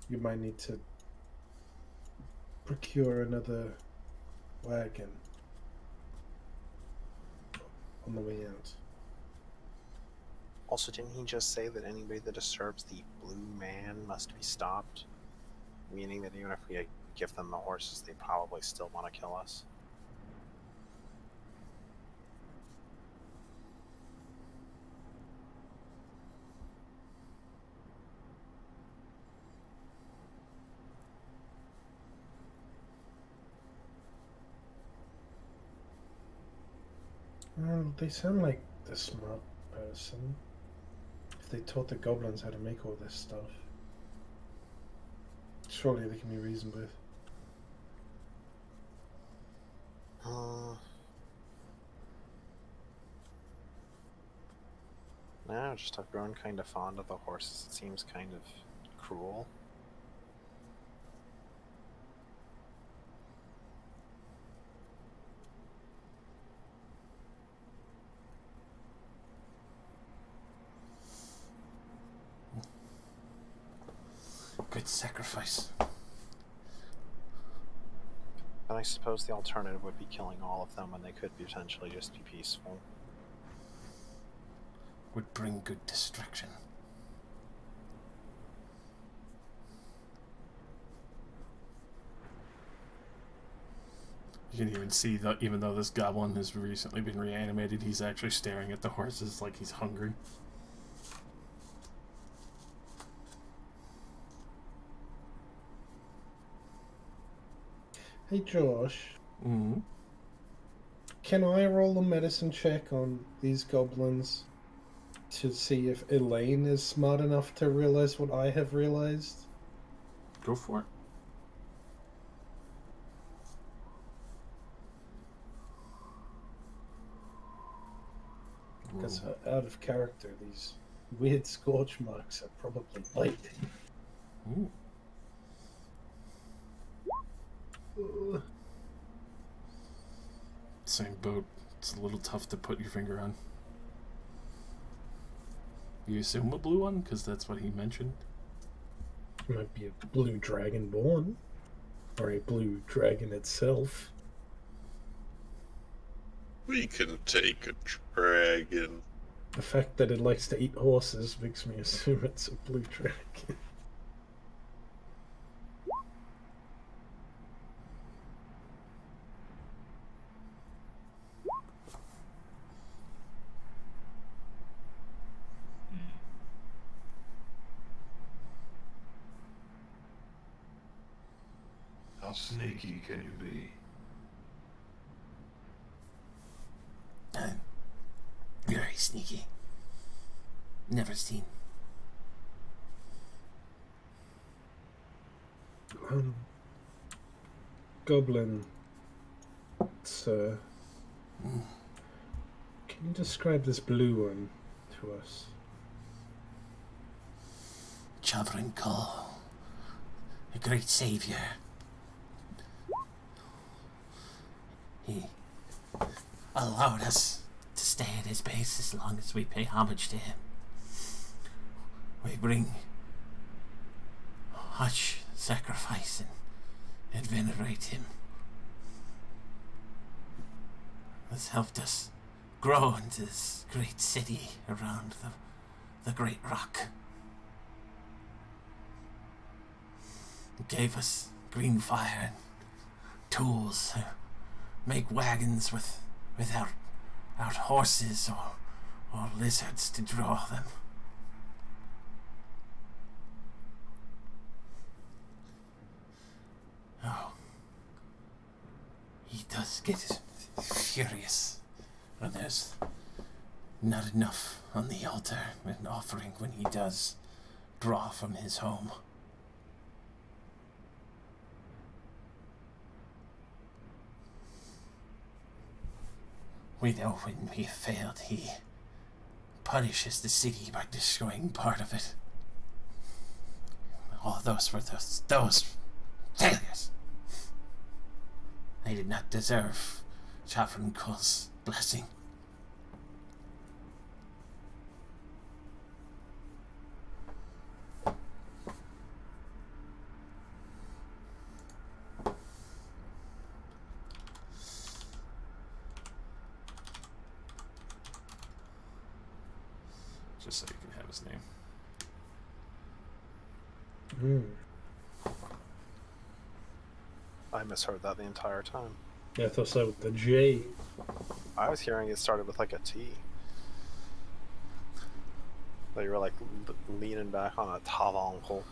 You might need to procure another wagon on the way out. Also, didn't he just say that anybody that disturbs the blue man must be stopped? Meaning that even if we give them the horses, they probably still want to kill us. Well, they sound like a smart person. If they taught the goblins how to make all this stuff, surely they can be reasoned with. No, just I've grown kind of fond of the horses. It seems kind of cruel. good sacrifice. And I suppose the alternative would be killing all of them when they could potentially just be peaceful. Would bring good distraction. You can even see that even though this goblin has recently been reanimated, he's actually staring at the horses like he's hungry. Hey Josh, Mm-hmm. can I roll a medicine check on these goblins to see if Elaine is smart enough to realize what I have realized? Go for it. Because out of character, these weird scorch marks are probably light. Ooh. Same boat. It's a little tough to put your finger on. You assume a blue one, because that's what he mentioned. Might be a blue dragonborn, or a blue dragon itself. We can take a dragon. The fact that it likes to eat horses makes me assume it's a blue dragon. How sneaky can you be? Very sneaky. Never seen. Goblin, sir. Can you describe this blue one to us? Chavrin Call. A great savior. He allowed us to stay at his base as long as we pay homage to him. We bring much sacrifice and venerate him. Has helped us grow into this great city around the great rock. It gave us green fire and tools to make wagons without horses or lizards to draw them. Oh, he does get furious when there's not enough on the altar and offering when he does draw from his home. We know when we have failed, he punishes the city by destroying part of it. All those were those failures. They did not deserve Chafrankul's blessing. Just so you can have his name. I misheard that the entire time. Yeah, I thought so with the J. I was hearing it started with like a T. Like you were like leaning back on a tavanko.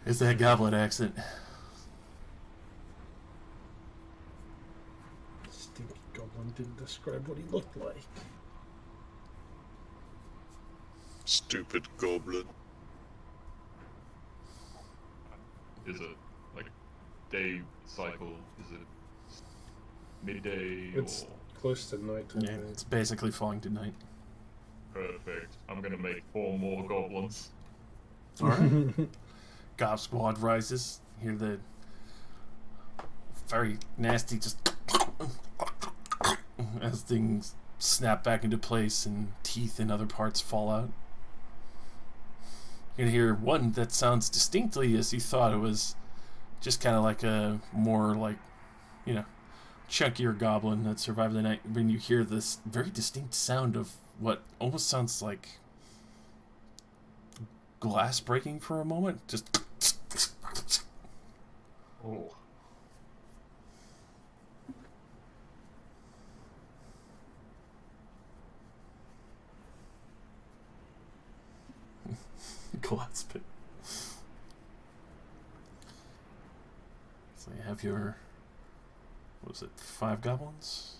It's that goblin accent. Stinky goblin didn't describe what he looked like. Stupid goblin. Is it like day cycle? Is it midday It's or close to night. Yeah, it's basically falling to night. perfect? I'm gonna make 4 more goblins. Alright. Gob squad rises. Hear the very nasty just as things snap back into place and teeth and other parts fall out. You can hear one that sounds distinctly as you thought it was just kind of like a more like, you know, chunkier goblin that survived the night. When you hear this very distinct sound of what almost sounds like glass breaking for a moment, just Oh. glass pit. So you have your, what was it, 5 goblins?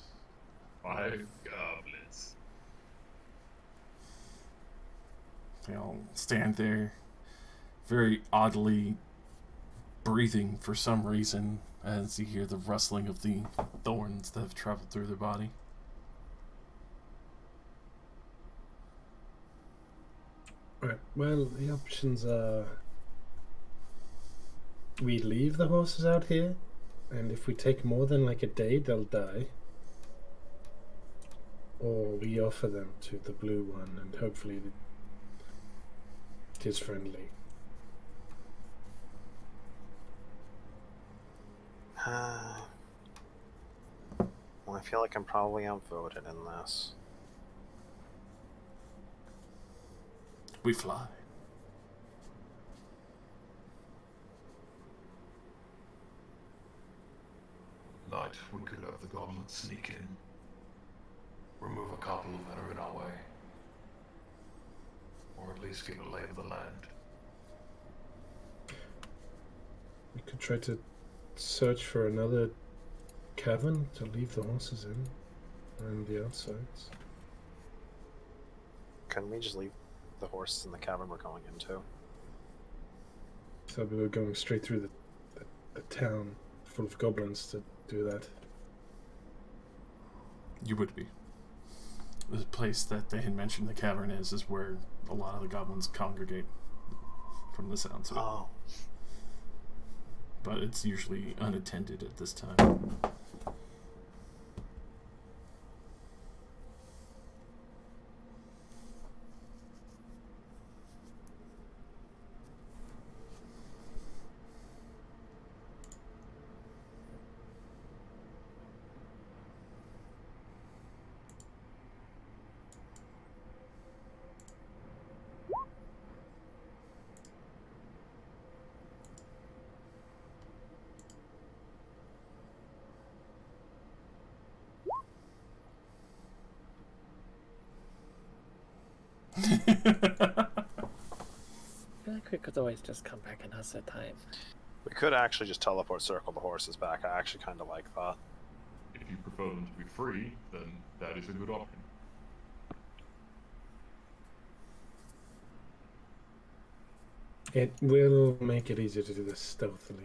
5 goblins. They all stand there, very oddly breathing for some reason, as you hear the rustling of the thorns that have traveled through their body. Right. Well, the options are we leave the horses out here, and if we take more than like a day, they'll die. Or we offer them to the blue one, and hopefully it is friendly. Well, I feel like I'm probably outvoted in this. We fly. Night, we could have the goblins sneak in. Remove a couple that are in our way. Or at least get a lay of the land. We could try to search for another cavern to leave the horses in, around the outsides. Couldn't we just leave the horses in the cavern we're going into? So we were going straight through the town full of goblins to do that. You would be. The place that they had mentioned the cavern is where a lot of the goblins congregate, from the sounds of it. Oh. But it's usually unattended at this time. I feel like we could always just come back another time. We could actually just teleport circle the horses back. I actually kind of like that. If you prefer them to be free, then that is a good option. It will make it easier to do this stealthily.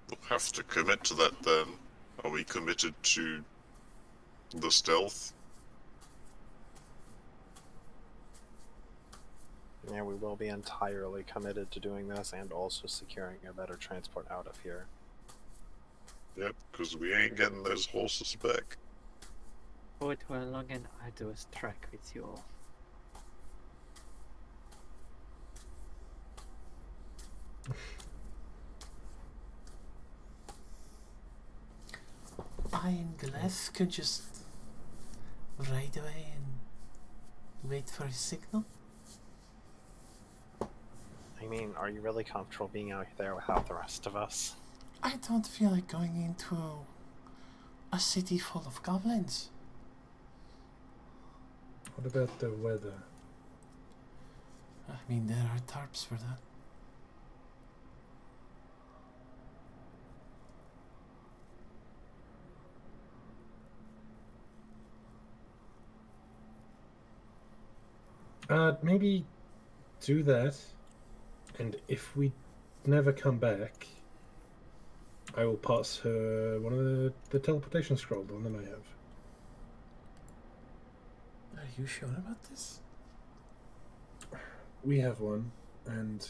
We'll have to commit to that then. Are we committed to the stealth? Yeah, we will be entirely committed to doing this and also securing a better transport out of here. Yep, because we ain't getting those horses back. Oh, it were a long and arduous trek with you all. I and Glyph could just ride away and wait for a signal. I mean, are you really comfortable being out there without the rest of us? I don't feel like going into a city full of goblins. What about the weather? I mean, there are tarps for that. Maybe do that, and if we never come back, I will pass her one of the teleportation scroll, the one that I have. Are you sure about this? We have one, and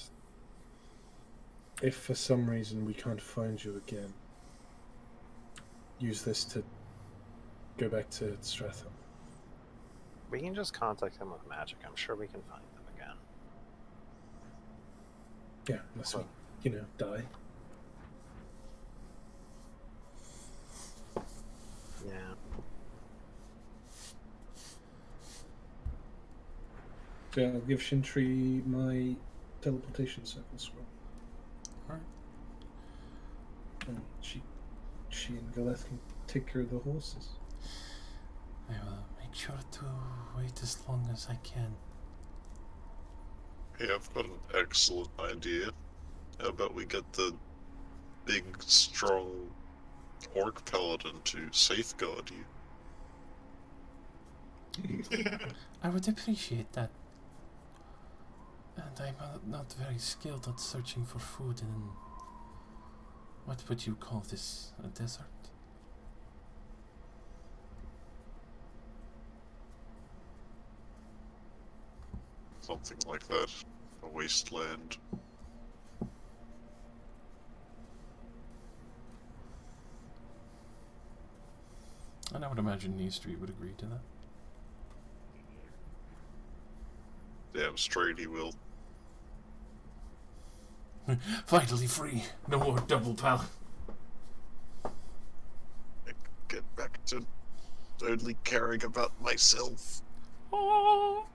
if for some reason we can't find you again, use this to go back to Stratham. We can just contact him with magic. I'm sure we can find them again. Yeah, unless we, die. Yeah. Yeah, I'll give Shintri my teleportation circle scroll. Alright. And she and Galeth can take care of the horses. I will make sure to wait as long as I can. Hey, I've got an excellent idea. How about we get the big, strong orc paladin to safeguard you? I would appreciate that. And I'm not very skilled at searching for food in... What would you call this? A desert? Something like that. A wasteland. And I would imagine Neastri would agree to that. Damn straight he will. Finally free! No more double pallet. Get back to only caring about myself. Oh.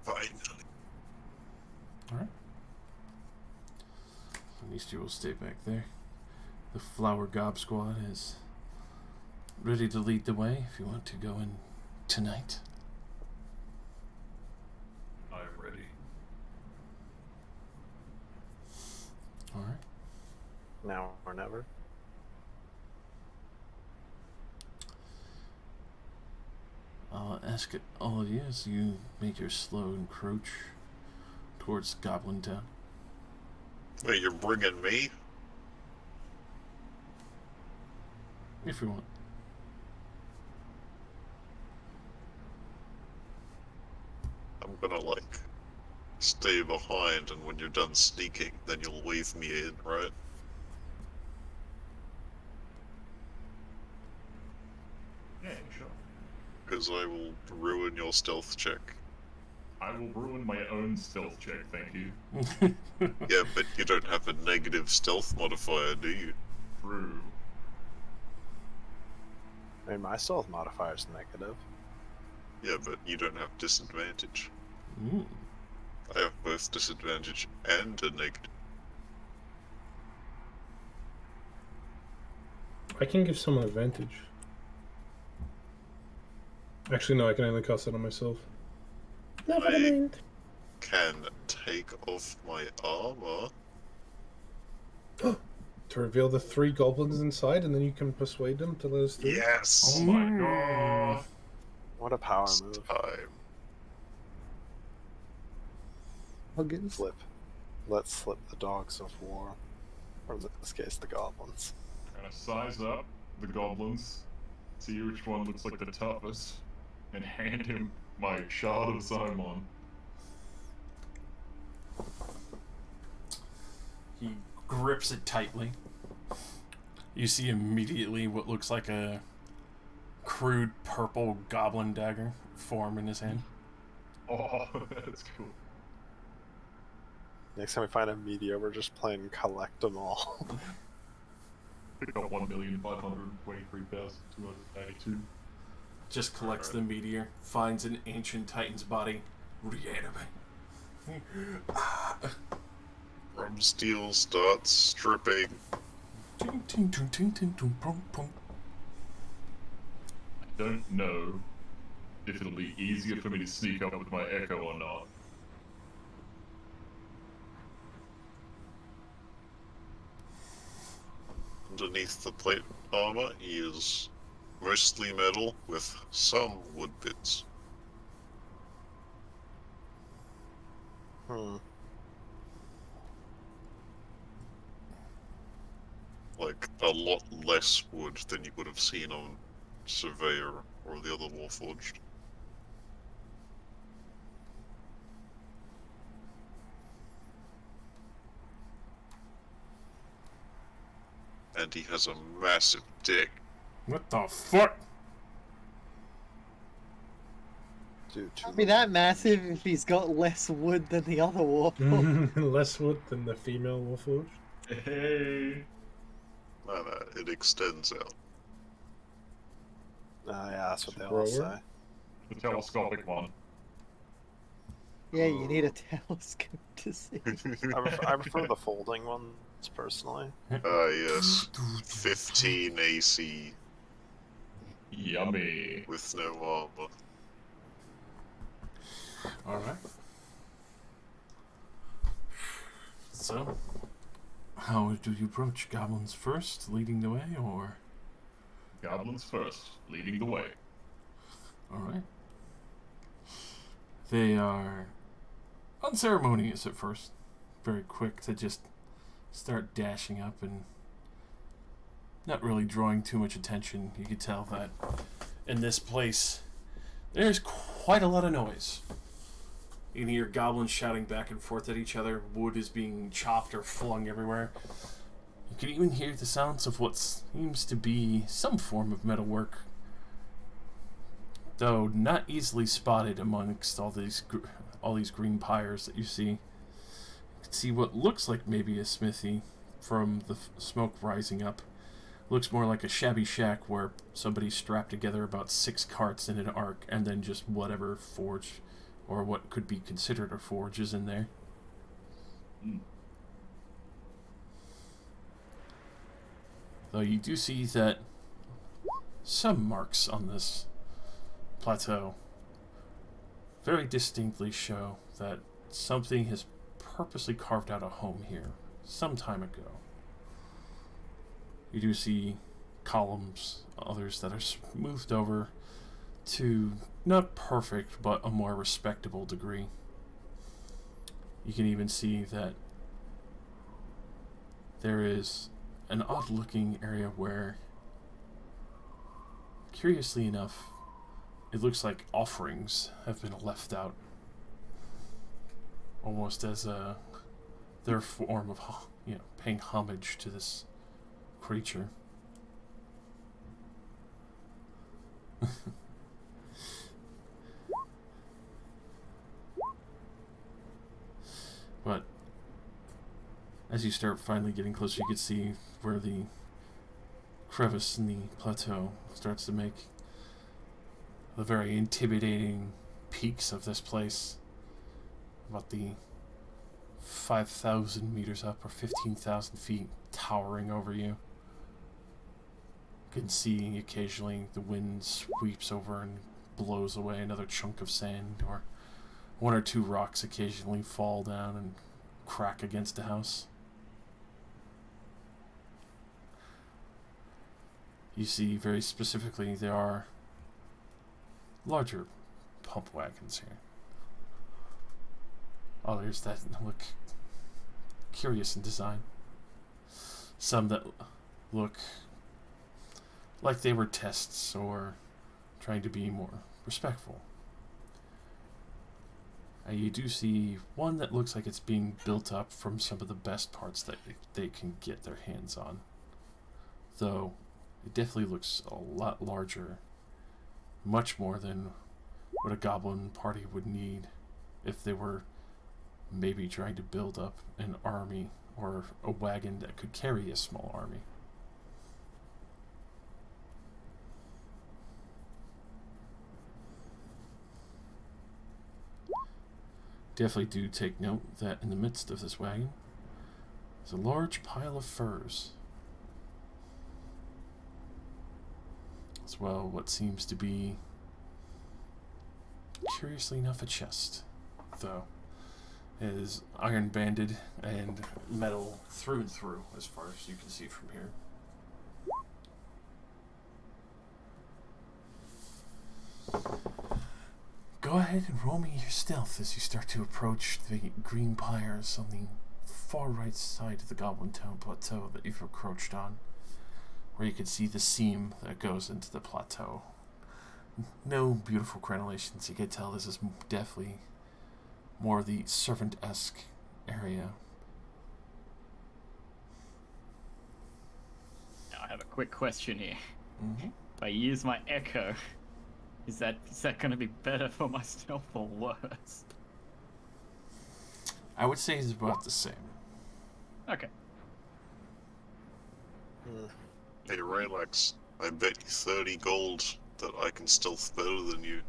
Finally. Alright. Neastri will stay back there. The Flower Gob Squad is ready to lead the way if you want to go in tonight. I'm ready. Alright. Now or never. I'll ask all of you as you make your slow encroach towards Goblin Town. Wait, you're bringing me? If you want. I'm gonna, stay behind, and when you're done sneaking, then you'll wave me in, right? Yeah, sure. Because I will ruin your stealth check. I will ruin my own stealth check, thank you. Yeah, but you don't have a negative stealth modifier, do you? True. I mean, my stealth modifier is negative. Yeah, but you don't have disadvantage. Mm. I have both disadvantage and a negative. I can give someone advantage. Actually, no, I can only cast it on myself. Never I- mind. Can take off my armor. To reveal the 3 goblins inside, and then you can persuade them to let us through. Yes! Oh my god! What a power It's move. time. Huggins. Let's flip the dogs of war. Or in this case, the goblins. Gonna size up the goblins, see which one looks like the toughest, and hand him my shard of Zomon. He grips it tightly. You see immediately what looks like a crude purple goblin dagger form in his hand. Oh, that's cool. Next time we find a meteor, we're just playing collect them all. Pick up 1,523,292. Just collects the meteor, finds an ancient titan's body, reanimate. From steel starts stripping. Ting, ting, ting, ting, ting, ting, pum, pum. I don't know if it'll be easier for me to sneak up with my echo or not. Underneath the plate armor is mostly metal with some wood bits. Like, a lot less wood than you would have seen on Surveyor or the other Warforged. And he has a massive dick. What the fuck? do too Can't be much that damage. massive if he's got less wood than the other warforged. Less wood than the female Warforged. Hey. No, it extends out. Yeah, that's what they all Grower? say. The telescopic one. Yeah, you need a telescope to see. I prefer the folding ones personally. Yes. 15 AC Yummy. with no armor. Alright. So, how do you approach? Goblins first, leading the way, or? Goblins first, leading the way. Alright. They are unceremonious at first. Very quick to just start dashing up and not really drawing too much attention. You could tell that in this place there's quite a lot of noise. You can hear goblins shouting back and forth at each other. Wood is being chopped or flung everywhere. You can even hear the sounds of what seems to be some form of metalwork, though not easily spotted amongst all these green pyres that you see. You can see what looks like maybe a smithy from the smoke rising up. Looks more like a shabby shack where somebody strapped together about 6 carts in an arc and then just whatever forge or what could be considered a forge is in there. Though you do see that some marks on this plateau very distinctly show that something has purposely carved out a home here some time ago. You do see columns, others that are smoothed over to not perfect, but a more respectable degree. You can even see that there is an odd-looking area where, curiously enough, it looks like offerings have been left out, almost as their form of, paying homage to this creature. But as you start finally getting closer, you can see where the crevice in the plateau starts to make the very intimidating peaks of this place. About the 5,000 meters up or 15,000 feet towering over you. You can see occasionally the wind sweeps over and blows away another chunk of sand, or 1 or 2 rocks occasionally fall down and crack against a house. You see very specifically there are larger pump wagons here. Others that look curious in design. Some that look like they were tests or trying to be more respectful. You do see one that looks like it's being built up from some of the best parts that they can get their hands on. Though, it definitely looks a lot larger. Much more than what a goblin party would need if they were maybe trying to build up an army or a wagon that could carry a small army. Definitely do take note that in the midst of this wagon is a large pile of furs. As well, what seems to be, curiously enough, a chest, though it is iron banded and metal through and through, as far as you can see from here. Go ahead and roll me your stealth as you start to approach the green pyres on the far right side of the Goblin Town plateau that you've encroached on, where you can see the seam that goes into the plateau. No beautiful crenellations. You can tell this is definitely more the servant-esque area. Now I have a quick question here. Mm-hmm. If I use my echo, Is that going to be better for my stealth or worse? I would say it's about the same. Okay. Hey, Relax, I bet you 30 gold that I can stealth better than you.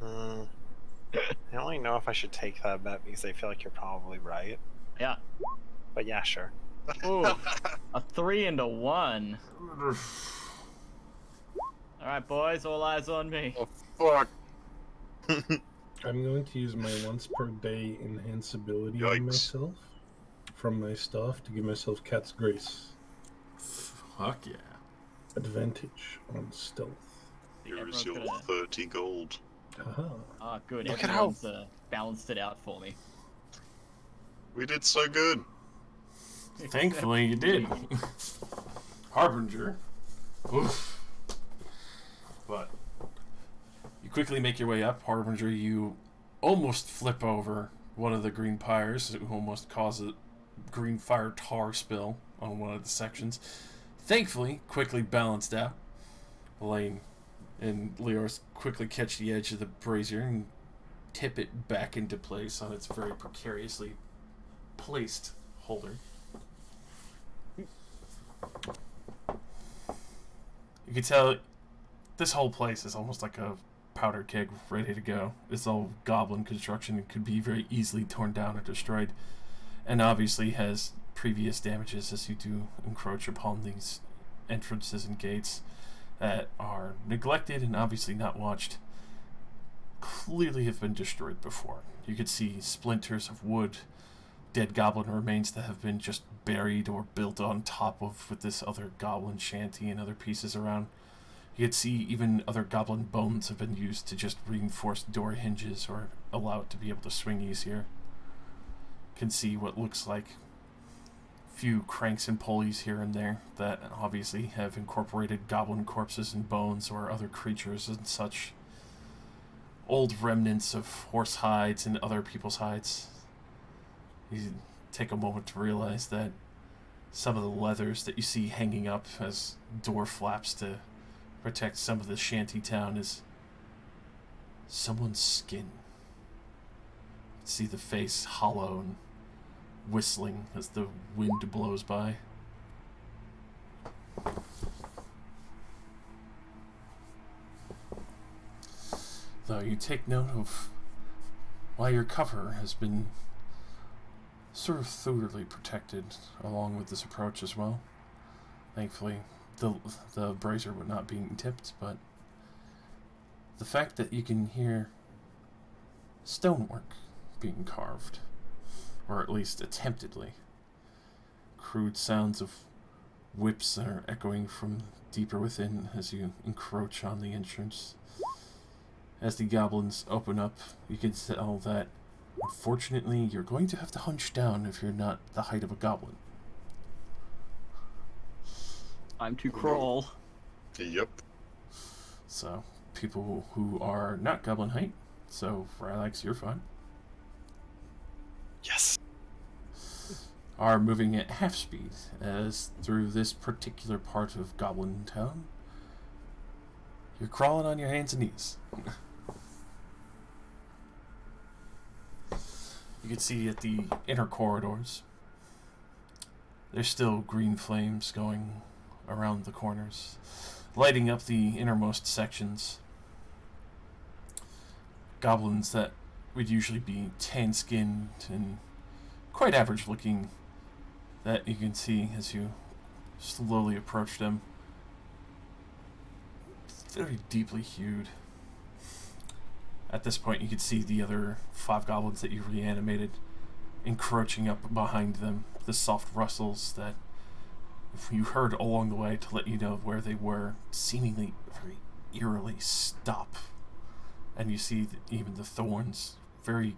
I don't really know if I should take that bet because I feel like you're probably right. Yeah. But yeah, sure. Ooh, a 3 and a 1. All right, boys, all eyes on me. Oh, fuck. I'm going to use my once per day enhance ability on Yikes. myself from my staff to give myself Cat's Grace. Fuck yeah. Advantage on stealth. Here's Everyone's your gonna- 30 gold. Haha. Ah, good. Look at Everyone's balanced it out for me. We did so good. Thankfully, you did. Harbinger. Oof. But you quickly make your way up. Harbinger, you almost flip over one of the green pyres. It almost causes a green fire tar spill on one of the sections. Thankfully, quickly balanced out. Elaine and Leos quickly catch the edge of the brazier and tip it back into place on its very precariously placed holder. You can tell this whole place is almost like a powder keg ready to go. It's all goblin construction and could be very easily torn down or destroyed. And obviously has previous damages as you do encroach upon these entrances and gates that are neglected and obviously not watched. Clearly have been destroyed before. You could see splinters of wood, dead goblin remains that have been just buried or built on top of with this other goblin shanty and other pieces around. You could see even other goblin bones have been used to just reinforce door hinges or allow it to be able to swing easier. You can see what looks like few cranks and pulleys here and there that obviously have incorporated goblin corpses and bones or other creatures and such. Old remnants of horse hides and other people's hides. You take a moment to realize that some of the leathers that you see hanging up as door flaps to protect some of the shanty town is someone's skin. You see the face hollow and whistling as the wind blows by. Though you take note of why your cover has been sort of thoroughly protected along with this approach as well. Thankfully, the brazier would not being tipped, but the fact that you can hear stonework being carved, or at least attemptedly. Crude sounds of whips are echoing from deeper within as you encroach on the entrance. As the goblins open up, you can tell that, unfortunately, you're going to have to hunch down if you're not the height of a goblin. Time to crawl. Yep. So, people who are not goblin height, so Rylax, you're fine, Yes. are moving at half speed as through this particular part of Goblin Town, you're crawling on your hands and knees. You can see at the inner corridors, there's still green flames going around the corners, lighting up the innermost sections. Goblins that would usually be tan-skinned and quite average-looking that you can see as you slowly approach them. Very deeply hued. At this point, you can see the other 5 goblins that you reanimated encroaching up behind them. The soft rustles that you heard along the way to let you know where they were seemingly very eerily stop. And you see that even the thorns very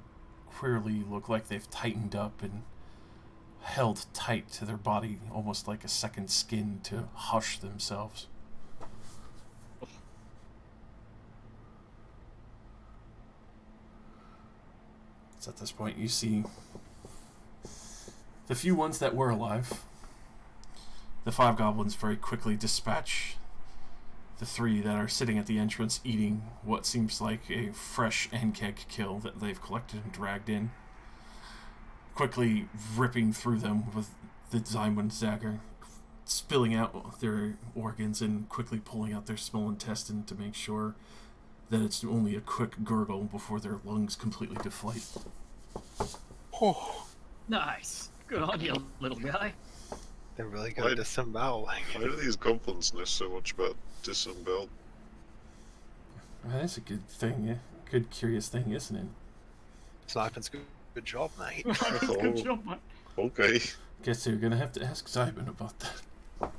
clearly look like they've tightened up and held tight to their body, almost like a second skin to hush themselves. So at this point you see the few ones that were alive. The 5 goblins very quickly dispatch the three that are sitting at the entrance eating what seems like a fresh Enkeg kill that they've collected and dragged in, quickly ripping through them with the Diamond dagger, spilling out their organs and quickly pulling out their small intestine to make sure that it's only a quick gurgle before their lungs completely deflate. Oh, Nice. Good on you, little guy. they're really good Why- at disemboweling. Why do these goblins know so much about disembowel? Well, that's a good thing, yeah. Good, curious thing, isn't it? Sniping's good job, mate. Good job, mate. Okay. Guess you're gonna have to ask Simon about that.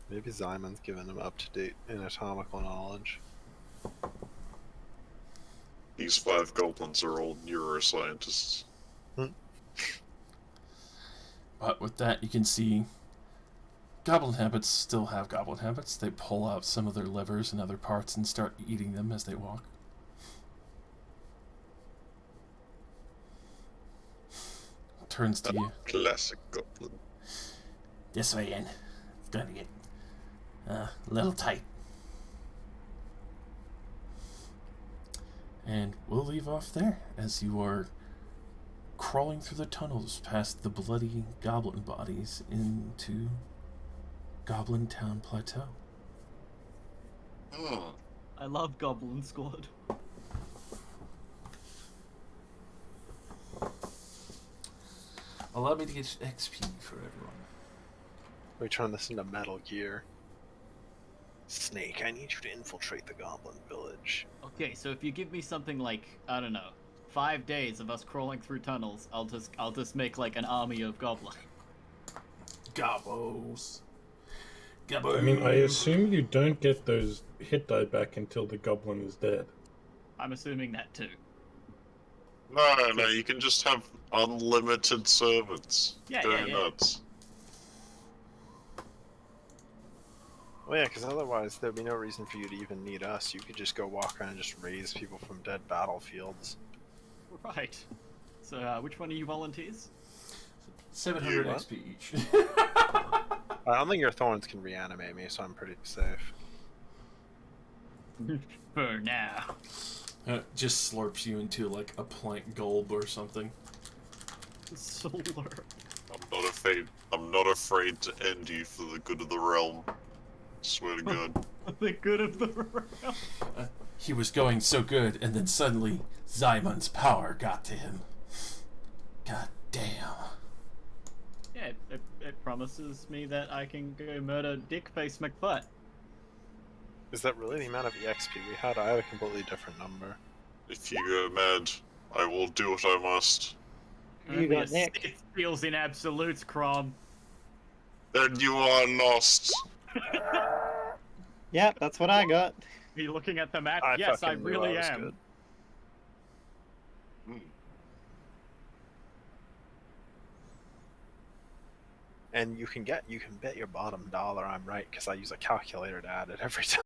Maybe Zymon's giving him up-to-date anatomical knowledge. These 5 goblins are all neuroscientists. But with that, you can see goblin habits still have goblin habits. They pull out some of their livers and other parts and start eating them as they walk. Turns to you. Classic goblin. This way in. It's gonna get a little tight. And we'll leave off there as you are crawling through the tunnels past the bloody goblin bodies into Goblin Town Plateau. Oh, I love Goblin Squad. Allow me to get XP for everyone. We turn this into Metal Gear. Snake, I need you to infiltrate the Goblin Village. Okay, so if you give me something like, I don't know, 5 days of us crawling through tunnels, I'll just make like an army of goblins. Gobos. I mean, I assume you don't get those hit die back until the goblin is dead. I'm assuming that too. no, you can just have unlimited servants. Yeah, Go yeah, yeah. nuts. Well, yeah, because otherwise there'd be no reason for you to even need us. You could just go walk around and just raise people from dead battlefields. Right. So, which one are you volunteers? 700 You what? XP each. I don't think your thorns can reanimate me, so I'm pretty safe. For now. Just slurps you into like a plank gulp or something. Solar. I'm not afraid to end you for the good of the realm. Swear to God. The good of the realm. He was going so good, and then suddenly Zymon's power got to him. God damn. Yeah, it promises me that I can go murder Dickface McFutt. Is that really the amount of EXP we had? I had a completely different number. If you go mad, I will do what I must. You Only got a Nick. Sith feels in absolutes, Crom. Then you are lost. Yep, that's what I got. Are you looking at the map? I Yes, I fucking knew really was am. good. Hmm. And you can bet your bottom dollar I'm right, because I use a calculator to add it every time.